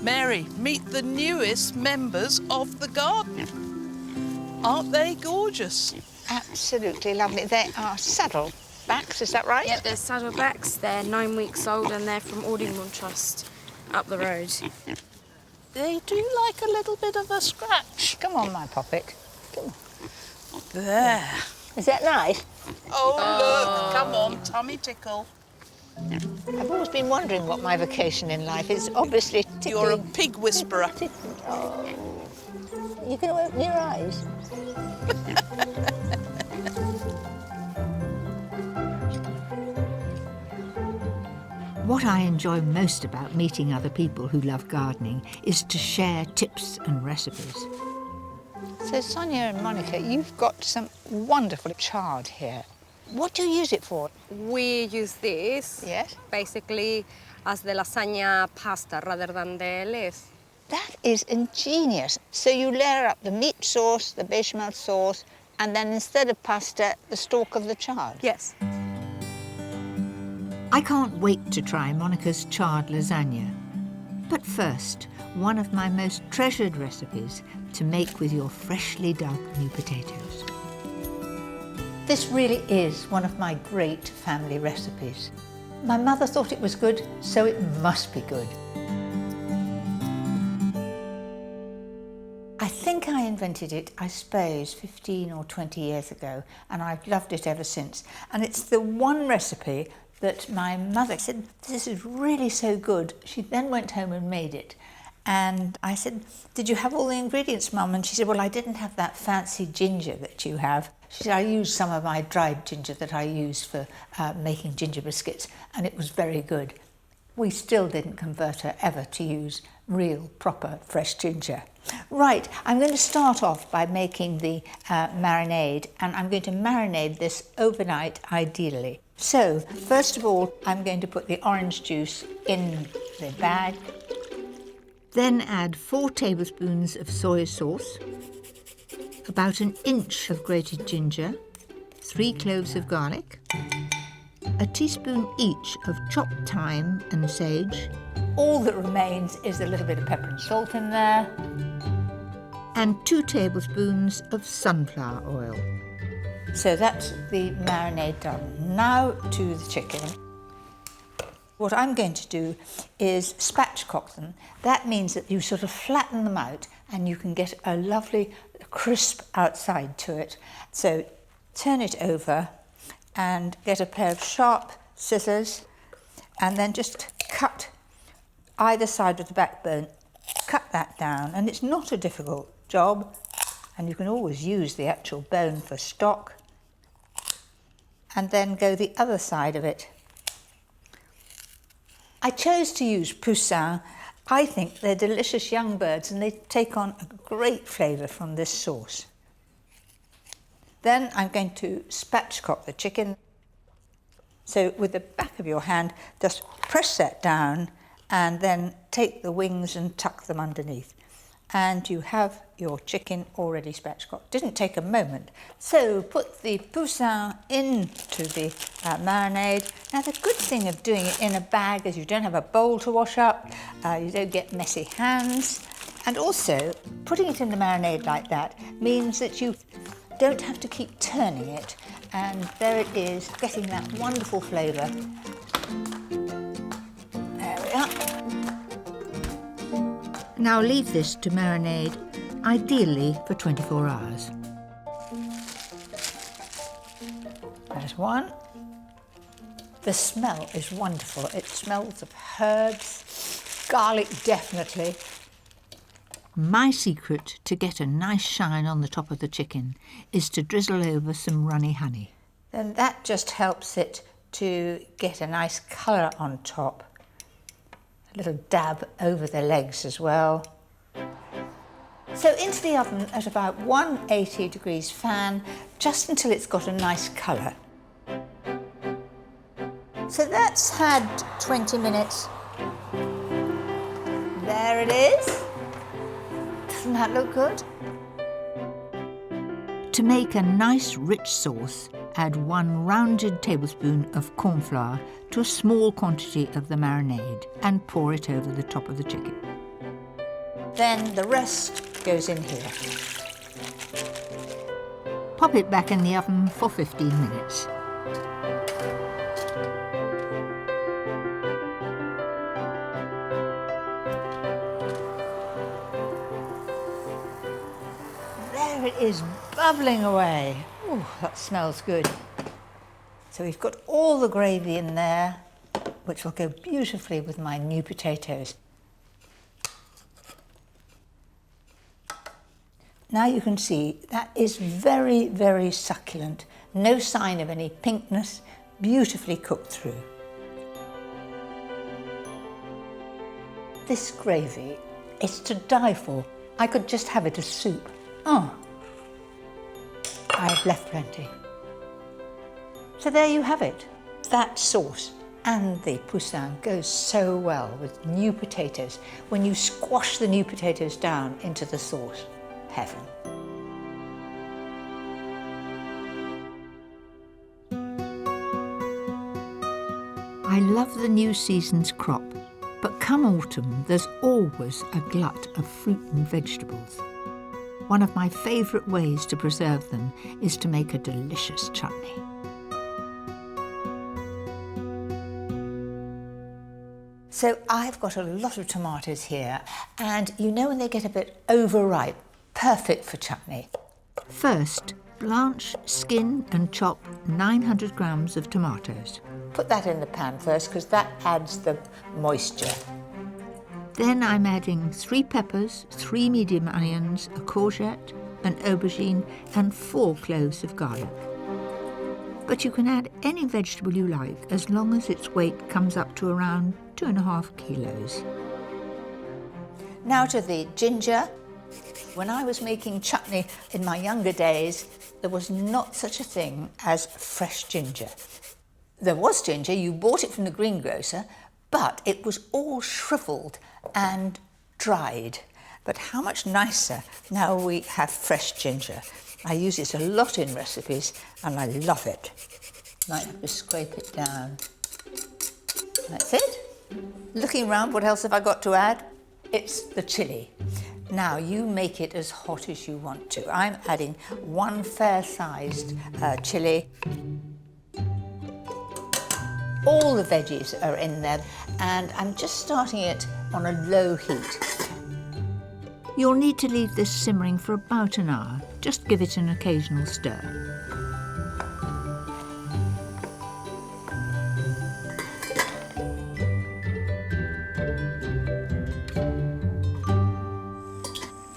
Mary, meet the newest members of the garden. Aren't they gorgeous? Absolutely lovely. They are saddlebacks, is that right? Yep, they're saddlebacks. They're 9 weeks old and they're from Aldington Trust up the road. They do like a little bit of a scratch. Come on, my poppet. Come on. There. Is that nice? Oh, look. Come on, tummy tickle. I've always been wondering what my vocation in life is. Obviously, tickling. You're a pig whisperer. Oh. You're going to open your eyes? What I enjoy most about meeting other people who love gardening is to share tips and recipes. So, Sonia and Monica, you've got some wonderful chard here. What do you use it for? We use this basically as the lasagna pasta rather than the lace. That is ingenious. So you layer up the meat sauce, the bechamel sauce, and then instead of pasta, the stalk of the chard. Yes. I can't wait to try Monica's chard lasagna. But first, one of my most treasured recipes to make with your freshly dug new potatoes. This really is one of my great family recipes. My mother thought it was good, so it must be good. I think I invented it, I suppose, 15 or 20 years ago, and I've loved it ever since. And it's the one recipe that my mother said, this is really so good. She then went home and made it. And I said, did you have all the ingredients, Mum? And she said, well, I didn't have that fancy ginger that you have. She said, I used some of my dried ginger that I use for making ginger biscuits, and it was very good. We still didn't convert her ever to use real, proper, fresh ginger. Right, I'm going to start off by making the marinade, and I'm going to marinate this overnight ideally. So, first of all, I'm going to put the orange juice in the bag. Then add 4 tablespoons of soy sauce, about an inch of grated ginger, 3 cloves of garlic, a teaspoon each of chopped thyme and sage. All that remains is a little bit of pepper and salt in there. And 2 tablespoons of sunflower oil. So that's the marinade done. Now to the chicken. What I'm going to do is spatchcock them. That means that you sort of flatten them out and you can get a lovely crisp outside to it. So turn it over and get a pair of sharp scissors and then just cut either side of the backbone. Cut that down, and it's not a difficult job, and you can always use the actual bone for stock. And then go the other side of it. I chose to use poussins. I think they're delicious young birds and they take on a great flavour from this sauce. Then I'm going to spatchcock the chicken. So with the back of your hand, just press that down and then take the wings and tuck them underneath. And you have your chicken already spatchcocked. Didn't take a moment. So put the poussin into the marinade. Now the good thing of doing it in a bag is you don't have a bowl to wash up, you don't get messy hands, and also putting it in the marinade like that means that you don't have to keep turning it, and there it is, getting that wonderful flavour. There we are. Now leave this to marinade, ideally for 24 hours. There's one. The smell is wonderful. It smells of herbs, garlic definitely. My secret to get a nice shine on the top of the chicken is to drizzle over some runny honey. Then that just helps it to get a nice colour on top. A little dab over the legs as well. So into the oven at about 180 degrees fan, just until it's got a nice colour. So that's had 20 minutes. There it is. Doesn't that look good? To make a nice rich sauce, add 1 rounded tablespoon of corn flour to a small quantity of the marinade and pour it over the top of the chicken. Then the rest goes in here. Pop it back in the oven for 15 minutes. There it is, bubbling away. Ooh, that smells good. So we've got all the gravy in there, which will go beautifully with my new potatoes. Now you can see that is very, very succulent. No sign of any pinkness, beautifully cooked through. This gravy is to die for. I could just have it as soup. Oh, I've left plenty. So there you have it. That sauce and the poussin goes so well with new potatoes. When you squash the new potatoes down into the sauce, heaven. I love the new season's crop. But come autumn, there's always a glut of fruit and vegetables. One of my favourite ways to preserve them is to make a delicious chutney. So I've got a lot of tomatoes here, and you know when they get a bit overripe, perfect for chutney. First, blanch, skin and chop 900 grams of tomatoes. Put that in the pan first because that adds the moisture. Then I'm adding 3 peppers, 3 medium onions, a courgette, an aubergine and 4 cloves of garlic. But you can add any vegetable you like as long as its weight comes up to around 2.5 kilos. Now to the ginger. When I was making chutney in my younger days, there was not such a thing as fresh ginger. There was ginger, you bought it from the greengrocer, but it was all shriveled and dried. But how much nicer now we have fresh ginger. I use it a lot in recipes and I love it. Might have to scrape it down. That's it. Looking around, what else have I got to add? It's the chilli. Now you make it as hot as you want to. I'm adding 1 fair-sized chilli. All the veggies are in there and I'm just starting it on a low heat. You'll need to leave this simmering for about an hour. Just give it an occasional stir.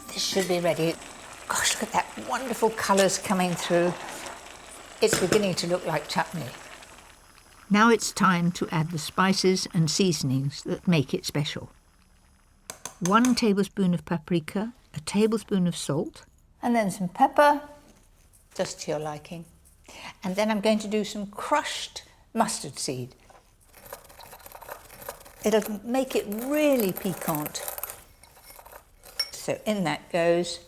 This should be ready. Gosh, look at that wonderful colours coming through. It's beginning to look like chutney. Now it's time to add the spices and seasonings that make it special. 1 tablespoon of paprika, a tablespoon of salt. And then some pepper, just to your liking. And then I'm going to do some crushed mustard seed. It'll make it really piquant. So in that goes.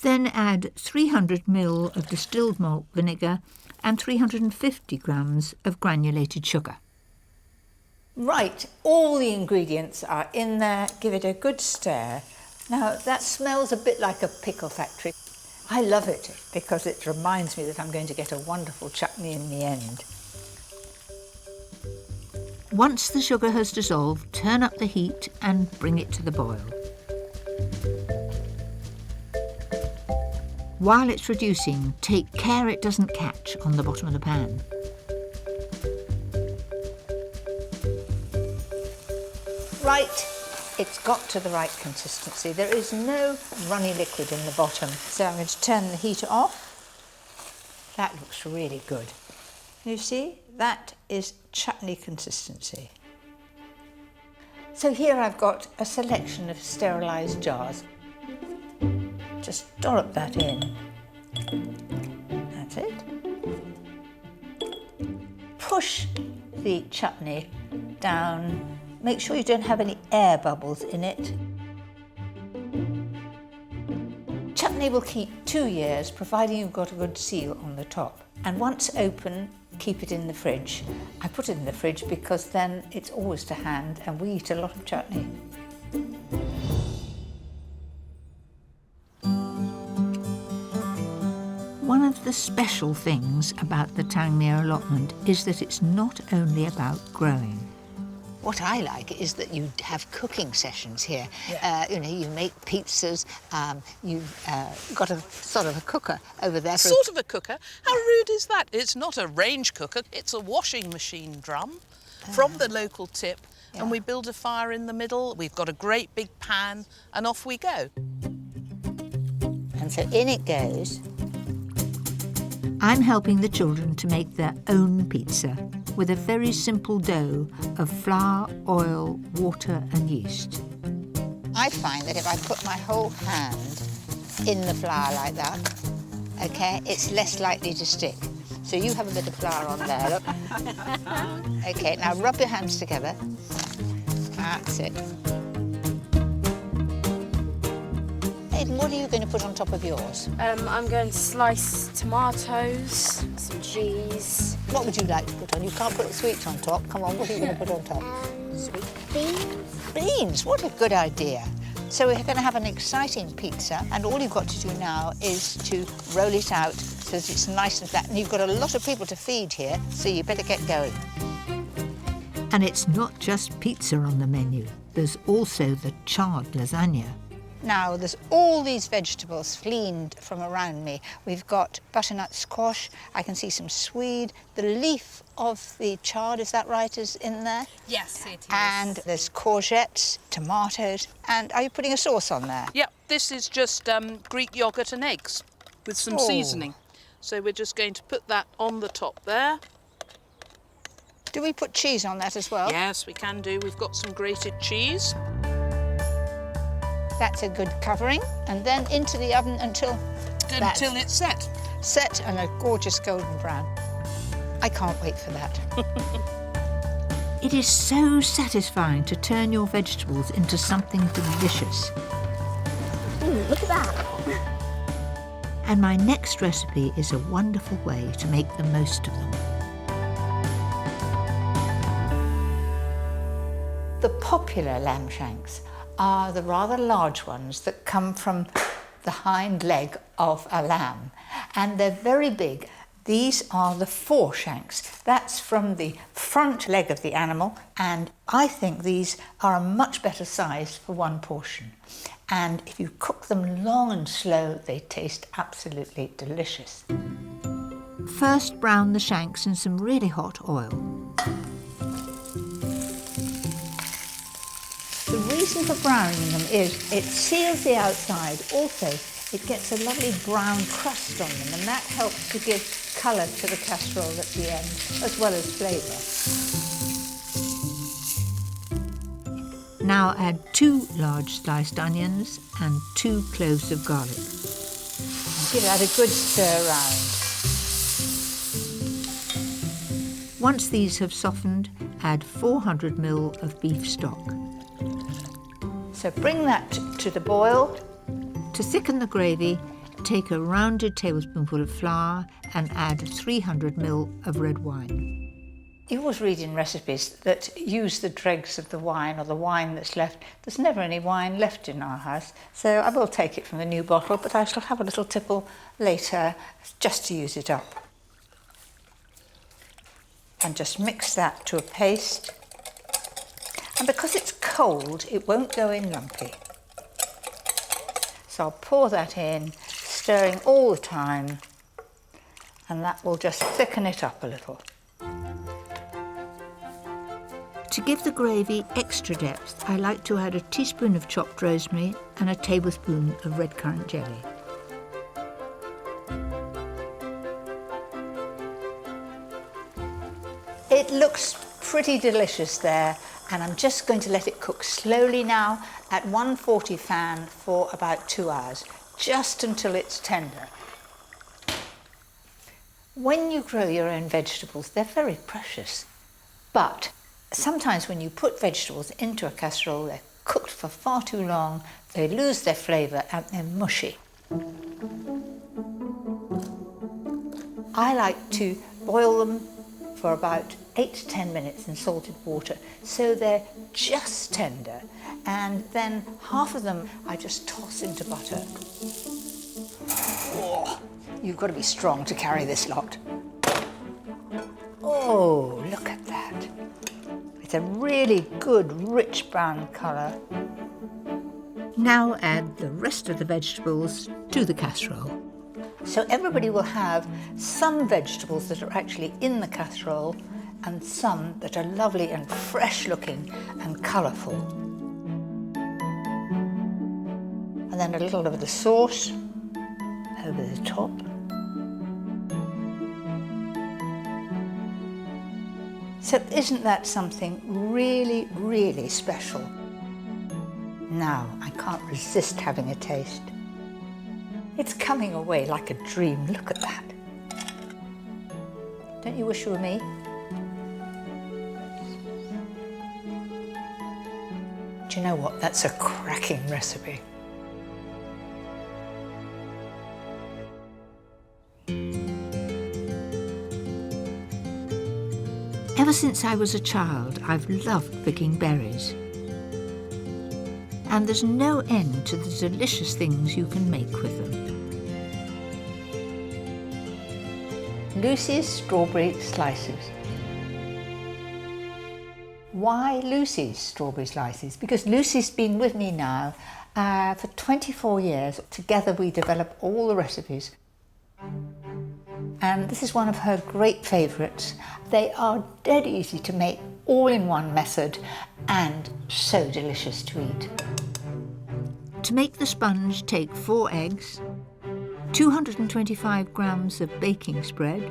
Then add 300 ml of distilled malt vinegar and 350 grams of granulated sugar. Right, all the ingredients are in there. Give it a good stir. Now that smells a bit like a pickle factory. I love it because it reminds me that I'm going to get a wonderful chutney in the end. Once the sugar has dissolved, turn up the heat and bring it to the boil. While it's reducing, take care it doesn't catch on the bottom of the pan. Right, it's got to the right consistency. There is no runny liquid in the bottom. So I'm going to turn the heat off. That looks really good. You see, that is chutney consistency. So here I've got a selection of sterilised jars. Just dollop that in. That's it. Push the chutney down. Make sure you don't have any air bubbles in it. Chutney will keep 2 years, providing you've got a good seal on the top. And once open, keep it in the fridge. I put it in the fridge because then it's always to hand and we eat a lot of chutney. One of the special things about the Tangmere allotment is that it's not only about growing. What I like is that you have cooking sessions here. You know, you make pizzas, you've got a sort of a cooker over there. Sort of a cooker? How rude is that? It's not a range cooker, it's a washing machine drum from the local tip, and we build a fire in the middle, we've got a great big pan, and off we go. And so in it goes. I'm helping the children to make their own pizza with a very simple dough of flour, oil, water and yeast. I find that if I put my whole hand in the flour like that, okay, it's less likely to stick. So you have a bit of flour on there, look. Okay, now rub your hands together. That's it. Hayden, what are you going to put on top of yours? I'm going to slice tomatoes, some cheese. What would you like to put on? You can't put sweets on top. Come on, what are you going to put on top? Sweet beans. Beans, what a good idea. So we're going to have an exciting pizza, and all you've got to do now is to roll it out so that it's nice and flat. And you've got a lot of people to feed here, so you better get going. And it's not just pizza on the menu. There's also the charred lasagna. Now, there's all these vegetables gleaned from around me. We've got butternut squash, I can see some swede, the leaf of the chard, is that right, is in there? Yes, it is. And there's courgettes, tomatoes, and are you putting a sauce on there? Yep, this is just Greek yoghurt and eggs with some seasoning. So we're just going to put that on the top there. Do we put cheese on that as well? Yes, we can do. We've got some grated cheese. That's a good covering, and then into the oven until it's set. Set and a gorgeous golden brown. I can't wait for that. It is so satisfying to turn your vegetables into something delicious. Look at that. And my next recipe is a wonderful way to make the most of them. The popular lamb shanks are the rather large ones that come from the hind leg of a lamb, and they're very big. These are the foreshanks. That's from the front leg of the animal, and I think these are a much better size for one portion. And if you cook them long and slow, they taste absolutely delicious. First, brown the shanks in some really hot oil. The reason for browning them is it seals the outside. Also, it gets a lovely brown crust on them, and that helps to give colour to the casserole at the end, as well as flavour. Now add 2 large sliced onions and 2 cloves of garlic. Give that a good stir round. Once these have softened, add 400 ml of beef stock. So bring that to the boil. To thicken the gravy, take a rounded tablespoonful of flour and add 300 ml of red wine. You always read in recipes that use the dregs of the wine or the wine that's left. There's never any wine left in our house, so I will take it from the new bottle, but I shall have a little tipple later just to use it up. And just mix that to a paste. And because it's cold, it won't go in lumpy. So I'll pour that in, stirring all the time, and that will just thicken it up a little. To give the gravy extra depth, I like to add a teaspoon of chopped rosemary and a tablespoon of red currant jelly. It looks pretty delicious there, and I'm just going to let it cook slowly now at 140 fan for about 2 hours, just until it's tender. When you grow your own vegetables, they're very precious, but sometimes when you put vegetables into a casserole, they're cooked for far too long, they lose their flavour and they're mushy. I like to boil them for about 8 to 10 minutes in salted water, so they're just tender, and then half of them I just toss into butter. Oh, you've got to be strong to carry this lot. Oh, look at that. It's a really good, rich brown colour. Now add the rest of the vegetables to the casserole. So everybody will have some vegetables that are actually in the casserole and some that are lovely and fresh looking and colourful. And then a little of the sauce over the top. So isn't that something really, really special? Now I can't resist having a taste. It's coming away like a dream. Look at that. Don't you wish you were me? Do you know what? That's a cracking recipe. Ever since I was a child, I've loved picking berries. And there's no end to the delicious things you can make with them. Lucy's strawberry slices. Why Lucy's strawberry slices? Because Lucy's been with me now for 24 years. Together we develop all the recipes. And this is one of her great favourites. They are dead easy to make, all in one method, and so delicious to eat. To make the sponge, take 4 eggs, 225 grams of baking spread,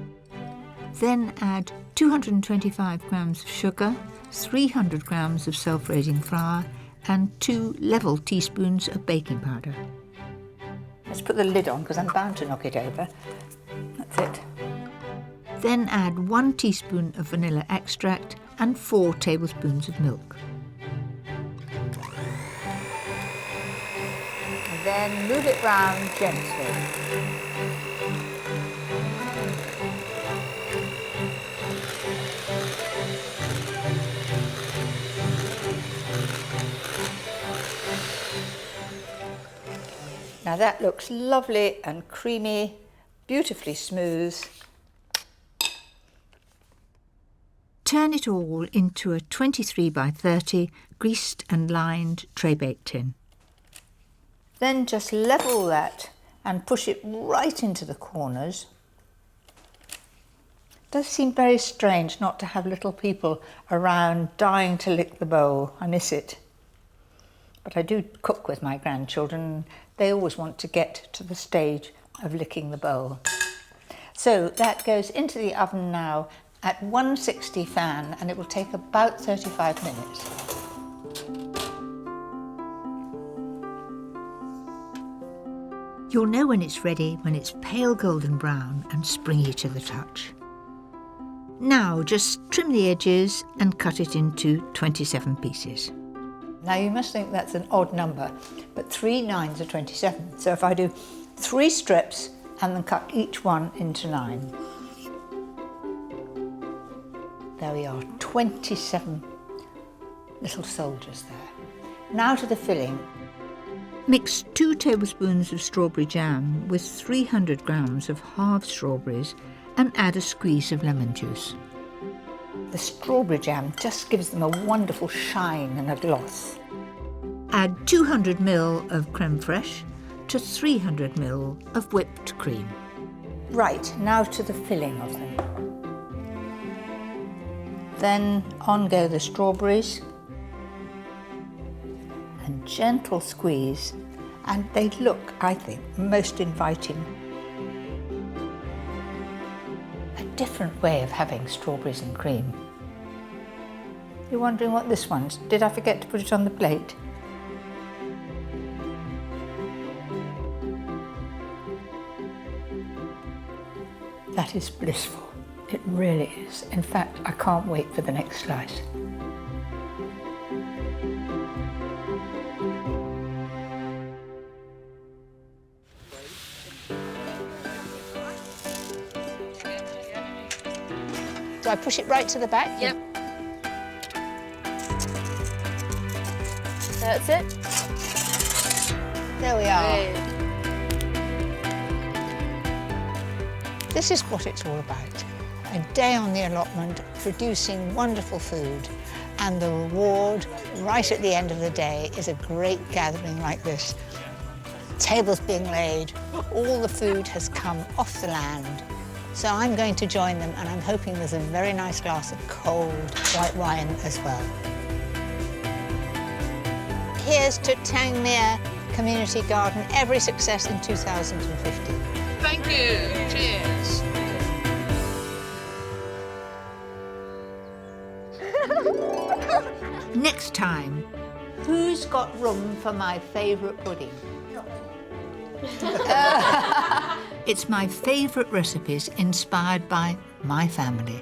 then add 225 grams of sugar, 300 grams of self-raising flour, and 2 level teaspoons of baking powder. Let's put the lid on because I'm bound to knock it over. That's it. Then add 1 teaspoon of vanilla extract and 4 tablespoons of milk. And then move it round gently. Now that looks lovely and creamy, beautifully smooth. Turn it all into a 23 by 30 greased and lined tray bake tin. Then just level that and push it right into the corners. It does seem very strange not to have little people around dying to lick the bowl. I miss it. But I do cook with my grandchildren. They always want to get to the stage of licking the bowl. So that goes into the oven now at 160 fan, and it will take about 35 minutes. You'll know when it's ready when it's pale golden brown and springy to the touch. Now just trim the edges and cut it into 27 pieces. Now you must think that's an odd number, but 3 9s are 27. So if I do 3 strips and then cut each one into 9. There we are, 27 little soldiers there. Now to the filling. Mix 2 tablespoons of strawberry jam with 300 grams of halved strawberries and add a squeeze of lemon juice. The strawberry jam just gives them a wonderful shine and a gloss. Add 200 ml of creme fraiche to 300 ml of whipped cream. Right, now to the filling of them. Then on go the strawberries. And gentle squeeze, and they look, I think, most inviting. A different way of having strawberries and cream. You're wondering what this one's? Did I forget to put it on the plate? That is blissful. It really is. In fact, I can't wait for the next slice. Do I push it right to the back? Yep. That's it. There we are. This is what it's all about. A day on the allotment, producing wonderful food. And the reward, right at the end of the day, is a great gathering like this. Tables being laid, all the food has come off the land. So I'm going to join them, and I'm hoping there's a very nice glass of cold white wine as well. Here's to Tangmere Community Garden. Every success in 2015. Thank you. Cheers. Next time, who's got room for my favourite pudding? It's my favourite recipes inspired by my family.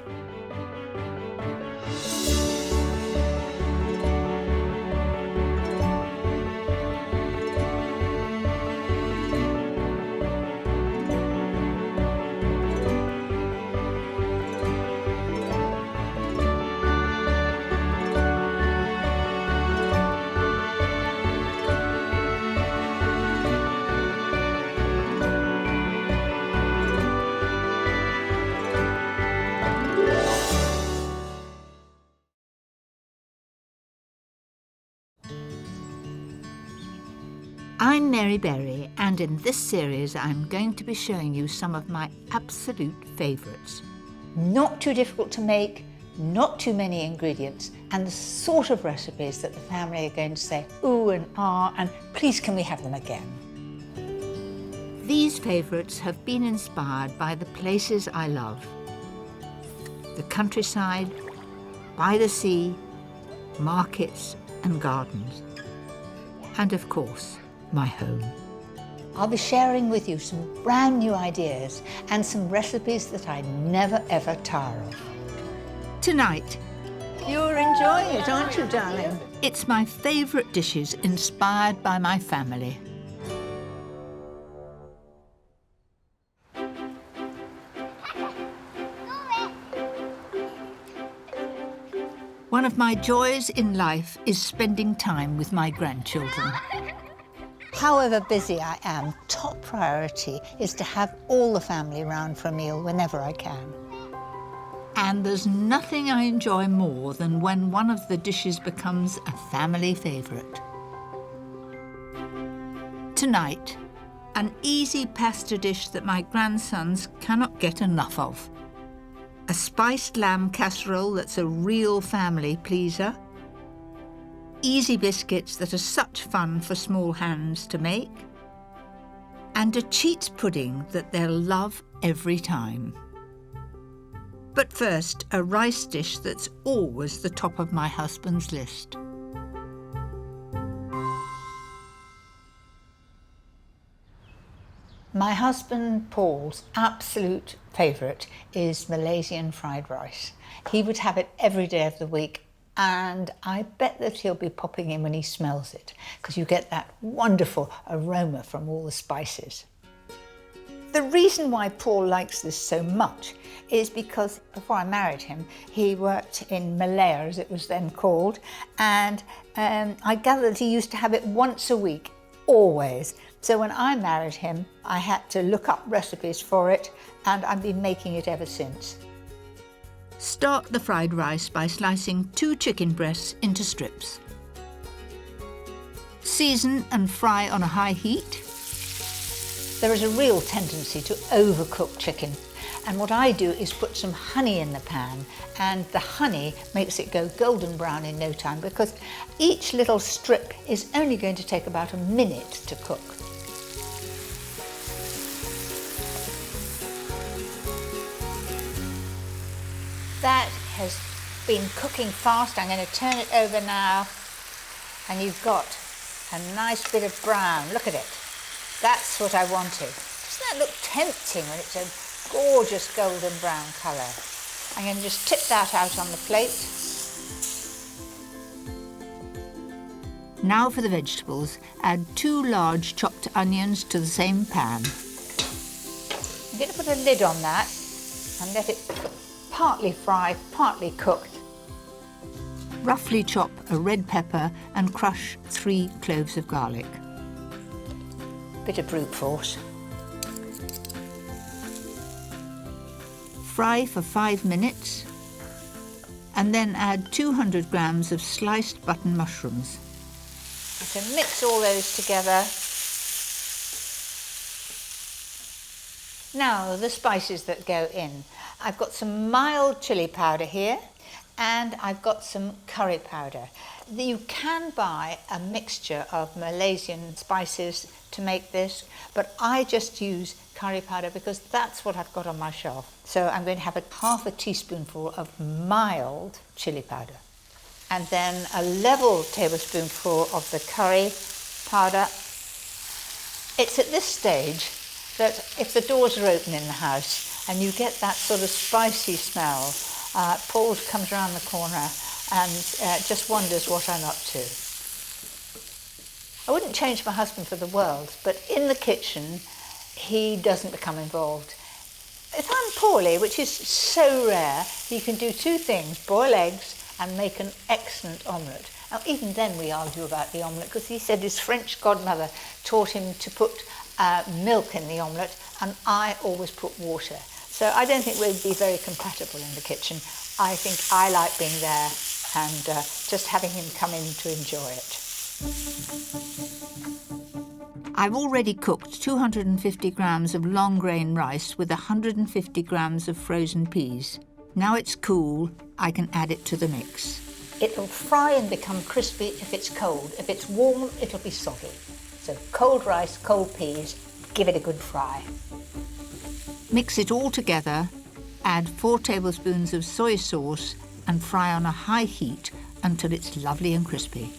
I'm Mary Berry, and in this series I'm going to be showing you some of my absolute favourites. Not too difficult to make, not too many ingredients, and the sort of recipes that the family are going to say ooh and ah, and please can we have them again. These favourites have been inspired by the places I love. The countryside, by the sea, markets and gardens. And of course, my home. I'll be sharing with you some brand new ideas and some recipes that I never ever tire of. Tonight, You're enjoying it, aren't you, darling? it's my favourite dishes inspired by my family. One of my joys in life is spending time with my grandchildren. However busy I am, top priority is to have all the family round for a meal whenever I can. And there's nothing I enjoy more than when one of the dishes becomes a family favourite. Tonight, an easy pasta dish that my grandsons cannot get enough of. A spiced lamb casserole that's a real family pleaser. Easy biscuits that are such fun for small hands to make. And a cheats pudding that they'll love every time. But first, a rice dish that's always the top of my husband's list. My husband Paul's absolute favourite is Malaysian fried rice. He would have it every day of the week, and I bet that he'll be popping in when he smells it, because you get that wonderful aroma from all the spices. The reason why Paul likes this so much is because before I married him, he worked in Malaya, as it was then called, and I gather that he used to have it once a week, always. So when I married him, I had to look up recipes for it, and I've been making it ever since. Start the fried rice by slicing 2 chicken breasts into strips. Season and fry on a high heat. There is a real tendency to overcook chicken, and what I do is put some honey in the pan, and the honey makes it go golden brown in no time, because each little strip is only going to take about a minute to cook. That has been cooking fast. I'm going to turn it over now, and you've got a nice bit of brown. Look at it. That's what I wanted. Doesn't that look tempting when it's a gorgeous golden brown colour? I'm going to just tip that out on the plate. Now for the vegetables. Add 2 large chopped onions to the same pan. I'm going to put a lid on that and let it partly fry, partly cooked. Roughly chop a red pepper and crush 3 cloves of garlic. Bit of brute force. Fry for 5 minutes and then add 200 grams of sliced button mushrooms. I can mix all those together. Now the spices that go in. I've got some mild chili powder here, and I've got some curry powder. You can buy a mixture of Malaysian spices to make this, but I just use curry powder because that's what I've got on my shelf. So I'm going to have half a teaspoonful of mild chili powder, and then a level tablespoonful of the curry powder. It's at this stage that if the doors are open in the house and you get that sort of spicy smell, Paul comes around the corner and just wonders what I'm up to. I wouldn't change my husband for the world, but in the kitchen, he doesn't become involved. If I'm poorly, which is so rare, he can do 2 things, boil eggs and make an excellent omelette. Now, even then we argue about the omelette, because he said his French godmother taught him to put milk in the omelette, and I always put water. So I don't think we'd be very compatible in the kitchen. I think I like being there and just having him come in to enjoy it. I've already cooked 250 grams of long grain rice with 150 grams of frozen peas. Now it's cool, I can add it to the mix. It'll fry and become crispy if it's cold. If it's warm, it'll be soggy. So cold rice, cold peas, give it a good fry. Mix it all together, add 4 tablespoons of soy sauce and fry on a high heat until it's lovely and crispy.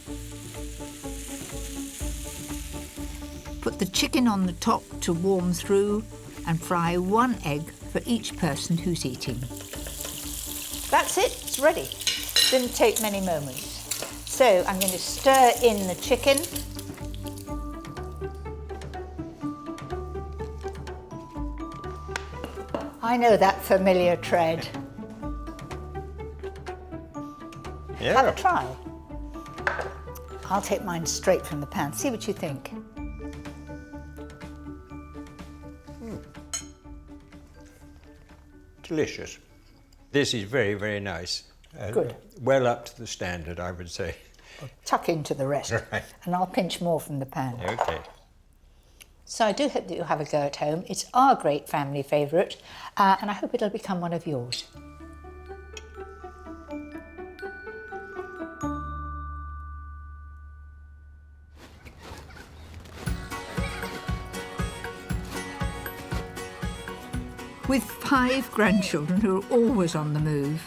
Put the chicken on the top to warm through and fry 1 egg for each person who's eating. That's it, it's ready. Didn't take many moments. So I'm going to stir in the chicken. I know that familiar tread. Yeah. Have a try. I'll take mine straight from the pan. See what you think. Delicious. This is very, very nice. Good. Well up to the standard, I would say. Tuck into the rest, Right. and I'll pinch more from the pan. Okay. So I do hope that you'll have a go at home. It's our great family favourite, and I hope it'll become one of yours. With 5 grandchildren who are always on the move,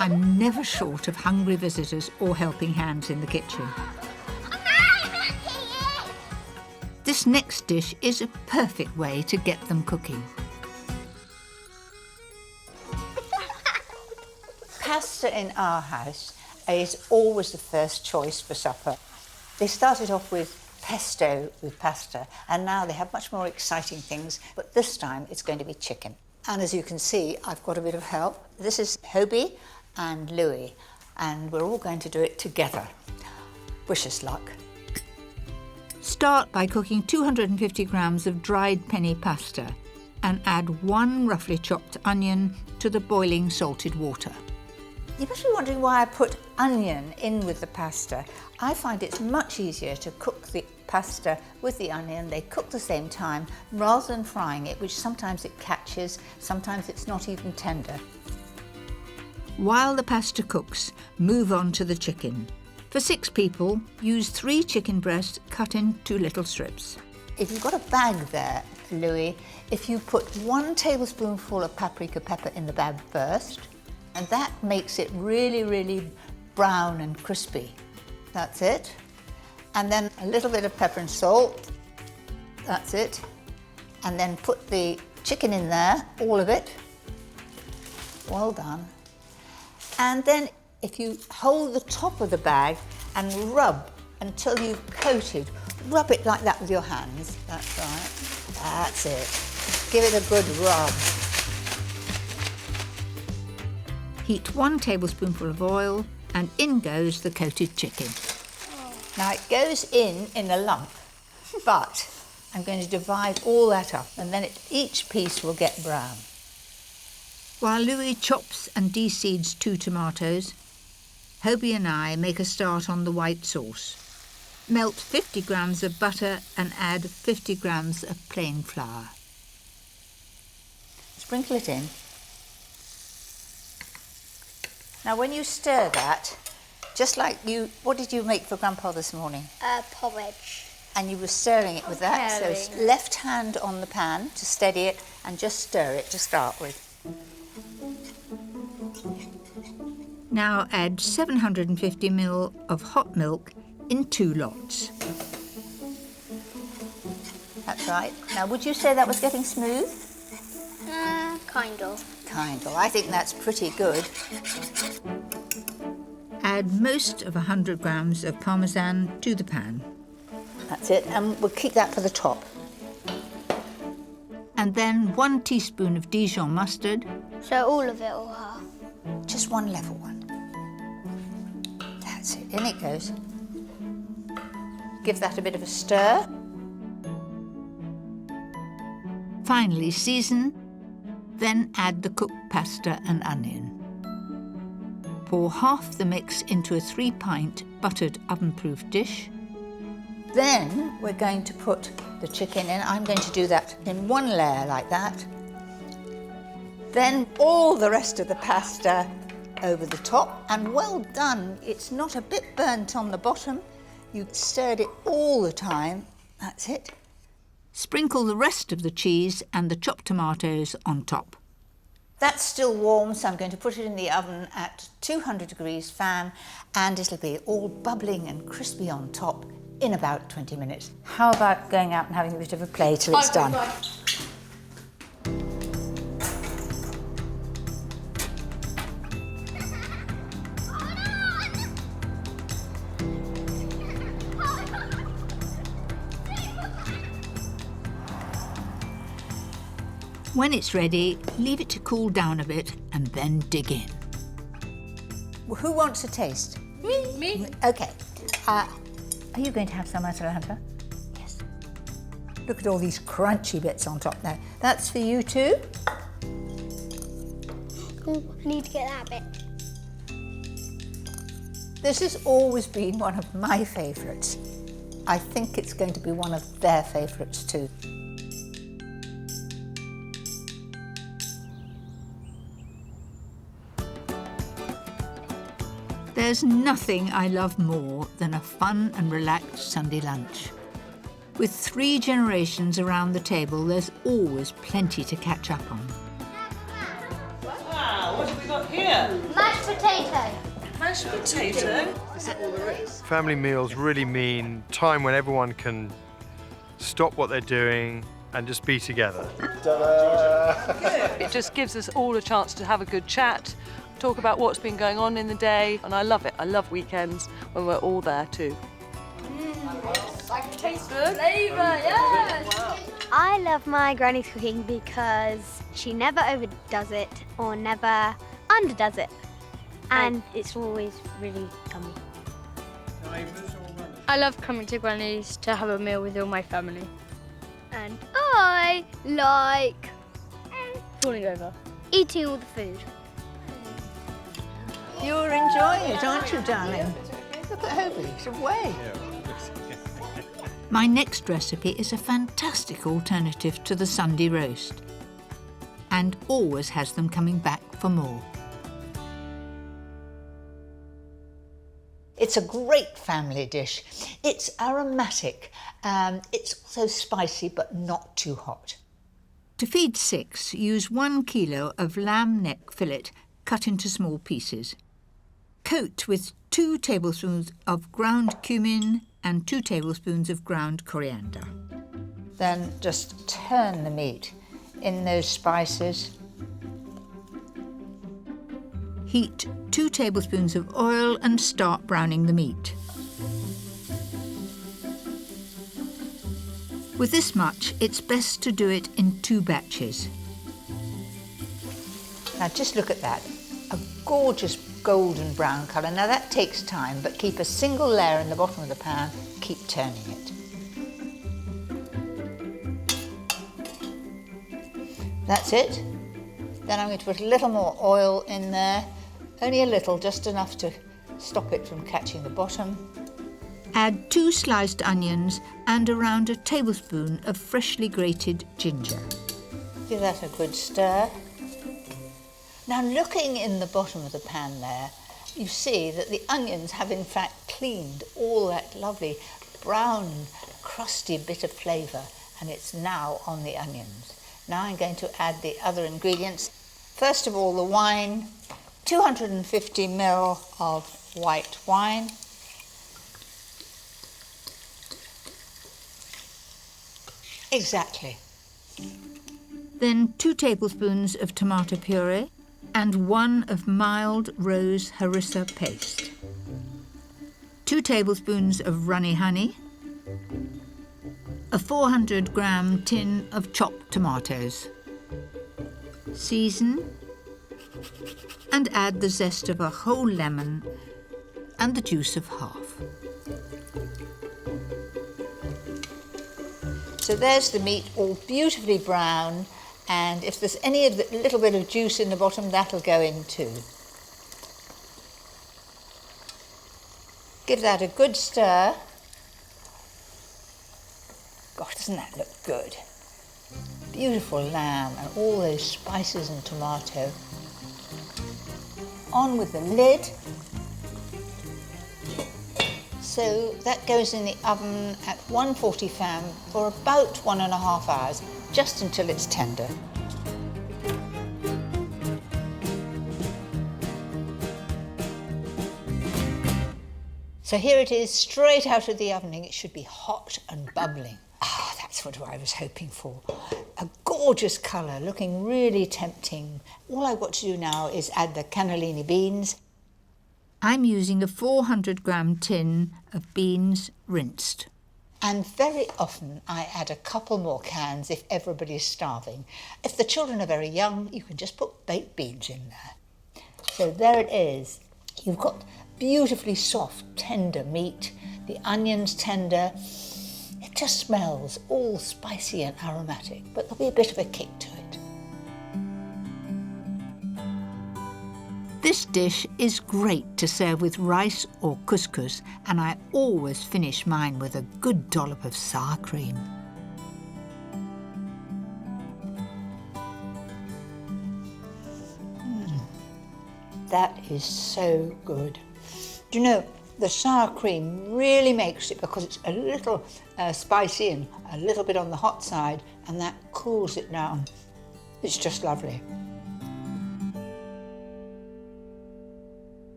I'm never short of hungry visitors or helping hands in the kitchen. This next dish is a perfect way to get them cooking. Pasta in our house is always the first choice for supper. They started off with pesto with pasta, and now they have much more exciting things, but this time it's going to be chicken. And as you can see, I've got a bit of help. This is Hobie and Louis, and we're all going to do it together. Wish us luck. Start by cooking 250 grams of dried penny pasta and add 1 roughly chopped onion to the boiling salted water. You must be wondering why I put onion in with the pasta. I find it's much easier to cook the pasta with the onion. They cook the same time rather than frying it, which sometimes it catches, sometimes it's not even tender. While the pasta cooks, move on to the chicken. For 6 people, use 3 chicken breasts cut into little strips. If you've got a bag there, Louis, if you put 1 tablespoonful of paprika pepper in the bag first, and that makes it really, really brown and crispy. That's it. And then a little bit of pepper and salt. That's it. And then put the chicken in there, all of it. Well done. And then if you hold the top of the bag and rub until you've coated, rub it like that with your hands. That's right. That's it. Give it a good rub. Heat 1 tablespoonful of oil and in goes the coated chicken. Now it goes in a lump, but I'm going to divide all that up and then each piece will get brown. While Louis chops and de-seeds 2 tomatoes, Hobie and I make a start on the white sauce. Melt 50 grams of butter and add 50 grams of plain flour. Sprinkle it in. Now when you stir that, just like what did you make for Grandpa this morning? Porridge. And you were stirring it with that, so left hand on the pan to steady it and just stir it to start with. Now add 750 ml of hot milk in 2 lots. That's right. Now would you say that was getting smooth? Kind of. Kind of. I think that's pretty good. Add most of 100 grams of parmesan to the pan. That's it, and we'll keep that for the top. And then 1 teaspoon of Dijon mustard. So all of it or half? Just 1 level one. That's it, in it goes. Give that a bit of a stir. Finally season, then add the cooked pasta and onion. Pour half the mix into a 3-pint buttered oven-proof dish. Then we're going to put the chicken in. I'm going to do that in one layer like that. Then all the rest of the pasta over the top, and well done. It's not a bit burnt on the bottom. You stirred it all the time. That's it. Sprinkle the rest of the cheese and the chopped tomatoes on top. That's still warm, so I'm going to put it in the oven at 200 degrees fan, and it'll be all bubbling and crispy on top in about 20 minutes. How about going out and having a bit of a play till it's done? When it's ready, leave it to cool down a bit and then dig in. Who wants a taste? Me. Okay. Are you going to have some, Atalanta? Yes. Look at all these crunchy bits on top there. That's for you too. Oh, I need to get that bit. This has always been one of my favourites. I think it's going to be one of their favourites too. There's nothing I love more than a fun and relaxed Sunday lunch. With 3 generations around the table, there's always plenty to catch up on. Wow, what have we got here? Mashed potato. Mashed potato. Is that all there is? Family meals really mean time when everyone can stop what they're doing and just be together. It just gives us all a chance to have a good chat, talk about what's been going on in the day, and I love it. I love weekends when we're all there too. I can taste the flavour, yes! Wow. I love my granny's cooking because she never overdoes it or never underdoes it. And it's always really yummy. I love coming to Granny's to have a meal with all my family. And I like falling over. Eating all the food. You're enjoying it, aren't you, darling? Look at Hobie, it's away. My next recipe is a fantastic alternative to the Sunday roast, and always has them coming back for more. It's a great family dish. It's aromatic. It's also spicy, but not too hot. To feed 6, use 1 kilo of lamb neck fillet cut into small pieces. Coat with 2 tablespoons of ground cumin and 2 tablespoons of ground coriander. Then just turn the meat in those spices. Heat 2 tablespoons of oil and start browning the meat. With this much, it's best to do it in 2 batches. Now just look at that, a gorgeous golden brown colour. Now that takes time, but keep a single layer in the bottom of the pan, keep turning it. That's it. Then I'm going to put a little more oil in there, only a little, just enough to stop it from catching the bottom. Add 2 sliced onions and around a tablespoon of freshly grated ginger. Give that a good stir. Now looking in the bottom of the pan there, you see that the onions have in fact cleaned all that lovely brown, crusty bit of flavour, and it's now on the onions. Now I'm going to add the other ingredients. First of all, the wine, 250 ml of white wine. Exactly. Then 2 tablespoons of tomato puree and 1 of mild rose harissa paste. 2 tablespoons of runny honey. A 400-gram tin of chopped tomatoes. Season and add the zest of a whole lemon and the juice of half. So there's the meat all beautifully brown, and if there's any of the little bit of juice in the bottom, that'll go in too. Give that a good stir. Gosh, doesn't that look good? Beautiful lamb and all those spices and tomato. On with the lid. So that goes in the oven at 140 fan for about 1.5 hours, just until it's tender. So here it is, straight out of the oven. It should be hot and bubbling. Ah, that's what I was hoping for. A gorgeous colour, looking really tempting. All I've got to do now is add the cannellini beans. I'm using a 400-gram tin of beans rinsed. And very often I add a couple more cans if everybody's starving. If the children are very young, you can just put baked beans in there. So there it is. You've got beautifully soft, tender meat, the onions tender. It just smells all spicy and aromatic, but there'll be a bit of a kick to it. This dish is great to serve with rice or couscous, and I always finish mine with a good dollop of sour cream. That is so good. Do you know, the sour cream really makes it, because it's a little spicy and a little bit on the hot side, and that cools it down. It's just lovely.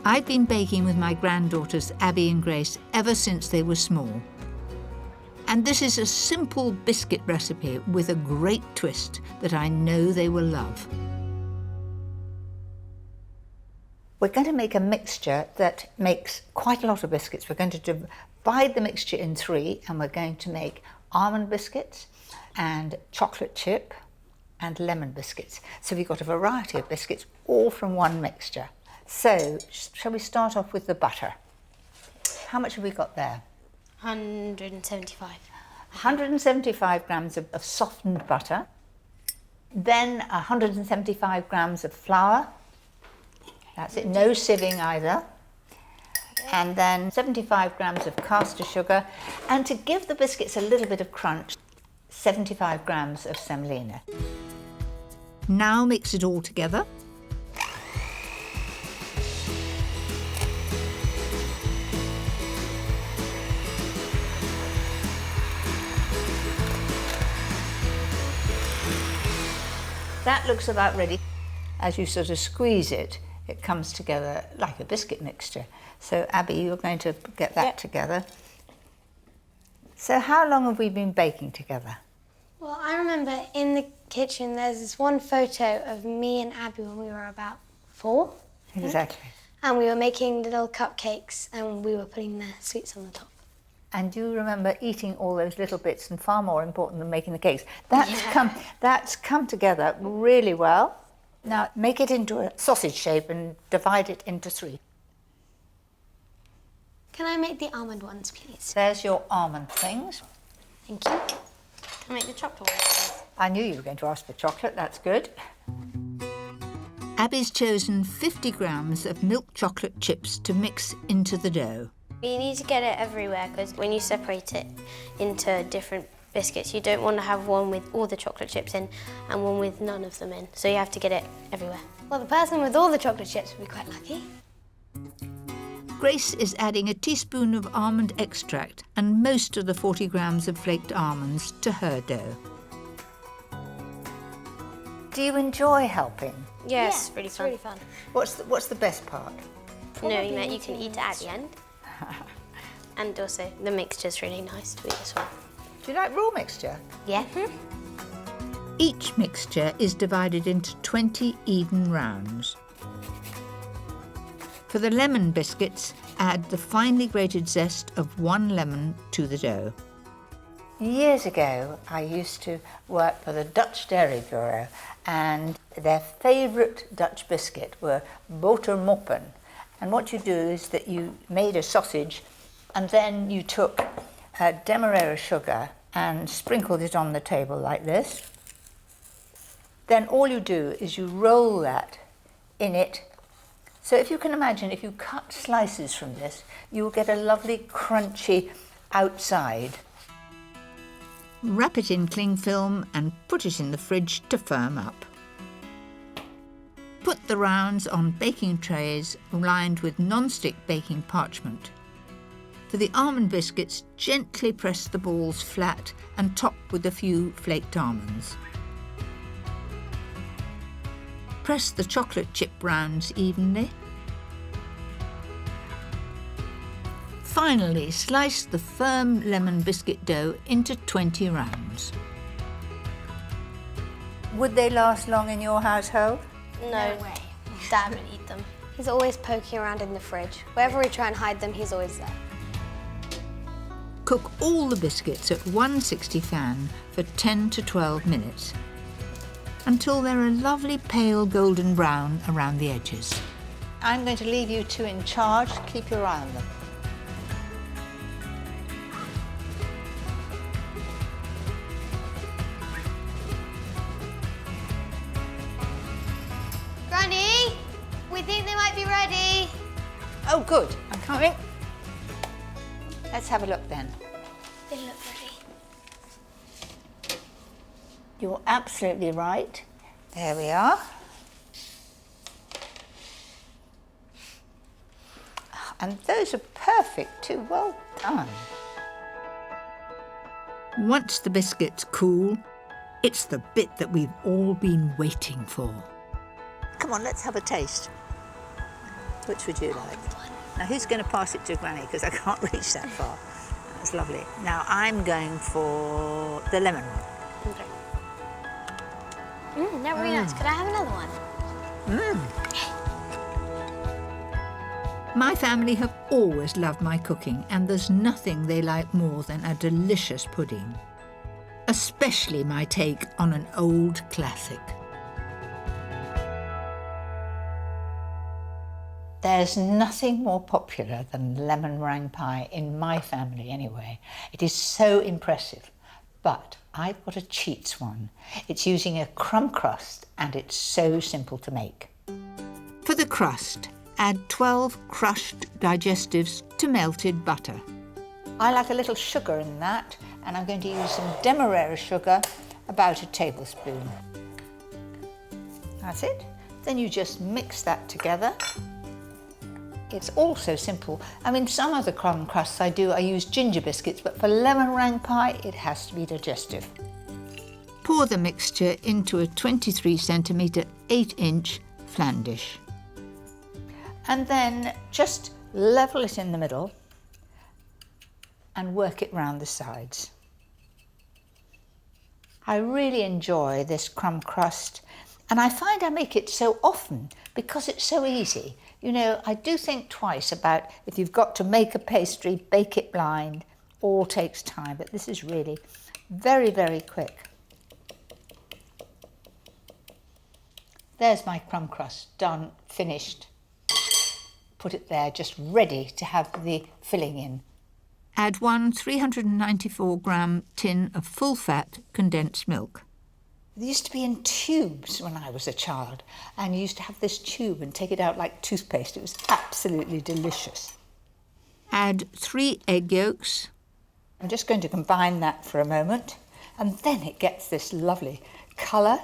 I've been baking with my granddaughters Abby and Grace ever since they were small. And this is a simple biscuit recipe with a great twist that I know they will love. We're going to make a mixture that makes quite a lot of biscuits. We're going to divide the mixture in 3, and we're going to make almond biscuits and chocolate chip and lemon biscuits. So we've got a variety of biscuits, all from one mixture. So, shall we start off with the butter? How much have we got there? 175. 175 grams of softened butter. Then 175 grams of flour. That's it, no sieving either. And then 75 grams of caster sugar. And to give the biscuits a little bit of crunch, 75 grams of semolina. Now mix it all together. That looks about ready. As you sort of squeeze it, it comes together like a biscuit mixture. So Abby, you're going to get that together. So how long have we been baking together? Well, I remember in the kitchen there's this one photo of me and Abby when we were about 4. Exactly. And we were making little cupcakes and we were putting the sweets on the top. And you remember eating all those little bits, and far more important than making the cakes. That's come together really well. Now make it into a sausage shape and divide it into 3. Can I make the almond ones, please? There's your almond things. Thank you. Can I make the chocolate ones, please? I knew you were going to ask for chocolate, that's good. Abby's chosen 50 grams of milk chocolate chips to mix into the dough. You need to get it everywhere, because when you separate it into different biscuits, you don't want to have one with all the chocolate chips in and one with none of them in. So you have to get it everywhere. Well, the person with all the chocolate chips would be quite lucky. Grace is adding a teaspoon of almond extract and most of the 40 grams of flaked almonds to her dough. Do you enjoy helping? Yes, really fun. Really fun. What's the best part? Knowing that you can eat it at the end. And also, the mixture's really nice to eat as well. Do you like raw mixture? Yeah. Each mixture is divided into 20 even rounds. For the lemon biscuits, add the finely grated zest of 1 lemon to the dough. Years ago, I used to work for the Dutch Dairy Bureau, and their favourite Dutch biscuit were botermoppen. And what you do is that you made a sausage, and then you took demerara sugar and sprinkled it on the table like this. Then all you do is you roll that in it So if you can imagine, if you cut slices from this, you will get a lovely crunchy outside. Wrap it in cling film and put it in the fridge to firm up. Put the rounds on baking trays lined with non-stick baking parchment. For the almond biscuits, gently press the balls flat and top with a few flaked almonds. Press the chocolate chip rounds evenly. Finally, slice the firm lemon biscuit dough into 20 rounds. Would they last long in your household? No way. Dad would eat them. He's always poking around in the fridge. Wherever we try and hide them, he's always there. Cook all the biscuits at 160 fan for 10 to 12 minutes until they're a lovely pale golden brown around the edges. I'm going to leave you two in charge. Keep your eye on them. Granny, we think they might be ready. Oh, good. I'm coming. Let's have a look then. They look ready. You're absolutely right. There we are. And those are perfect too. Well done. Once the biscuits cool, it's the bit that we've all been waiting for. Come on, let's have a taste. Which would you like? Now, who's going to pass it to Granny? Because I can't reach that far. That's lovely. Now, I'm going for the lemon one. Okay. They're really nice. Could I have another one? My family have always loved my cooking, and there's nothing they like more than a delicious pudding. Especially my take on an old classic. There's nothing more popular than lemon meringue pie, in my family anyway. It is so impressive. But I've got a cheats one. It's using a crumb crust and it's so simple to make. For the crust, add 12 crushed digestives to melted butter. I like a little sugar in that, and I'm going to use some demerara sugar, about a tablespoon. That's it. Then you just mix that together. It's also simple. I mean, some of the crumb crusts I use ginger biscuits, but for lemon meringue pie, it has to be digestive. Pour the mixture into a 23 centimetre, 8-inch flan dish. And then just level it in the middle and work it round the sides. I really enjoy this crumb crust, and I find I make it so often because it's so easy. You know, I do think twice about if you've got to make a pastry, bake it blind, all takes time, but this is really very, very quick. There's my crumb crust, done, finished. Put it there, just ready to have the filling in. Add 1 394-gram tin of full-fat condensed milk. They used to be in tubes when I was a child, and you used to have this tube and take it out like toothpaste. It was absolutely delicious. Add 3 egg yolks. I'm just going to combine that for a moment, and then it gets this lovely colour.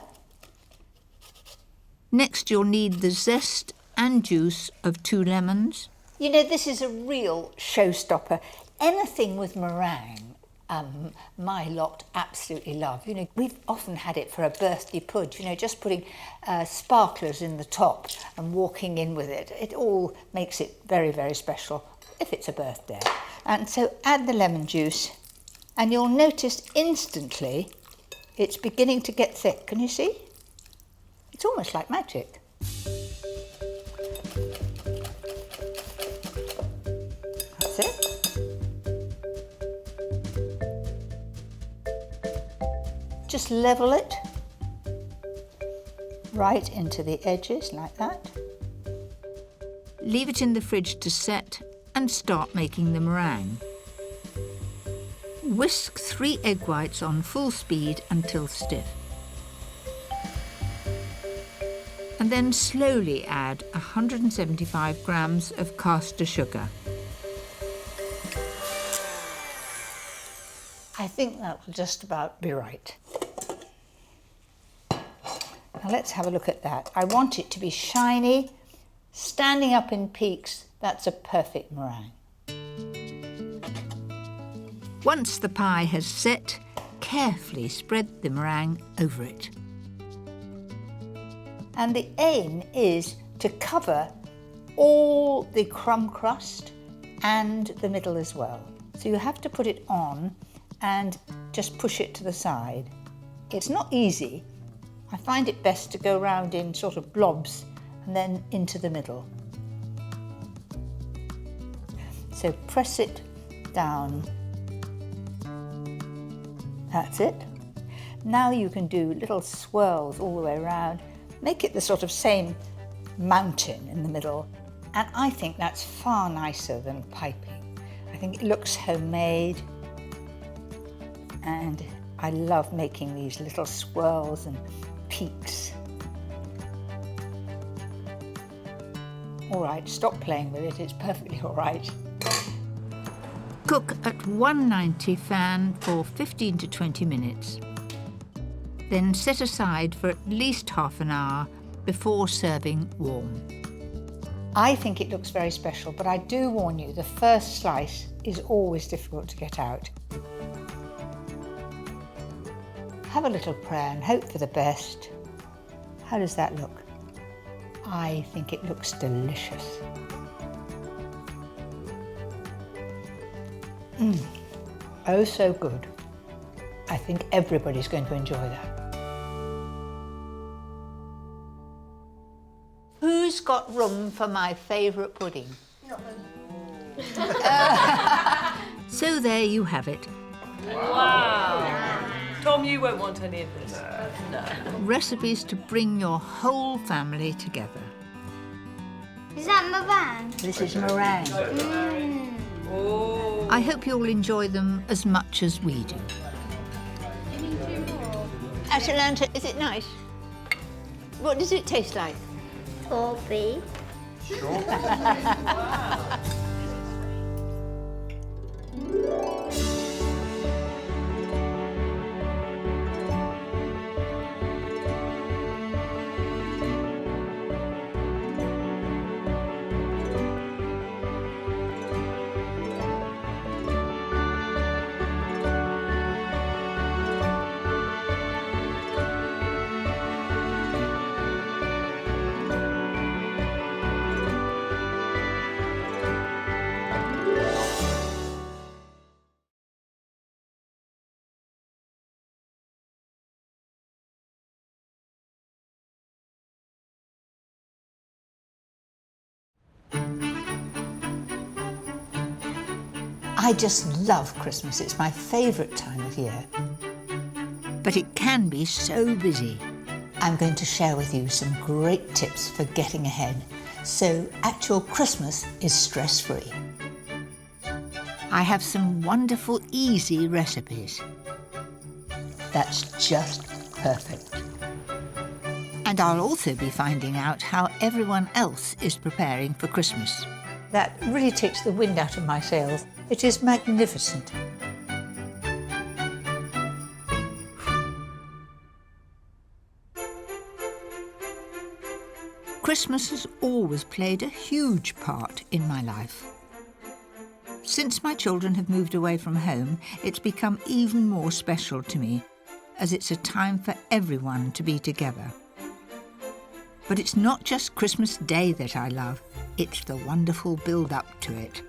Next, you'll need the zest and juice of 2 lemons. You know, this is a real showstopper. Anything with meringue, my lot absolutely love. You know, we've often had it for a birthday pudge, you know, just putting sparklers in the top and walking in with it. It all makes it very, very special if it's a birthday. And so add the lemon juice, and you'll notice instantly it's beginning to get thick. Can you see? It's almost like magic. That's it. Just level it right into the edges like that. Leave it in the fridge to set and start making the meringue. Whisk 3 egg whites on full speed until stiff. And and then slowly add 175 grams of caster sugar. I think that will just about be right. Now let's have a look at that. I want it to be shiny, standing up in peaks. That's a perfect meringue. Once the pie has set, carefully spread the meringue over it. And the aim is to cover all the crumb crust and the middle as well. So you have to put it on and just push it to the side. It's not easy. I find it best to go round in sort of blobs and then into the middle. So press it down. That's it. Now you can do little swirls all the way around. Make it the sort of same mountain in the middle. And I think that's far nicer than piping. I think it looks homemade. And I love making these little swirls and peaks. All right, stop playing with it. It's perfectly all right. Cook at 190 fan for 15 to 20 minutes. Then set aside for at least half an hour before serving warm. I think it looks very special, but I do warn you, the first slice is always difficult to get out. Have a little prayer and hope for the best. How does that look? I think it looks delicious. Oh, so good. I think everybody's going to enjoy that. Who's got room for my favourite pudding? So there you have it. Wow. Tom, you won't want any of this. No. Recipes to bring your whole family together. Is that meringue? This is meringue. Oh. I hope you'll enjoy them as much as we do. Atalanta, is it nice? What does it taste like? Toffee. Sure. I just love Christmas. It's my favourite time of year. But it can be so busy. I'm going to share with you some great tips for getting ahead, so actual Christmas is stress-free. I have some wonderful, easy recipes. That's just perfect. And I'll also be finding out how everyone else is preparing for Christmas. That really takes the wind out of my sails. It is magnificent. Christmas has always played a huge part in my life. Since my children have moved away from home, it's become even more special to me, as it's a time for everyone to be together. But it's not just Christmas Day that I love, it's the wonderful build-up to it.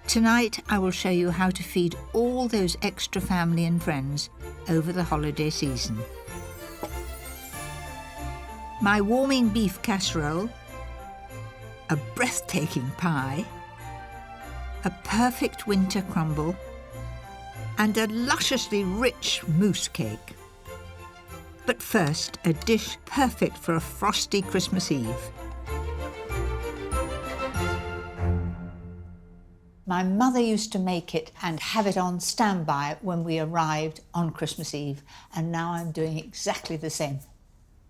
Tonight, I will show you how to feed all those extra family and friends over the holiday season. My warming beef casserole, a breathtaking pie, a perfect winter crumble, and a lusciously rich mousse cake. But first, a dish perfect for a frosty Christmas Eve. My mother used to make it and have it on standby when we arrived on Christmas Eve, and now I'm doing exactly the same.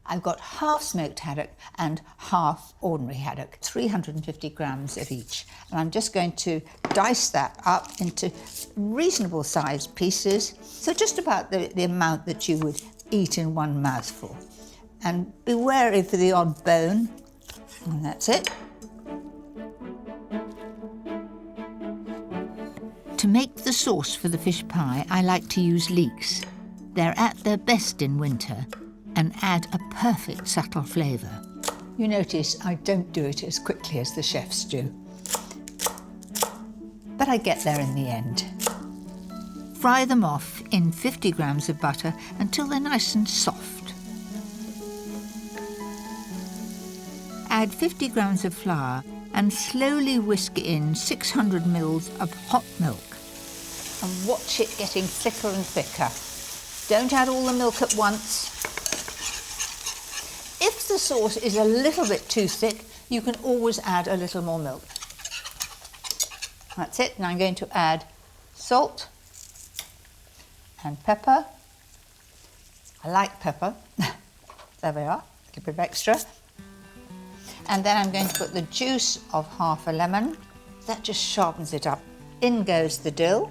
I've got half smoked haddock and half ordinary haddock, 350 grams of each. And I'm just going to dice that up into reasonable sized pieces, so just about the amount that you would eat in one mouthful. And be wary for the odd bone, and that's it. To make the sauce for the fish pie, I like to use leeks. They're at their best in winter and add a perfect subtle flavour. You notice I don't do it as quickly as the chefs do. But I get there in the end. Fry them off in 50 grams of butter until they're nice and soft. Add 50 grams of flour and slowly whisk in 600 mils of hot milk. And watch it getting thicker and thicker. Don't add all the milk at once. If the sauce is a little bit too thick, you can always add a little more milk. That's it. Now I'm going to add salt and pepper. I like pepper. There we are, a little bit of extra. And then I'm going to put the juice of half a lemon. That just sharpens it up. In goes the dill.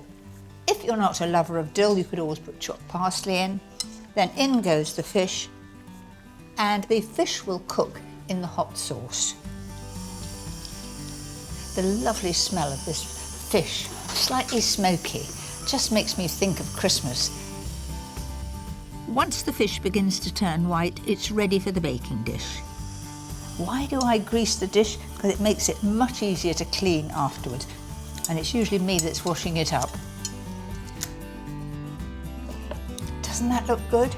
If you're not a lover of dill, you could always put chopped parsley in. Then in goes the fish, and the fish will cook in the hot sauce. The lovely smell of this fish, slightly smoky, just makes me think of Christmas. Once the fish begins to turn white, it's ready for the baking dish. Why do I grease the dish? Because it makes it much easier to clean afterwards. And it's usually me that's washing it up. Doesn't that look good?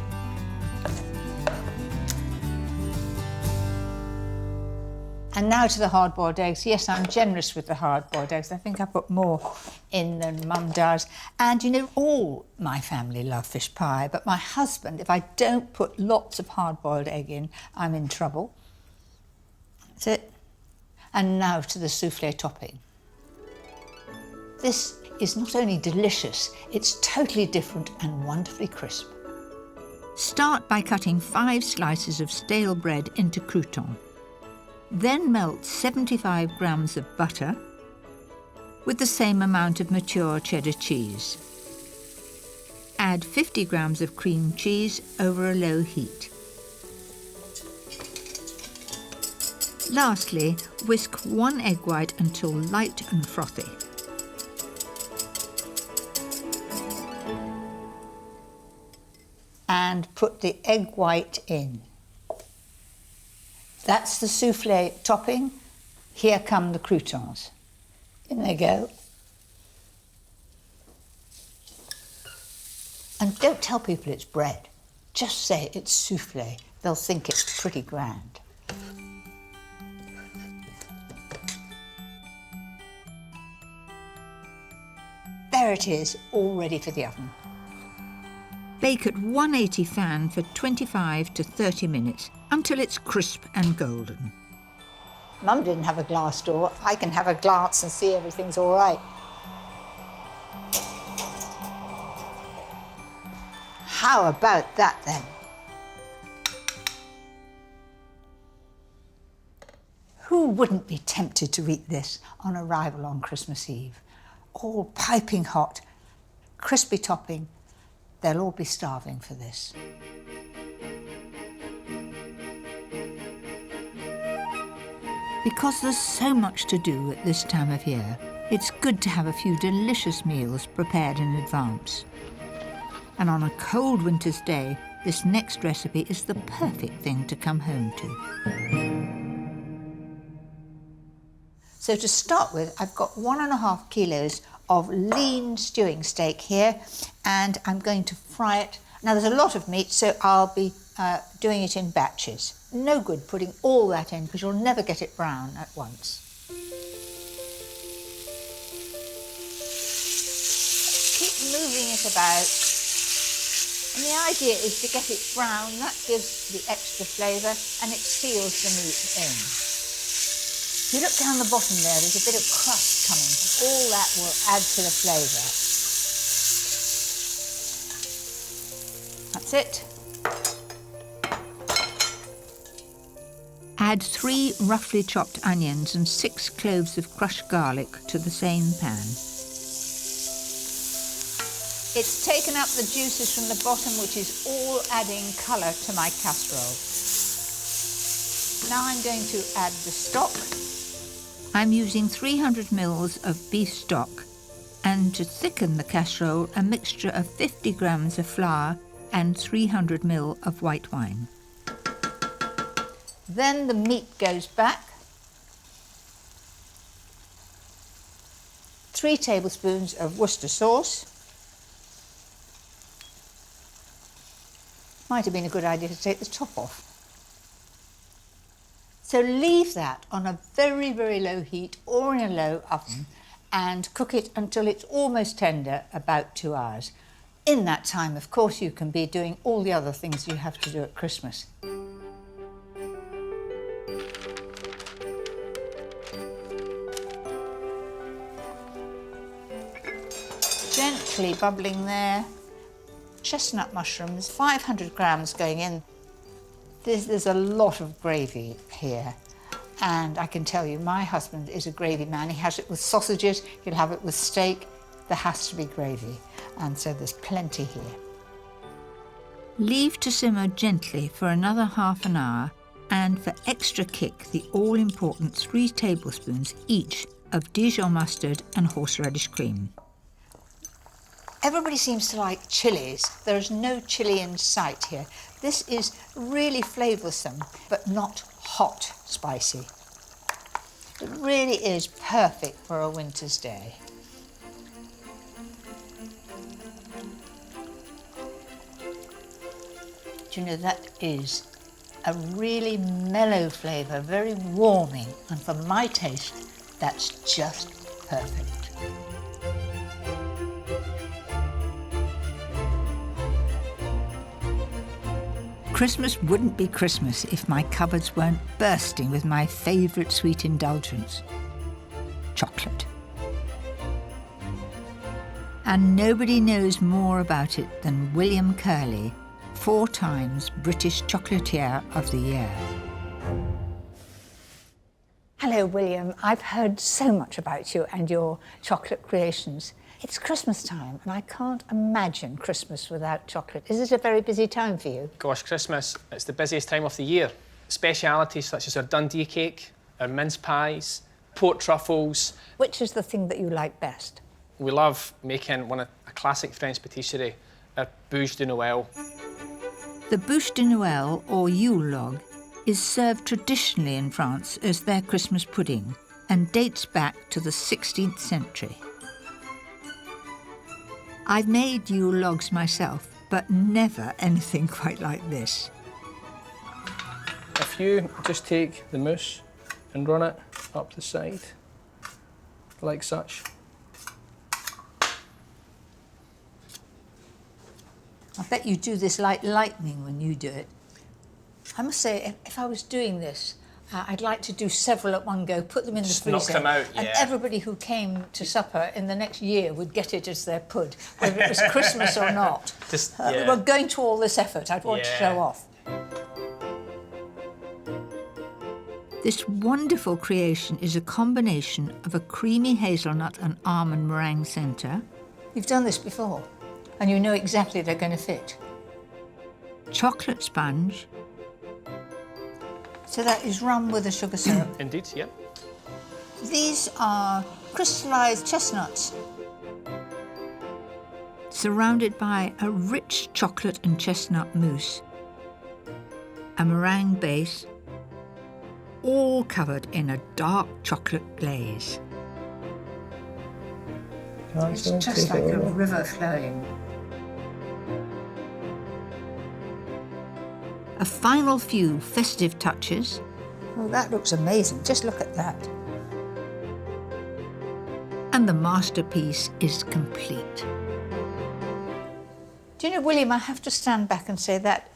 And now to the hard-boiled eggs. Yes, I'm generous with the hard-boiled eggs. I think I put more in than Mum does. And you know, all my family love fish pie, but my husband, if I don't put lots of hard-boiled egg in, I'm in trouble. That's it. And now to the souffle topping. This is not only delicious, it's totally different and wonderfully crisp. Start by cutting 5 slices of stale bread into croutons. Then melt 75 grams of butter with the same amount of mature cheddar cheese. Add 50 grams of cream cheese over a low heat. Lastly, whisk 1 egg white until light and frothy. And put the egg white in. That's the souffle topping. Here come the croutons. In they go. And don't tell people it's bread. Just say it's souffle. They'll think it's pretty grand. There it is, all ready for the oven. Bake at 180 fan for 25 to 30 minutes until it's crisp and golden. Mum didn't have a glass door. I can have a glance and see everything's all right. How about that then? Who wouldn't be tempted to eat this on arrival on Christmas Eve? All piping hot, crispy topping. They'll all be starving for this. Because there's so much to do at this time of year, it's good to have a few delicious meals prepared in advance. And on a cold winter's day, this next recipe is the perfect thing to come home to. So to start with, I've got 1.5 kilos of lean stewing steak here, and I'm going to fry it. Now there's a lot of meat, so I'll be doing it in batches. No good putting all that in because you'll never get it brown at once. Keep moving it about. And the idea is to get it brown. That gives the extra flavour and it seals the meat in. If you look down the bottom there, there's a bit of crust coming. All that will add to the flavour. That's it. Add 3 roughly chopped onions and 6 cloves of crushed garlic to the same pan. It's taken up the juices from the bottom, which is all adding colour to my casserole. Now I'm going to add the stock. I'm using 300 ml of beef stock, and to thicken the casserole, a mixture of 50 grams of flour and 300 ml of white wine. Then the meat goes back. 3 tablespoons of Worcester sauce. Might have been a good idea to take the top off. So leave that on a very, very low heat or in a low oven and cook it until it's almost tender, about 2 hours. In that time, of course, you can be doing all the other things you have to do at Christmas. Gently bubbling there. Chestnut mushrooms, 500 grams going in. There's a lot of gravy here, and I can tell you my husband is a gravy man. He has it with sausages, he'll have it with steak. There has to be gravy, and so there's plenty here. Leave to simmer gently for another half an hour, and for extra kick, the all-important 3 tablespoons each of Dijon mustard and horseradish cream. Everybody seems to like chilies. There is no chili in sight here. This is really flavoursome, but not hot spicy. It really is perfect for a winter's day. Do you know, that is a really mellow flavour, very warming, and for my taste, that's just perfect. Christmas wouldn't be Christmas if my cupboards weren't bursting with my favourite sweet indulgence, chocolate. And nobody knows more about it than William Curley, 4 times British Chocolatier of the Year. Hello, William. I've heard so much about you and your chocolate creations. It's Christmas time, and I can't imagine Christmas without chocolate. Is it a very busy time for you? Gosh, Christmas, it's the busiest time of the year. Specialities such as our Dundee cake, our mince pies, pork truffles. Which is the thing that you like best? We love making a classic French patisserie, our bûche de Noël. The bûche de Noël, or Yule log, is served traditionally in France as their Christmas pudding and dates back to the 16th century. I've made Yule logs myself, but never anything quite like this. If you just take the mousse and run it up the side, like such. I bet you do this like lightning when you do it. I must say, if I was doing this, I'd like to do several at one go, put them in the freezer. Knock them out, yeah. And everybody who came to supper in the next year would get it as their pud, whether it was Christmas or not. Yeah. We're going to all this effort. I'd want to show off. This wonderful creation is a combination of a creamy hazelnut and almond meringue centre. You've done this before, and you know exactly they're going to fit. Chocolate sponge. So that is rum with a sugar syrup. Indeed, yeah. These are crystallised chestnuts. Surrounded by a rich chocolate and chestnut mousse, a meringue base, all covered in a dark chocolate glaze. It's just like a river flowing. A final few festive touches. Oh, that looks amazing. Just look at that. And the masterpiece is complete. Do you know, William, I have to stand back and say that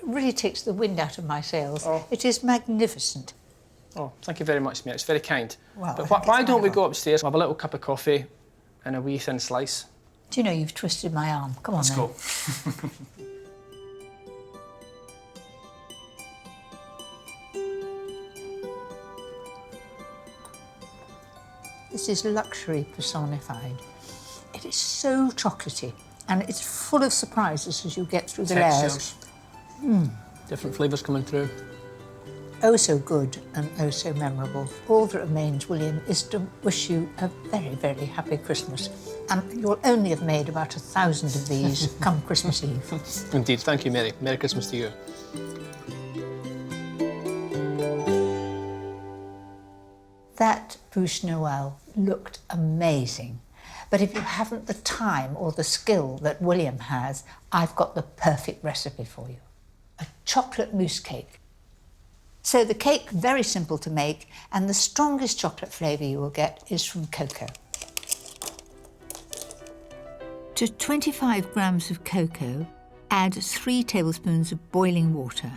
really takes the wind out of my sails. Oh. It is magnificent. Oh, thank you very much, mate. It's very kind. Well, but why don't we go upstairs, have a little cup of coffee and a wee thin slice? Do you know, you've twisted my arm. Come on, Let's then. go. This is luxury personified. It is so chocolatey, and it's full of surprises as you get through the layers. Different flavours coming through. Oh so good and oh so memorable. All that remains, William, is to wish you a very, very happy Christmas. And you'll only have made about 1,000 of these come Christmas Eve. Indeed, thank you, Mary. Merry Christmas to you. That bûche Noël looked amazing. But if you haven't the time or the skill that William has, I've got the perfect recipe for you. A chocolate mousse cake. So the cake, very simple to make, and the strongest chocolate flavour you will get is from cocoa. To 25 grams of cocoa, add 3 tablespoons of boiling water.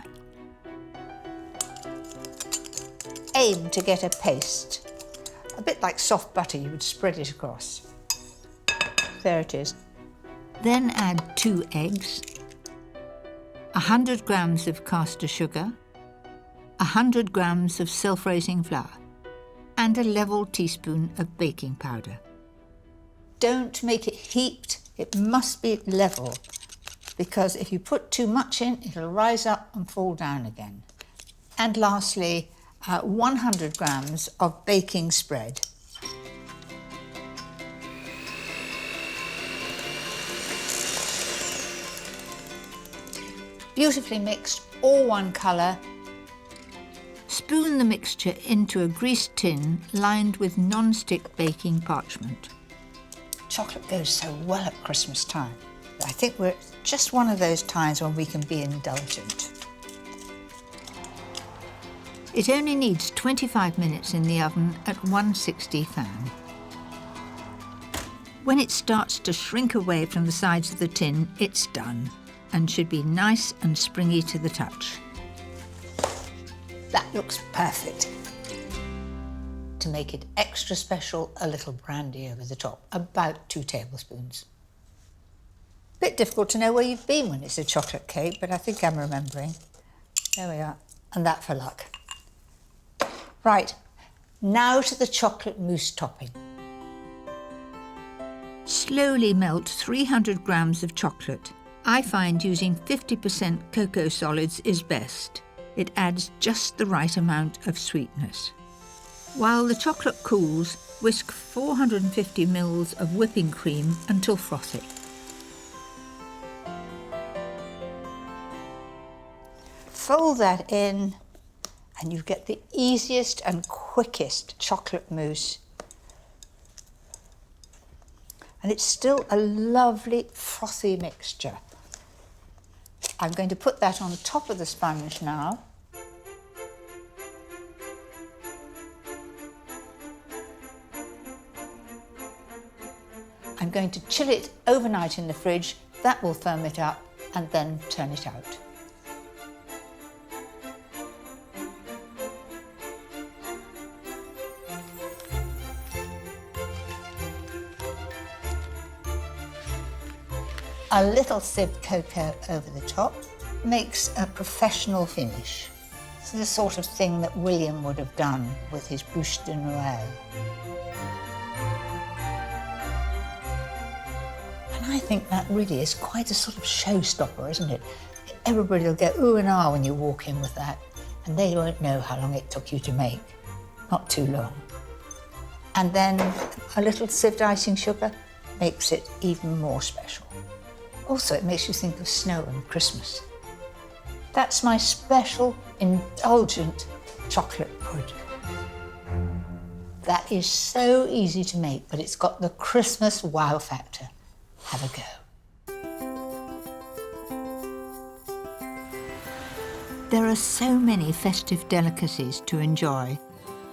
Aim to get a paste. A bit like soft butter, you would spread it across. There it is. Then add 2 eggs, 100 grams of caster sugar, 100 grams of self-raising flour, and a level teaspoon of baking powder. Don't make it heaped, it must be level, because if you put too much in, it'll rise up and fall down again. And lastly, 100 grams of baking spread. Beautifully mixed, all one colour. Spoon the mixture into a greased tin lined with non-stick baking parchment. Chocolate goes so well at Christmas time. I think we're just one of those times when we can be indulgent. It only needs 25 minutes in the oven at 160 fan. When it starts to shrink away from the sides of the tin, it's done and should be nice and springy to the touch. That looks perfect. To make it extra special, a little brandy over the top, about 2 tablespoons. Bit difficult to know where you've been when it's a chocolate cake, but I think I'm remembering. There we are, and that for luck. Right, now to the chocolate mousse topping. Slowly melt 300 grams of chocolate. I find using 50% cocoa solids is best. It adds just the right amount of sweetness. While the chocolate cools, whisk 450 ml of whipping cream until frothy. Fold that in and you get the easiest and quickest chocolate mousse. And it's still a lovely frothy mixture. I'm going to put that on top of the sponge now. I'm going to chill it overnight in the fridge. That will firm it up and then turn it out. A little sieved cocoa over the top makes a professional finish. It's the sort of thing that William would have done with his bûche de Noël. And I think that really is quite a sort of showstopper, isn't it? Everybody will go ooh and ah when you walk in with that, and they won't know how long it took you to make. Not too long. And then a little sieved icing sugar makes it even more special. Also, it makes you think of snow and Christmas. That's my special, indulgent chocolate pud. That is so easy to make, but it's got the Christmas wow factor. Have a go. There are so many festive delicacies to enjoy,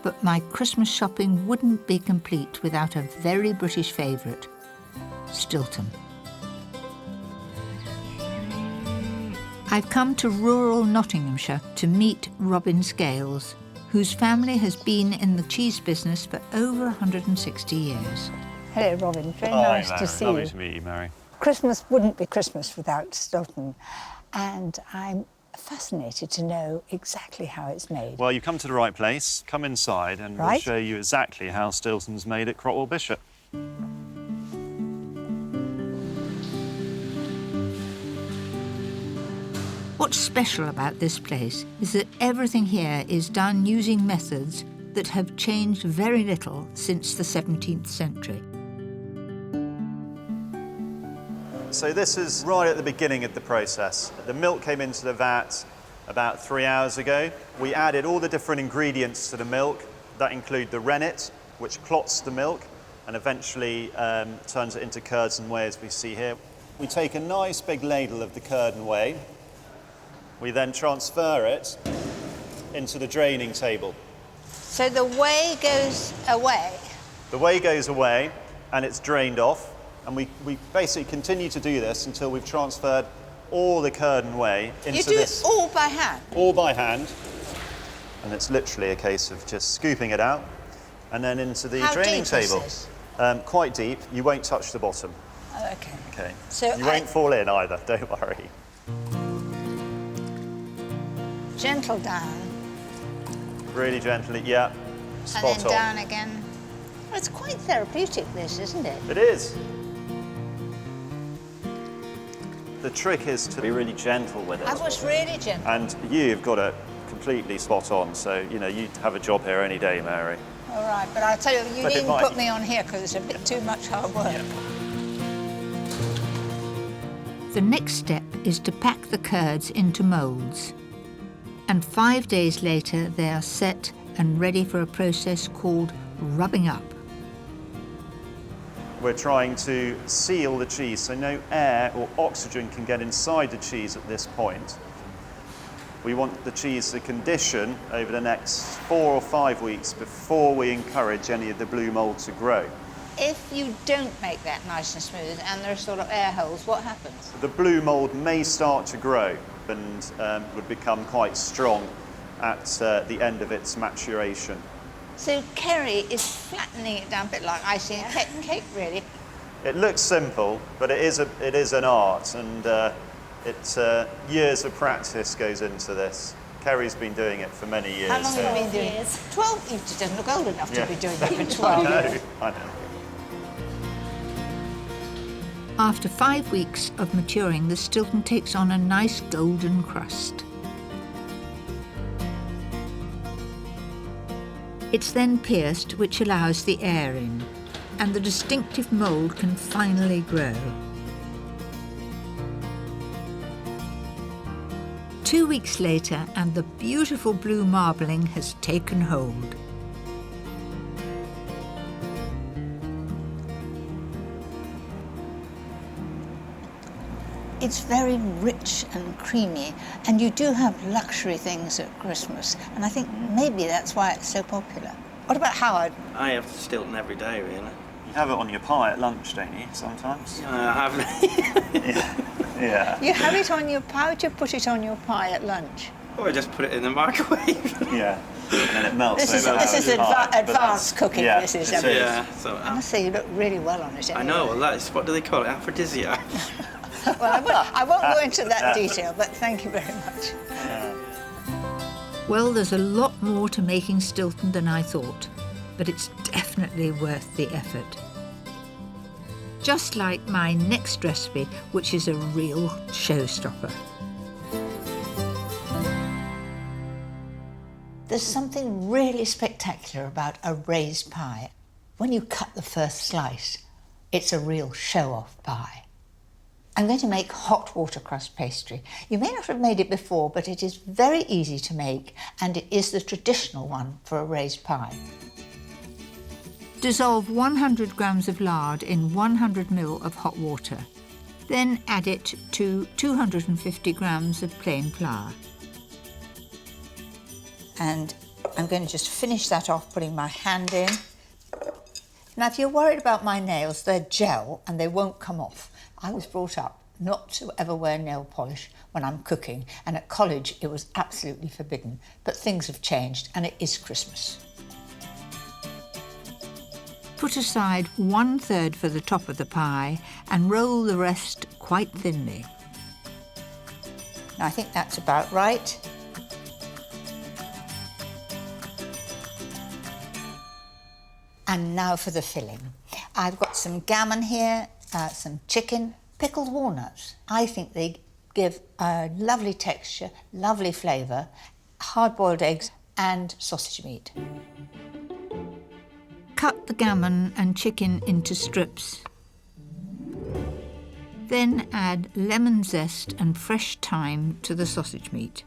but my Christmas shopping wouldn't be complete without a very British favourite, Stilton. I've come to rural Nottinghamshire to meet Robin Scales, whose family has been in the cheese business for over 160 years. Hello, Robin. Very nice to see you. Lovely to meet you, Mary. Christmas wouldn't be Christmas without Stilton, and I'm fascinated to know exactly how it's made. Well, you've come to the right place. Come inside and we'll show you exactly how Stilton's made at Crotwell Bishop. What's special about this place is that everything here is done using methods that have changed very little since the 17th century. So this is right at the beginning of the process. The milk came into the vat about 3 hours ago. We added all the different ingredients to the milk. That include the rennet, which clots the milk and eventually turns it into curds and whey, as we see here. We take a nice big ladle of the curd and whey. We then transfer it into the draining table. So the whey goes away? The whey goes away and it's drained off. And we basically continue to do this until we've transferred all the curd and whey into this. You do it all by hand? All by hand. And it's literally a case of just scooping it out and then into the draining table. Quite deep. You won't touch the bottom. Oh, okay. Okay. So you won't fall in either, don't worry. Gentle down. Really gently, yeah. Spot on. And then down again. Well, it's quite therapeutic, this, isn't it? It is. The trick is to be really gentle with it. I was really gentle. And you've got it completely spot on, so, you know, you have a job here any day, Mary. All right, but I'll tell you, you But it needn't might- put me on here because it's a bit too much hard work. The next step is to pack the curds into moulds. And 5 days later, they are set and ready for a process called rubbing up. We're trying to seal the cheese so no air or oxygen can get inside the cheese at this point. We want the cheese to condition over the next 4 or 5 weeks before we encourage any of the blue mould to grow. If you don't make that nice and smooth and there are sort of air holes, what happens? The blue mould may start to grow and would become quite strong at the end of its maturation. So Kerry is flattening it down a bit like icing a cake, really. It looks simple, but it is an art, and years of practice goes into this. Kerry's been doing it for many years. How long have you been doing it? 12? You doesn't look old enough to be doing that for 12 years. I know. After 5 weeks of maturing, the Stilton takes on a nice golden crust. It's then pierced, which allows the air in, and the distinctive mould can finally grow. 2 weeks later, and the beautiful blue marbling has taken hold. It's very rich and creamy, and you do have luxury things at Christmas, and I think maybe that's why it's so popular. What about Howard? I have Stilton every day, really. You have it on your pie at lunch, don't you, sometimes? Yeah, I have. Yeah. You have it on your pie? How do you put it on your pie at lunch? Or I just put it in the microwave. Yeah, and then it melts This over. is advanced cooking, yeah, this is. it Yeah, so I must say you look really well on it. I know, well, that is, what do they call it? Aphrodisiac. Well, I won't go into that detail, but thank you very much. Well, there's a lot more to making Stilton than I thought, but it's definitely worth the effort. Just like my next recipe, which is a real showstopper. There's something really spectacular about a raised pie. When you cut the first slice, it's a real show-off pie. I'm going to make hot watercress pastry. You may not have made it before, but it is very easy to make, and it is the traditional one for a raised pie. Dissolve 100 grams of lard in 100 ml of hot water. Then add it to 250 grams of plain flour. And I'm going to just finish that off, putting my hand in. Now, if you're worried about my nails, they're gel and they won't come off. I was brought up not to ever wear nail polish when I'm cooking, and at college it was absolutely forbidden. But things have changed, and it is Christmas. Put aside 1/3 for the top of the pie and roll the rest quite thinly. I think that's about right. And now for the filling. I've got some gammon here, some chicken, pickled walnuts. I think they give a lovely texture, lovely flavour, hard-boiled eggs and sausage meat. Cut the gammon and chicken into strips. Then add lemon zest and fresh thyme to the sausage meat.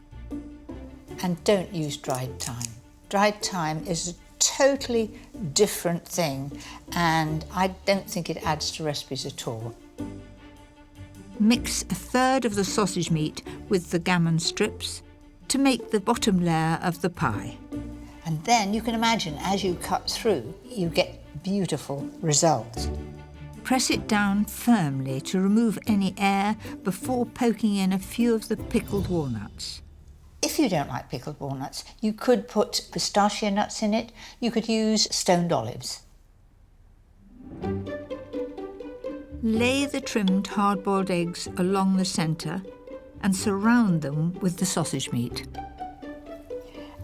And don't use dried thyme. Dried thyme is a totally different thing, and I don't think it adds to recipes at all. Mix a third of the sausage meat with the gammon strips to make the bottom layer of the pie. And then you can imagine, as you cut through, you get beautiful results. Press it down firmly to remove any air before poking in a few of the pickled walnuts. If you don't like pickled walnuts, you could put pistachio nuts in it. You could use stoned olives. Lay the trimmed hard-boiled eggs along the centre and surround them with the sausage meat.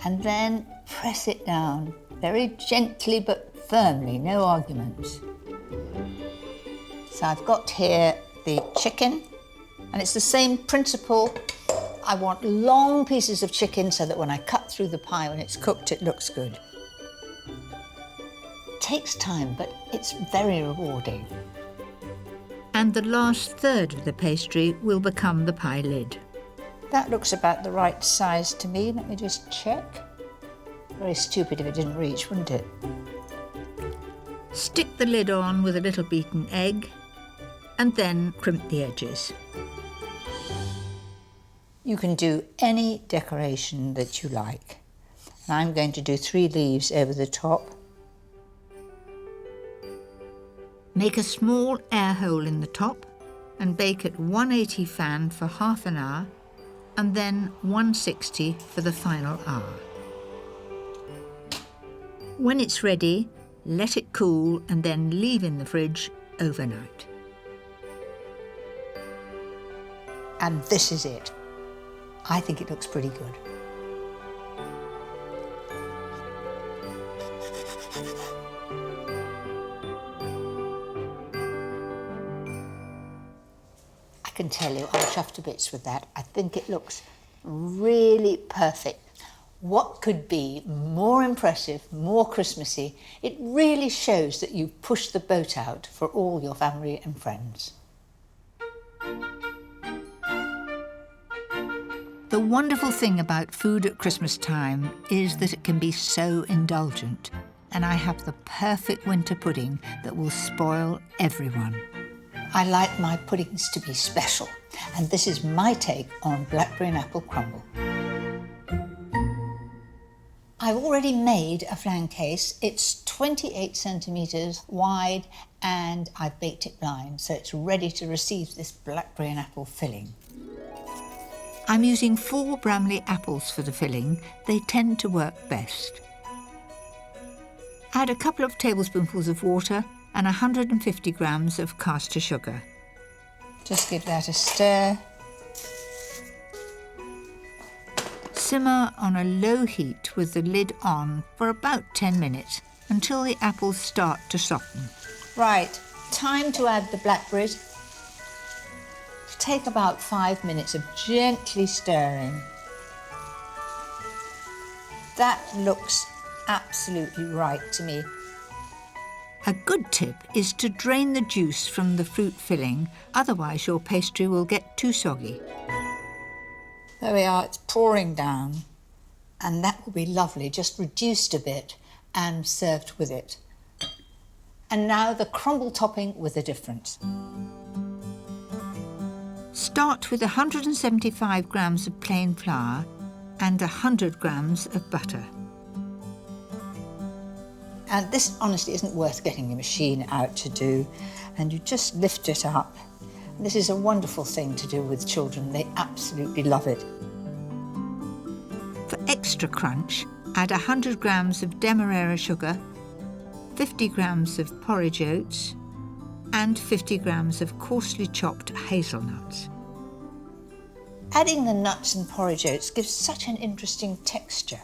And then press it down, very gently but firmly, no arguments. So I've got here the chicken, and it's the same principle. I want long pieces of chicken so that when I cut through the pie, when it's cooked, it looks good. It takes time, but it's very rewarding. And the last third of the pastry will become the pie lid. That looks about the right size to me. Let me just check. Very stupid if it didn't reach, wouldn't it? Stick the lid on with a little beaten egg and then crimp the edges. You can do any decoration that you like. And I'm going to do 3 leaves over the top. Make a small air hole in the top and bake at 180 fan for half an hour and then 160 for the final hour. When it's ready, let it cool and then leave in the fridge overnight. And this is it. I think it looks pretty good. I can tell you, I'm chuffed to bits with that. I think it looks really perfect. What could be more impressive, more Christmassy? It really shows that you pushed the boat out for all your family and friends. The wonderful thing about food at Christmas time is that it can be so indulgent, and I have the perfect winter pudding that will spoil everyone. I like my puddings to be special, and this is my take on blackberry and apple crumble. I've already made a flan case. It's 28 centimetres wide, and I've baked it blind, so it's ready to receive this blackberry and apple filling. I'm using 4 Bramley apples for the filling. They tend to work best. Add a couple of tablespoonfuls of water and 150 grams of caster sugar. Just give that a stir. Simmer on a low heat with the lid on for about 10 minutes until the apples start to soften. Right, time to add the blackberries. Take about 5 minutes of gently stirring. That looks absolutely right to me. A good tip is to drain the juice from the fruit filling, otherwise your pastry will get too soggy. There we are, it's pouring down, and that will be lovely, just reduced a bit and served with it. And now the crumble topping with a difference. Start with 175 grams of plain flour and 100 grams of butter. And this honestly isn't worth getting a machine out to do, and you just lift it up. This is a wonderful thing to do with children. They absolutely love it. For extra crunch, add 100 grams of demerara sugar, 50 grams of porridge oats, and 50 grams of coarsely chopped hazelnuts. Adding the nuts and porridge oats gives such an interesting texture.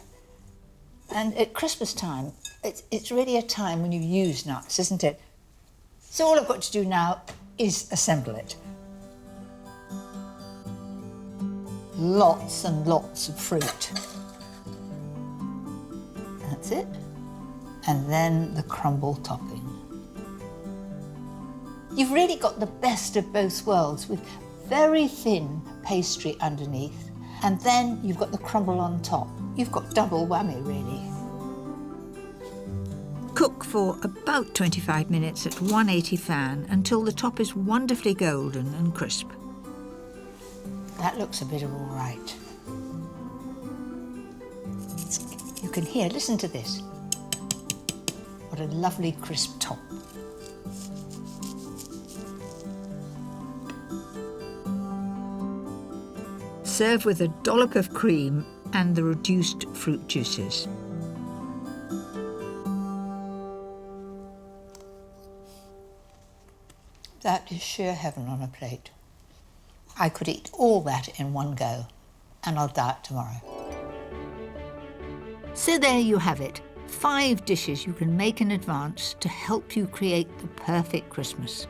And at Christmas time, it's really a time when you use nuts, isn't it? So all I've got to do now is assemble it. Lots and lots of fruit. That's it. And then the crumble topping. You've really got the best of both worlds with very thin pastry underneath, and then you've got the crumble on top. You've got double whammy, really. Cook for about 25 minutes at 180 fan until the top is wonderfully golden and crisp. That looks a bit of all right. You can hear, listen to this. What a lovely crisp top. Serve with a dollop of cream and the reduced fruit juices. That is sheer heaven on a plate. I could eat all that in one go, and I'll diet tomorrow. So there you have it, 5 dishes you can make in advance to help you create the perfect Christmas.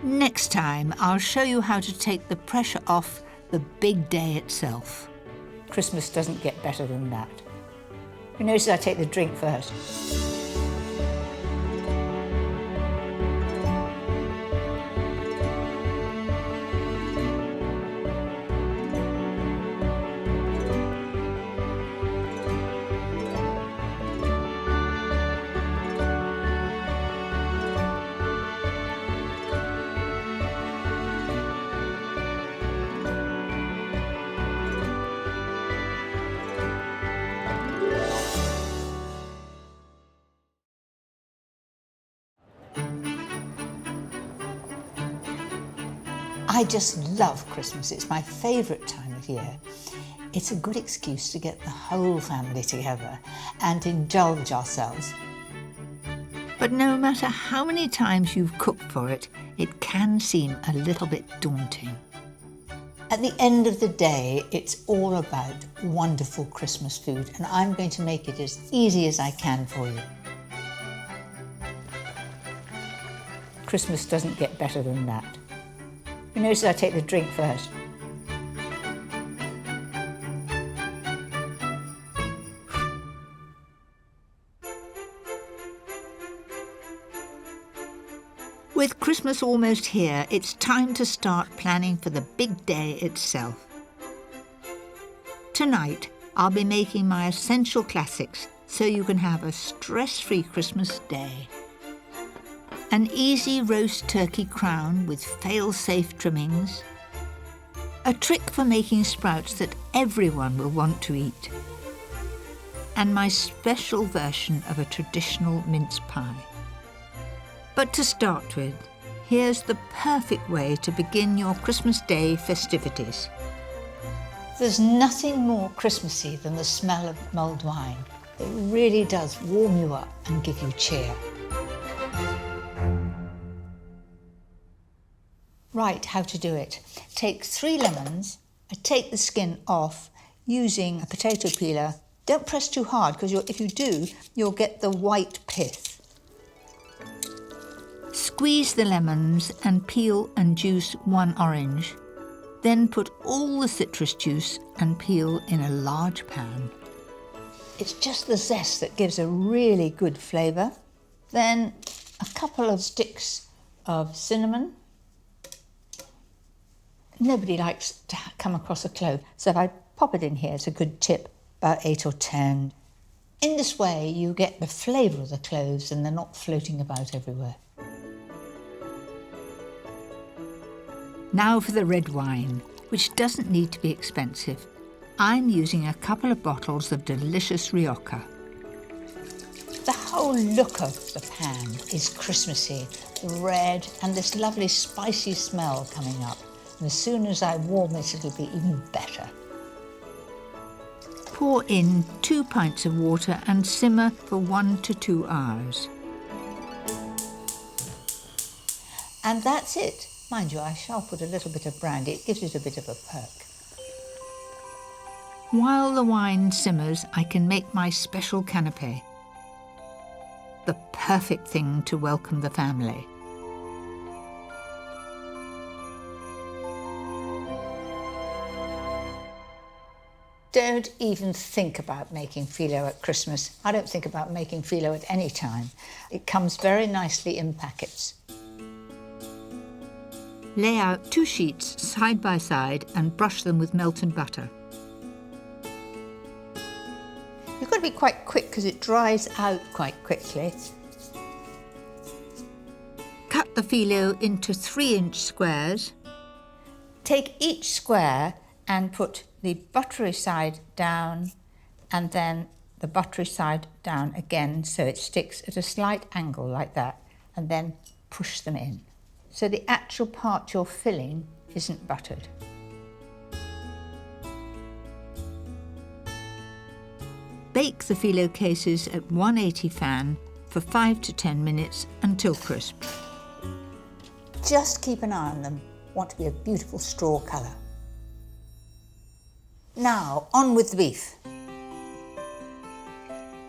Next time, I'll show you how to take the pressure off the big day itself. Christmas doesn't get better than that. You notice I take the drink first. I just love Christmas. It's my favourite time of year. It's a good excuse to get the whole family together and indulge ourselves. But no matter how many times you've cooked for it, it can seem a little bit daunting. At the end of the day, it's all about wonderful Christmas food, and I'm going to make it as easy as I can for you. Christmas doesn't get better than that. You notice I take the drink first. With Christmas almost here, it's time to start planning for the big day itself. Tonight, I'll be making my essential classics so you can have a stress-free Christmas day. An easy roast turkey crown with fail-safe trimmings. A trick for making sprouts that everyone will want to eat. And my special version of a traditional mince pie. But to start with, here's the perfect way to begin your Christmas Day festivities. There's nothing more Christmassy than the smell of mulled wine. It really does warm you up and give you cheer. Right, how to do it. Take 3 lemons, I take the skin off using a potato peeler. Don't press too hard because if you do, you'll get the white pith. Squeeze the lemons and peel and juice 1 orange. Then put all the citrus juice and peel in a large pan. It's just the zest that gives a really good flavour. Then a couple of sticks of cinnamon. Nobody likes to come across a clove, so if I pop it in here, it's a good tip, about 8 or 10. In this way, you get the flavour of the cloves and they're not floating about everywhere. Now for the red wine, which doesn't need to be expensive. I'm using a couple of bottles of delicious Rioja. The whole look of the pan is Christmassy, the red and this lovely spicy smell coming up. And as soon as I warm it, it'll be even better. Pour in 2 pints of water and simmer for 1 to 2 hours. And that's it. Mind you, I shall put a little bit of brandy. It gives it a bit of a perk. While the wine simmers, I can make my special canapé. The perfect thing to welcome the family. Don't even think about making phyllo at Christmas. I don't think about making phyllo at any time. It comes very nicely in packets. Lay out 2 sheets side by side and brush them with melted butter. You've got to be quite quick because it dries out quite quickly. Cut the phyllo into 3-inch squares. Take each square and put the buttery side down and then the buttery side down again so it sticks at a slight angle like that, and then push them in. So the actual part you're filling isn't buttered. Bake the phyllo cases at 180 fan for 5 to 10 minutes until crisp. Just keep an eye on them. Want to be a beautiful straw colour. Now, on with the beef.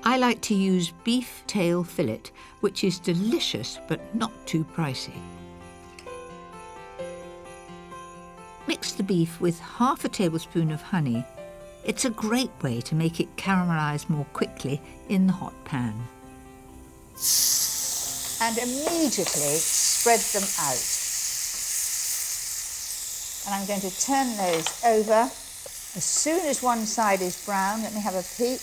I like to use beef tail fillet, which is delicious but not too pricey. Mix the beef with half a tablespoon of honey. It's a great way to make it caramelise more quickly in the hot pan. And immediately spread them out. And I'm going to turn those over. As soon as one side is brown, let me have a peek.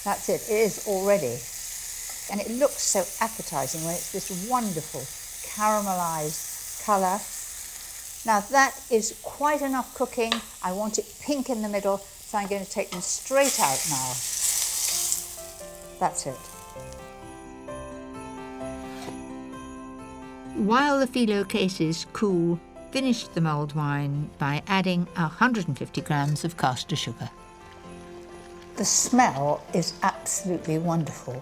That's it, it is already. And it looks so appetising when it's this wonderful caramelised colour. Now that is quite enough cooking. I want it pink in the middle, so I'm going to take them straight out now. That's it. While the phyllo cases cool, finish the mulled wine by adding 150 grams of caster sugar. The smell is absolutely wonderful.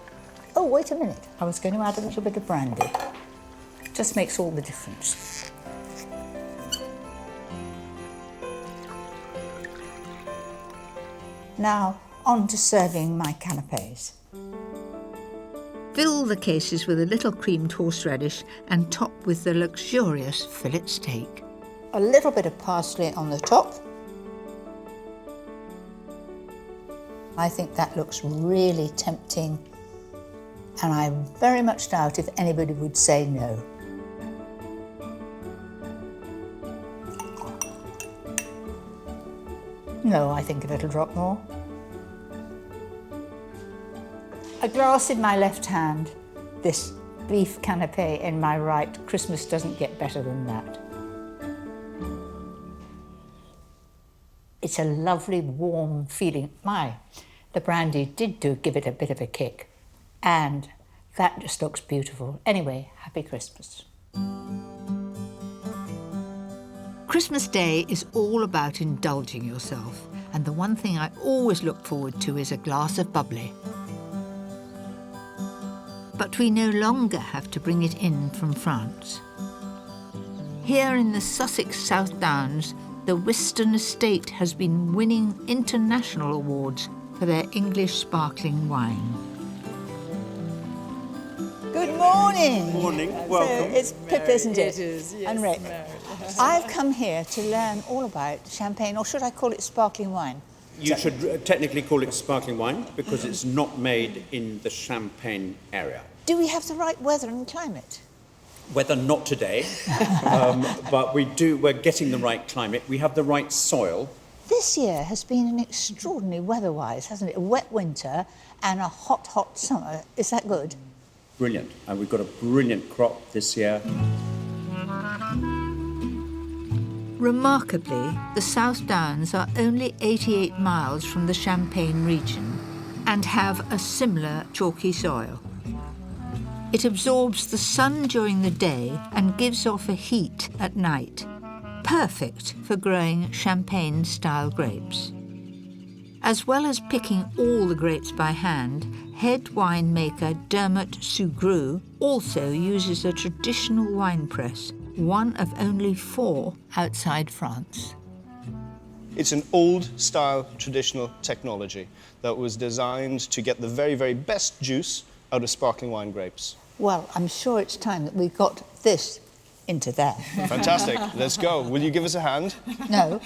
Oh, wait a minute. I was going to add a little bit of brandy. Just makes all the difference. Now, on to serving my canapés. Fill the cases with a little creamed horseradish and top with the luxurious fillet steak. A little bit of parsley on the top. I think that looks really tempting, and I very much doubt if anybody would say no. No, I think a little drop more. A glass in my left hand, this beef canapé in my right. Christmas doesn't get better than that. It's a lovely, warm feeling. The brandy did give it a bit of a kick, and that just looks beautiful. Anyway, happy Christmas. Christmas Day is all about indulging yourself, and the one thing I always look forward to is a glass of bubbly. But we no longer have to bring it in from France. Here in the Sussex South Downs, the Whiston Estate has been winning international awards for their English sparkling wine. Good morning. Morning, So welcome. it's Pip, isn't it? It is, yes, And Rick. Mary. I've come here to learn all about champagne, or should I call it sparkling wine? You should technically call it sparkling wine because it's not made in the Champagne area. Do we have the right weather and climate? Weather not today, but we're getting the right climate. We have the right soil. This year has been an extraordinary weather-wise, hasn't it? A wet winter and a hot, hot summer. Is that good? Brilliant. And we've got a brilliant crop this year. Remarkably, the South Downs are only 88 miles from the Champagne region and have a similar chalky soil. It absorbs the sun during the day and gives off a heat at night, perfect for growing Champagne-style grapes. As well as picking all the grapes by hand, head winemaker Dermot Sugrue also uses a traditional wine press, one of only 4 outside France. It's an old-style traditional technology that was designed to get the very, very best juice out of sparkling wine grapes. Well, I'm sure it's time that we got this into there. Fantastic. Let's go. Will you give us a hand? No.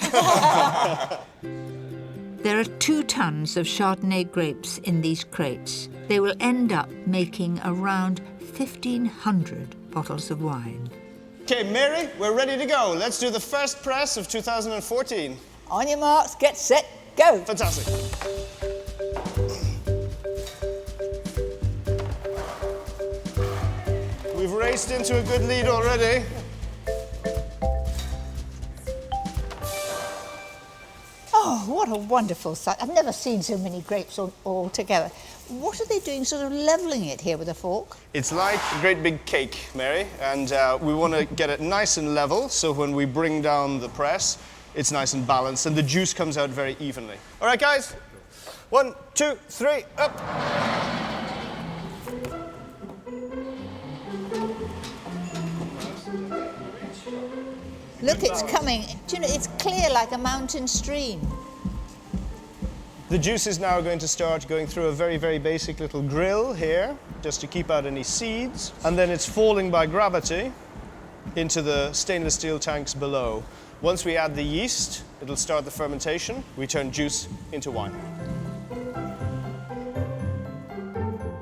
There are 2 tons of Chardonnay grapes in these crates. They will end up making around 1,500 bottles of wine. Okay, Mary, we're ready to go. Let's do the first press of 2014. On your marks, get set, go. Fantastic. We've raced into a good lead already. Oh, what a wonderful sight. I've never seen so many grapes all together. What are they doing, sort of levelling it here with a fork? It's like a great big cake, Mary, and we want to get it nice and level, so when we bring down the press, it's nice and balanced, and the juice comes out very evenly. All right, guys? 1, 2, 3, up. Look, it's coming. Do you know, it's clear like a mountain stream. The juice is now going to start going through a very, very basic little grill here, just to keep out any seeds. And then it's falling by gravity into the stainless steel tanks below. Once we add the yeast, it'll start the fermentation. We turn juice into wine.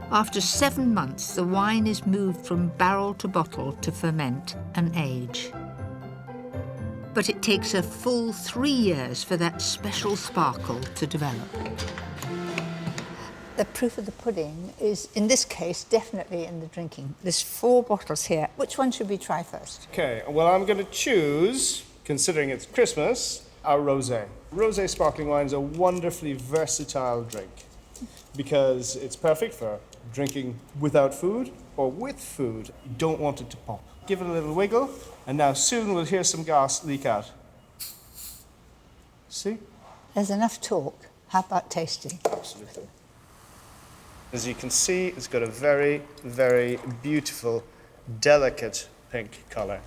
After 7 months, the wine is moved from barrel to bottle to ferment and age. But it takes a full 3 years for that special sparkle to develop. The proof of the pudding is, in this case, definitely in the drinking. There's 4 bottles here. Which one should we try first? Okay, well, I'm going to choose, considering it's Christmas, our rosé. Rosé sparkling wine is a wonderfully versatile drink because it's perfect for drinking without food or with food. You don't want it to pop. Give it a little wiggle, and now soon we'll hear some gas leak out. See? There's enough talk. How about tasting? Absolutely. As you can see, it's got a very, very beautiful, delicate pink colour.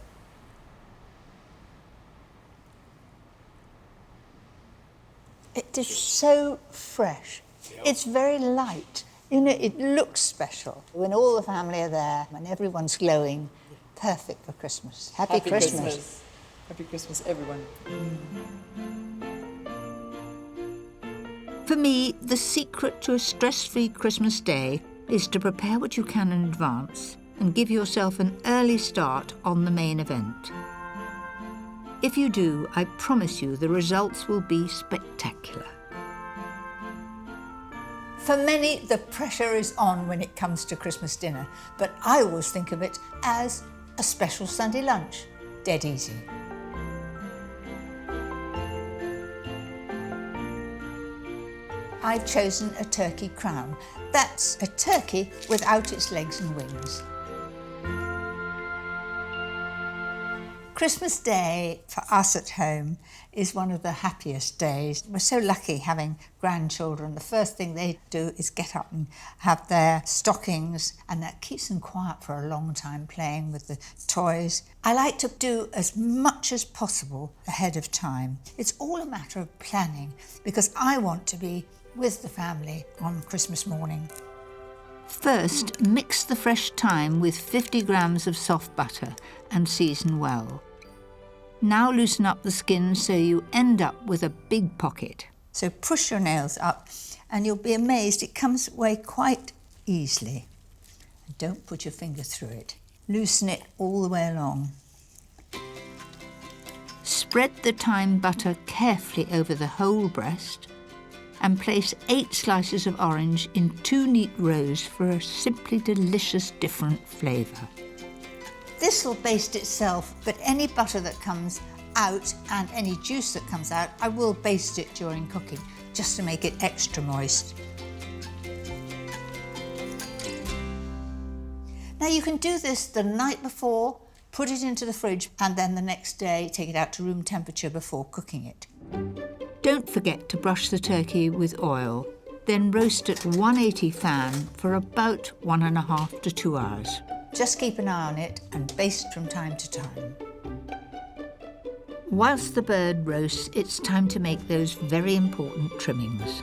It is so fresh. It's very light. You know, it looks special. When all the family are there and everyone's glowing, perfect for Christmas. Happy Christmas. Happy Christmas, everyone. For me, the secret to a stress-free Christmas day is to prepare what you can in advance and give yourself an early start on the main event. If you do, I promise you the results will be spectacular. For many, the pressure is on when it comes to Christmas dinner, but I always think of it as a special Sunday lunch. Dead easy. I've chosen a turkey crown. That's a turkey without its legs and wings. Christmas Day for us at home is one of the happiest days. We're so lucky having grandchildren. The first thing they do is get up and have their stockings, and that keeps them quiet for a long time, playing with the toys. I like to do as much as possible ahead of time. It's all a matter of planning because I want to be with the family on Christmas morning. First, mix the fresh thyme with 50 grams of soft butter and season well. Now loosen up the skin so you end up with a big pocket. So push your nails up and you'll be amazed it comes away quite easily. And don't put your finger through it. Loosen it all the way along. Spread the thyme butter carefully over the whole breast and place 8 slices of orange in 2 neat rows for a simply delicious different flavour. This will baste itself, but any butter that comes out and any juice that comes out, I will baste it during cooking, just to make it extra moist. Now you can do this the night before, put it into the fridge, and then the next day take it out to room temperature before cooking it. Don't forget to brush the turkey with oil, then roast at 180 fan for about 1.5 to 2 hours. Just keep an eye on it and baste from time to time. Whilst the bird roasts, it's time to make those very important trimmings.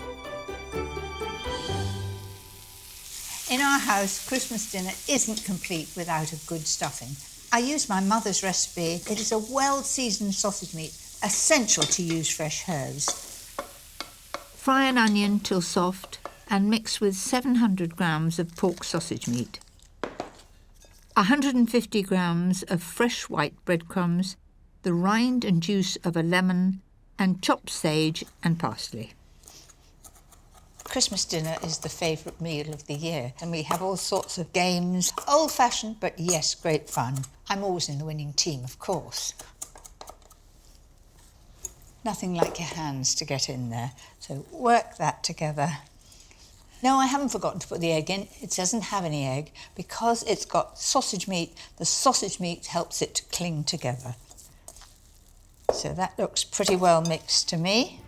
In our house, Christmas dinner isn't complete without a good stuffing. I use my mother's recipe. It is a well-seasoned sausage meat, essential to use fresh herbs. Fry an onion till soft and mix with 700 grams of pork sausage meat, 150 grams of fresh white breadcrumbs, the rind and juice of a lemon, and chopped sage and parsley. Christmas dinner is the favourite meal of the year, and we have all sorts of games. Old-fashioned, but yes, great fun. I'm always in the winning team, of course. Nothing like your hands to get in there, so work that together. No, I haven't forgotten to put the egg in. It doesn't have any egg. Because it's got sausage meat, the sausage meat helps it to cling together. So that looks pretty well mixed to me.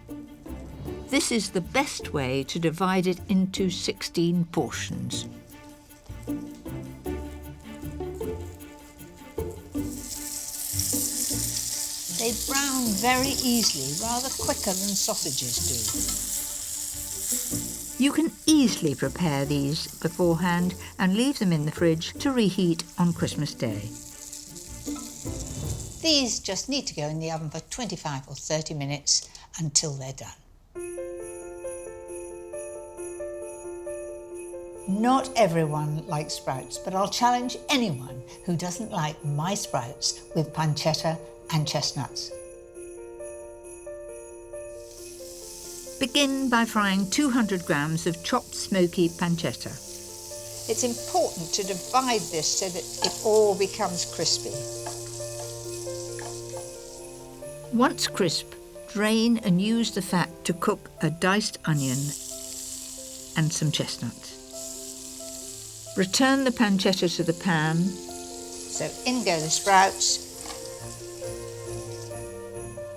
This is the best way to divide it into 16 portions. They brown very easily, rather quicker than sausages do. You can easily prepare these beforehand and leave them in the fridge to reheat on Christmas Day. These just need to go in the oven for 25 or 30 minutes until they're done. Not everyone likes sprouts, but I'll challenge anyone who doesn't like my sprouts with pancetta and chestnuts. Begin by frying 200 grams of chopped smoky pancetta. It's important to divide this so that it all becomes crispy. Once crisp, drain and use the fat to cook a diced onion and some chestnuts. Return the pancetta to the pan. So in go the sprouts.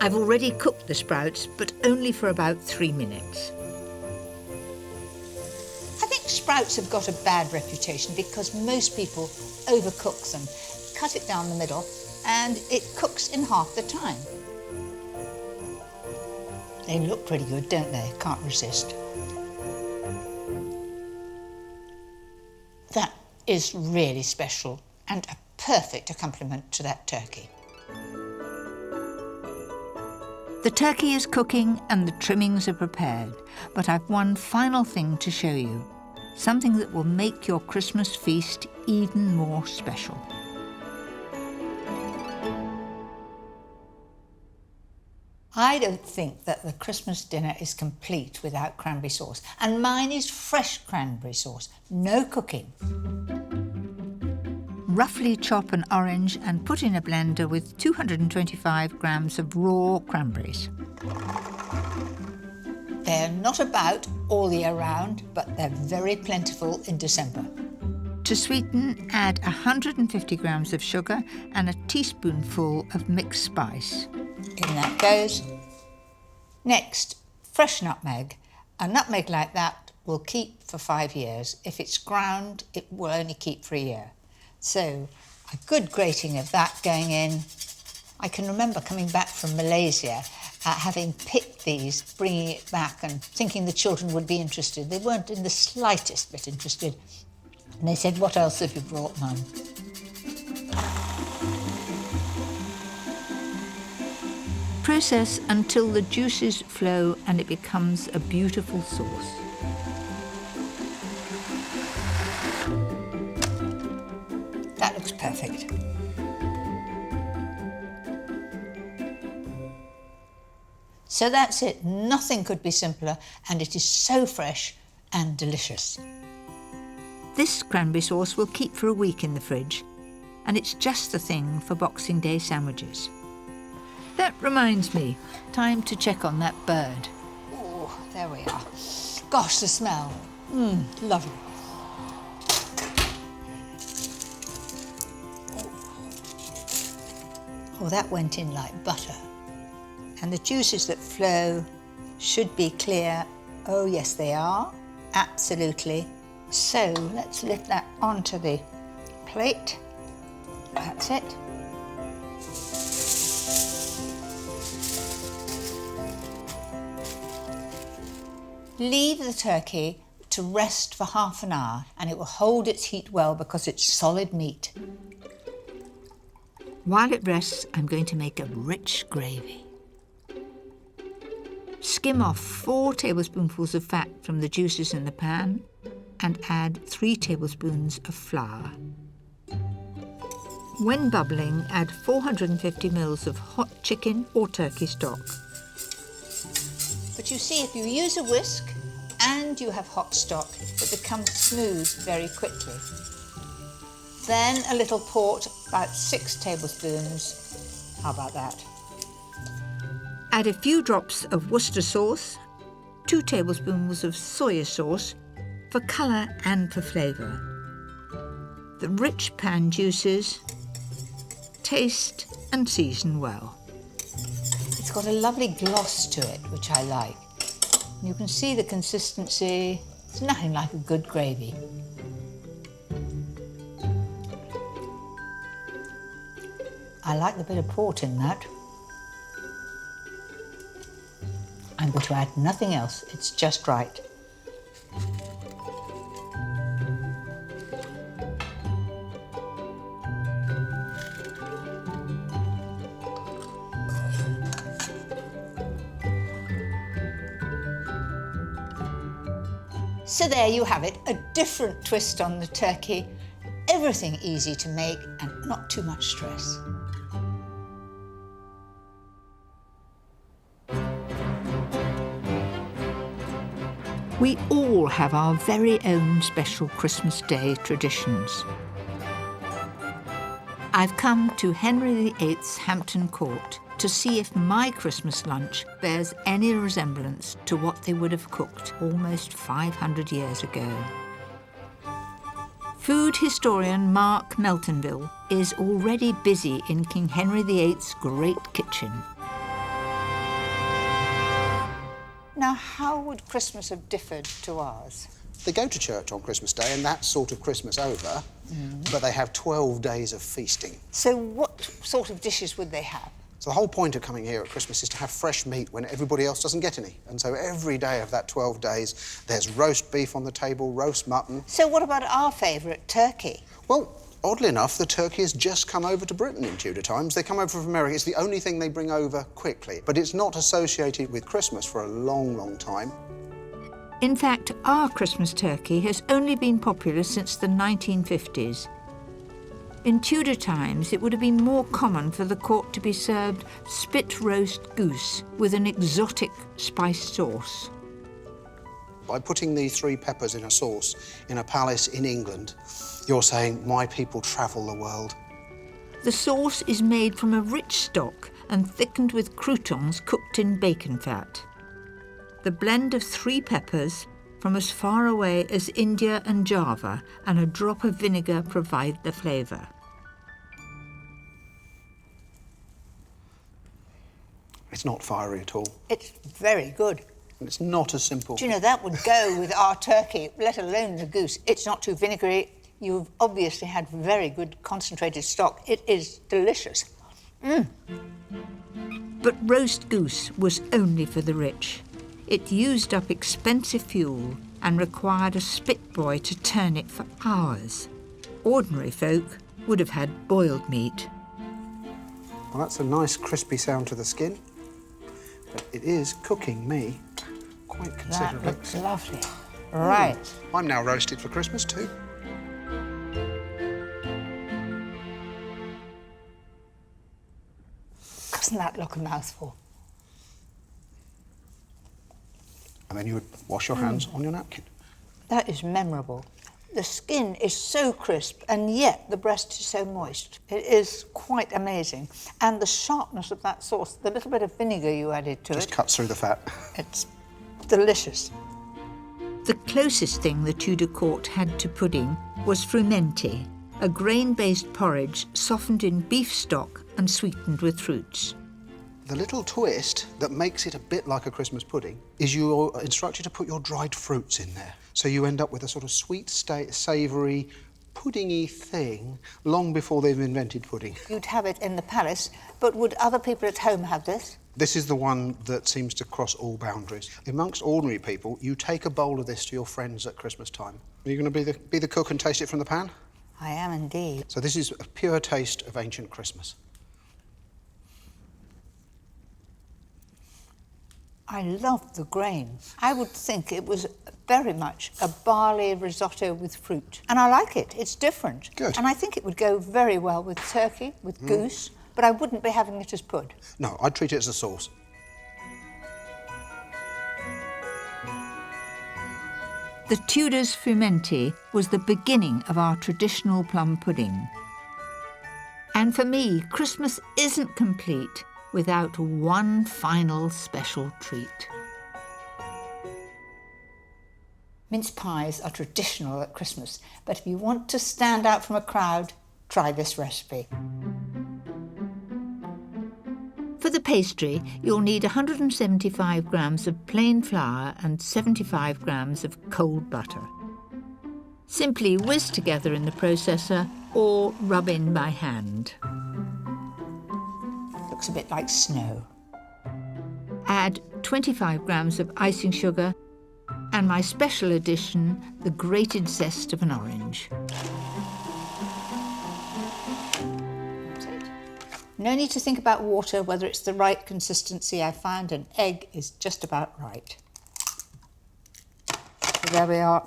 I've already cooked the sprouts, but only for about 3 minutes. I think sprouts have got a bad reputation because most people overcook them, cut it down the middle, and it cooks in half the time. They look pretty good, don't they? Can't resist. That is really special and a perfect accompaniment to that turkey. The turkey is cooking and the trimmings are prepared, but I've one final thing to show you, something that will make your Christmas feast even more special. I don't think that the Christmas dinner is complete without cranberry sauce, and mine is fresh cranberry sauce, no cooking. Roughly chop an orange and put in a blender with 225 grams of raw cranberries. They're not about all year round, but they're very plentiful in December. To sweeten, add 150 grams of sugar and a teaspoonful of mixed spice. In that goes. Next, fresh nutmeg. A nutmeg like that will keep for 5 years. If it's ground, it will only keep for a year. So, a good grating of that going in. I can remember coming back from Malaysia, having picked these, bringing it back and thinking the children would be interested. They weren't in the slightest bit interested. And they said, "What else have you brought, Mum?" Process until the juices flow and it becomes a beautiful sauce. That looks perfect. So that's it. Nothing could be simpler, and it is so fresh and delicious. This cranberry sauce will keep for a week in the fridge, and it's just the thing for Boxing Day sandwiches. That reminds me, time to check on that bird. Oh, there we are. Gosh, the smell. Lovely. Oh, that went in like butter. And the juices that flow should be clear. Oh, yes, they are. Absolutely. So let's lift that onto the plate. That's it. Leave the turkey to rest for half an hour and it will hold its heat well because it's solid meat. While it rests, I'm going to make a rich gravy. Skim off 4 tablespoonfuls of fat from the juices in the pan and add 3 tablespoons of flour. When bubbling, add 450 ml of hot chicken or turkey stock. But you see, if you use a whisk and you have hot stock, it becomes smooth very quickly. Then a little port, about 6 tablespoons. How about that? Add a few drops of Worcester sauce, 2 tablespoons of soya sauce for colour and for flavour. The rich pan juices, taste and season well. It's got a lovely gloss to it, which I like. You can see the consistency. It's nothing like a good gravy. I like the bit of port in that. I'm going to add nothing else. It's just right. So there you have it, a different twist on the turkey. Everything easy to make and not too much stress. We all have our very own special Christmas Day traditions. I've come to Henry VIII's Hampton Court to see if my Christmas lunch bears any resemblance to what they would have cooked almost 500 years ago. Food historian Mark Meltonville is already busy in King Henry VIII's great kitchen. Now, how would Christmas have differed to ours? They go to church on Christmas Day and that's sort of Christmas over, but they have 12 days of feasting. So what sort of dishes would they have? So the whole point of coming here at Christmas is to have fresh meat when everybody else doesn't get any. And so every day of that 12 days, there's roast beef on the table, roast mutton. So what about our favourite turkey? Well, oddly enough, the turkey has just come over to Britain in Tudor times. They come over from America. It's the only thing they bring over quickly. But it's not associated with Christmas for a long, long time. In fact, our Christmas turkey has only been popular since the 1950s. In Tudor times, it would have been more common for the court to be served spit roast goose with an exotic spice sauce. By putting these 3 peppers in a sauce in a palace in England, you're saying, my people travel the world. The sauce is made from a rich stock and thickened with croutons cooked in bacon fat. The blend of 3 peppers from as far away as India and Java and a drop of vinegar provide the flavour. It's not fiery at all. It's very good. And it's not as simple. Do you know, that would go with our turkey, let alone the goose. It's not too vinegary. You've obviously had very good concentrated stock. It is delicious. But roast goose was only for the rich. It used up expensive fuel and required a spit boy to turn it for hours. Ordinary folk would have had boiled meat. Well, that's a nice crispy sound to the skin, but it is cooking me quite considerably. That looks lovely. Right. I'm now roasted for Christmas too. Doesn't that look a mouthful? And then you would wash your hands on your napkin. That is memorable. The skin is so crisp and yet the breast is so moist. It is quite amazing. And the sharpness of that sauce, the little bit of vinegar you added to it... Just cuts through the fat. It's delicious. The closest thing the Tudor court had to pudding was frumenty, a grain-based porridge softened in beef stock and sweetened with fruits. The little twist that makes it a bit like a Christmas pudding is you're instructed to put your dried fruits in there. So you end up with a sort of sweet, savoury, puddingy thing long before they've invented pudding. You'd have it in the palace, but would other people at home have this? This is the one that seems to cross all boundaries. Amongst ordinary people, you take a bowl of this to your friends at Christmas time. Are you going to be the cook and taste it from the pan? I am indeed. So this is a pure taste of ancient Christmas. I love the grain. I would think it was very much a barley risotto with fruit. And I like it. It's different. Good. And I think it would go very well with turkey, with goose, but I wouldn't be having it as pud. No, I'd treat it as a sauce. The Tudors' Fumenti was the beginning of our traditional plum pudding. And for me, Christmas isn't complete without one final special treat. Mince pies are traditional at Christmas, but if you want to stand out from a crowd, try this recipe. For the pastry, you'll need 175 grams of plain flour and 75 grams of cold butter. Simply whisk together in the processor or rub in by hand. Looks a bit like snow. Add 25 grams of icing sugar and my special addition, the grated zest of an orange. No need to think about water, whether it's the right consistency. I found an egg is just about right. So there we are.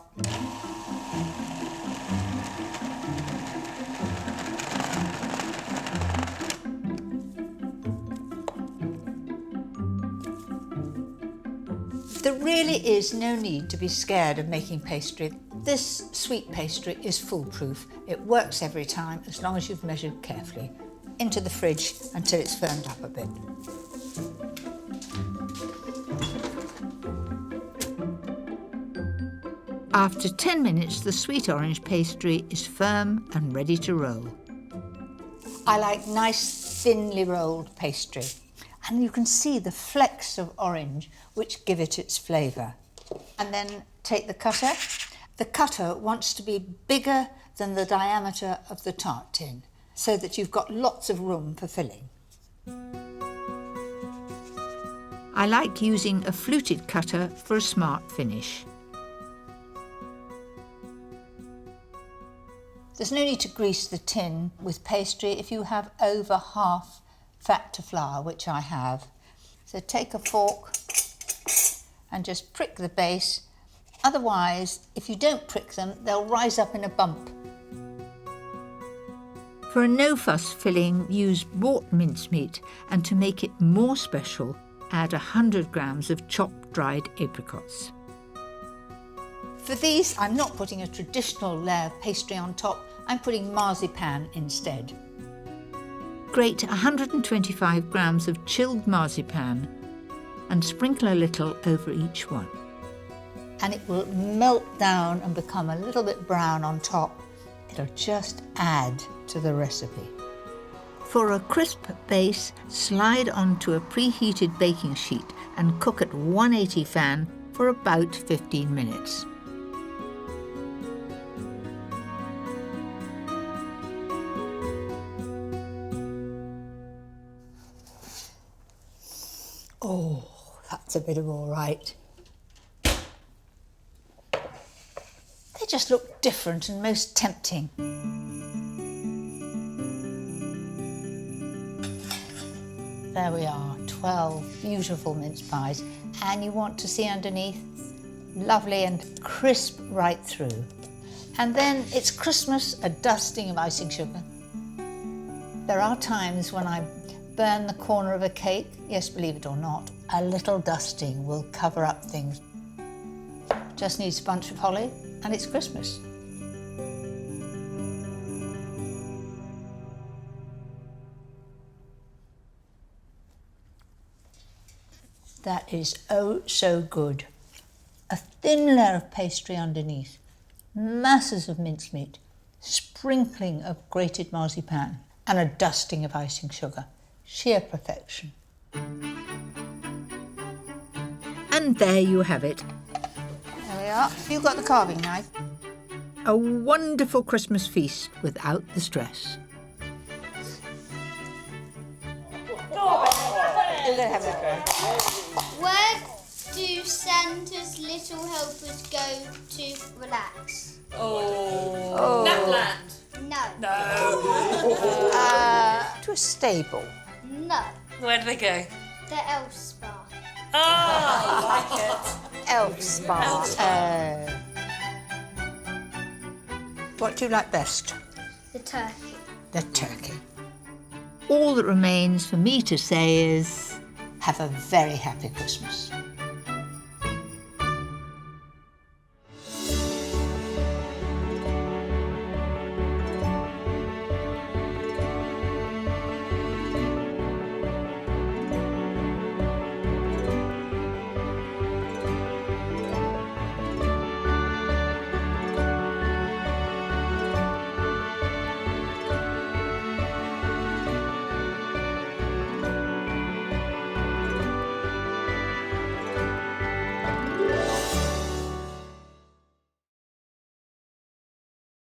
There really is no need to be scared of making pastry. This sweet pastry is foolproof. It works every time as long as you've measured carefully. Into the fridge until it's firmed up a bit. After 10 minutes, the sweet orange pastry is firm and ready to roll. I like nice, thinly rolled pastry. And you can see the flecks of orange which give it its flavour. And then take the cutter. The cutter wants to be bigger than the diameter of the tart tin, so that you've got lots of room for filling. I like using a fluted cutter for a smart finish. There's no need to grease the tin with pastry if you have over half fat to flour, which I have. So take a fork and just prick the base. Otherwise, if you don't prick them, they'll rise up in a bump. For a no-fuss filling, use bought mincemeat, and to make it more special, add 100 grams of chopped dried apricots. For these, I'm not putting a traditional layer of pastry on top, I'm putting marzipan instead. Grate 125 grams of chilled marzipan and sprinkle a little over each one. And it will melt down and become a little bit brown on top. It'll just add to the recipe. For a crisp base, slide onto a preheated baking sheet and cook at 180 fan for about 15 minutes. Oh, that's a bit of all right. They just look different and most tempting. There we are, 12 beautiful mince pies. And you want to see underneath, lovely and crisp right through. And then it's Christmas, a dusting of icing sugar. There are times when I burn the corner of a cake. Yes, believe it or not, a little dusting will cover up things. Just needs a bunch of holly and it's Christmas. That is oh so good. A thin layer of pastry underneath, masses of mincemeat, sprinkling of grated marzipan, and a dusting of icing sugar. Sheer perfection. And there you have it. There we are. You've got the carving knife. A wonderful Christmas feast without the stress. You're going to have it. Where do Santa's little helpers go to relax? Oh. Lapland. No. To a stable. No. Where do they go? The elf spa. Oh, I like it. Elf spa. Elf spa. What do you like best? The turkey. The turkey. All that remains for me to say is have a very happy Christmas.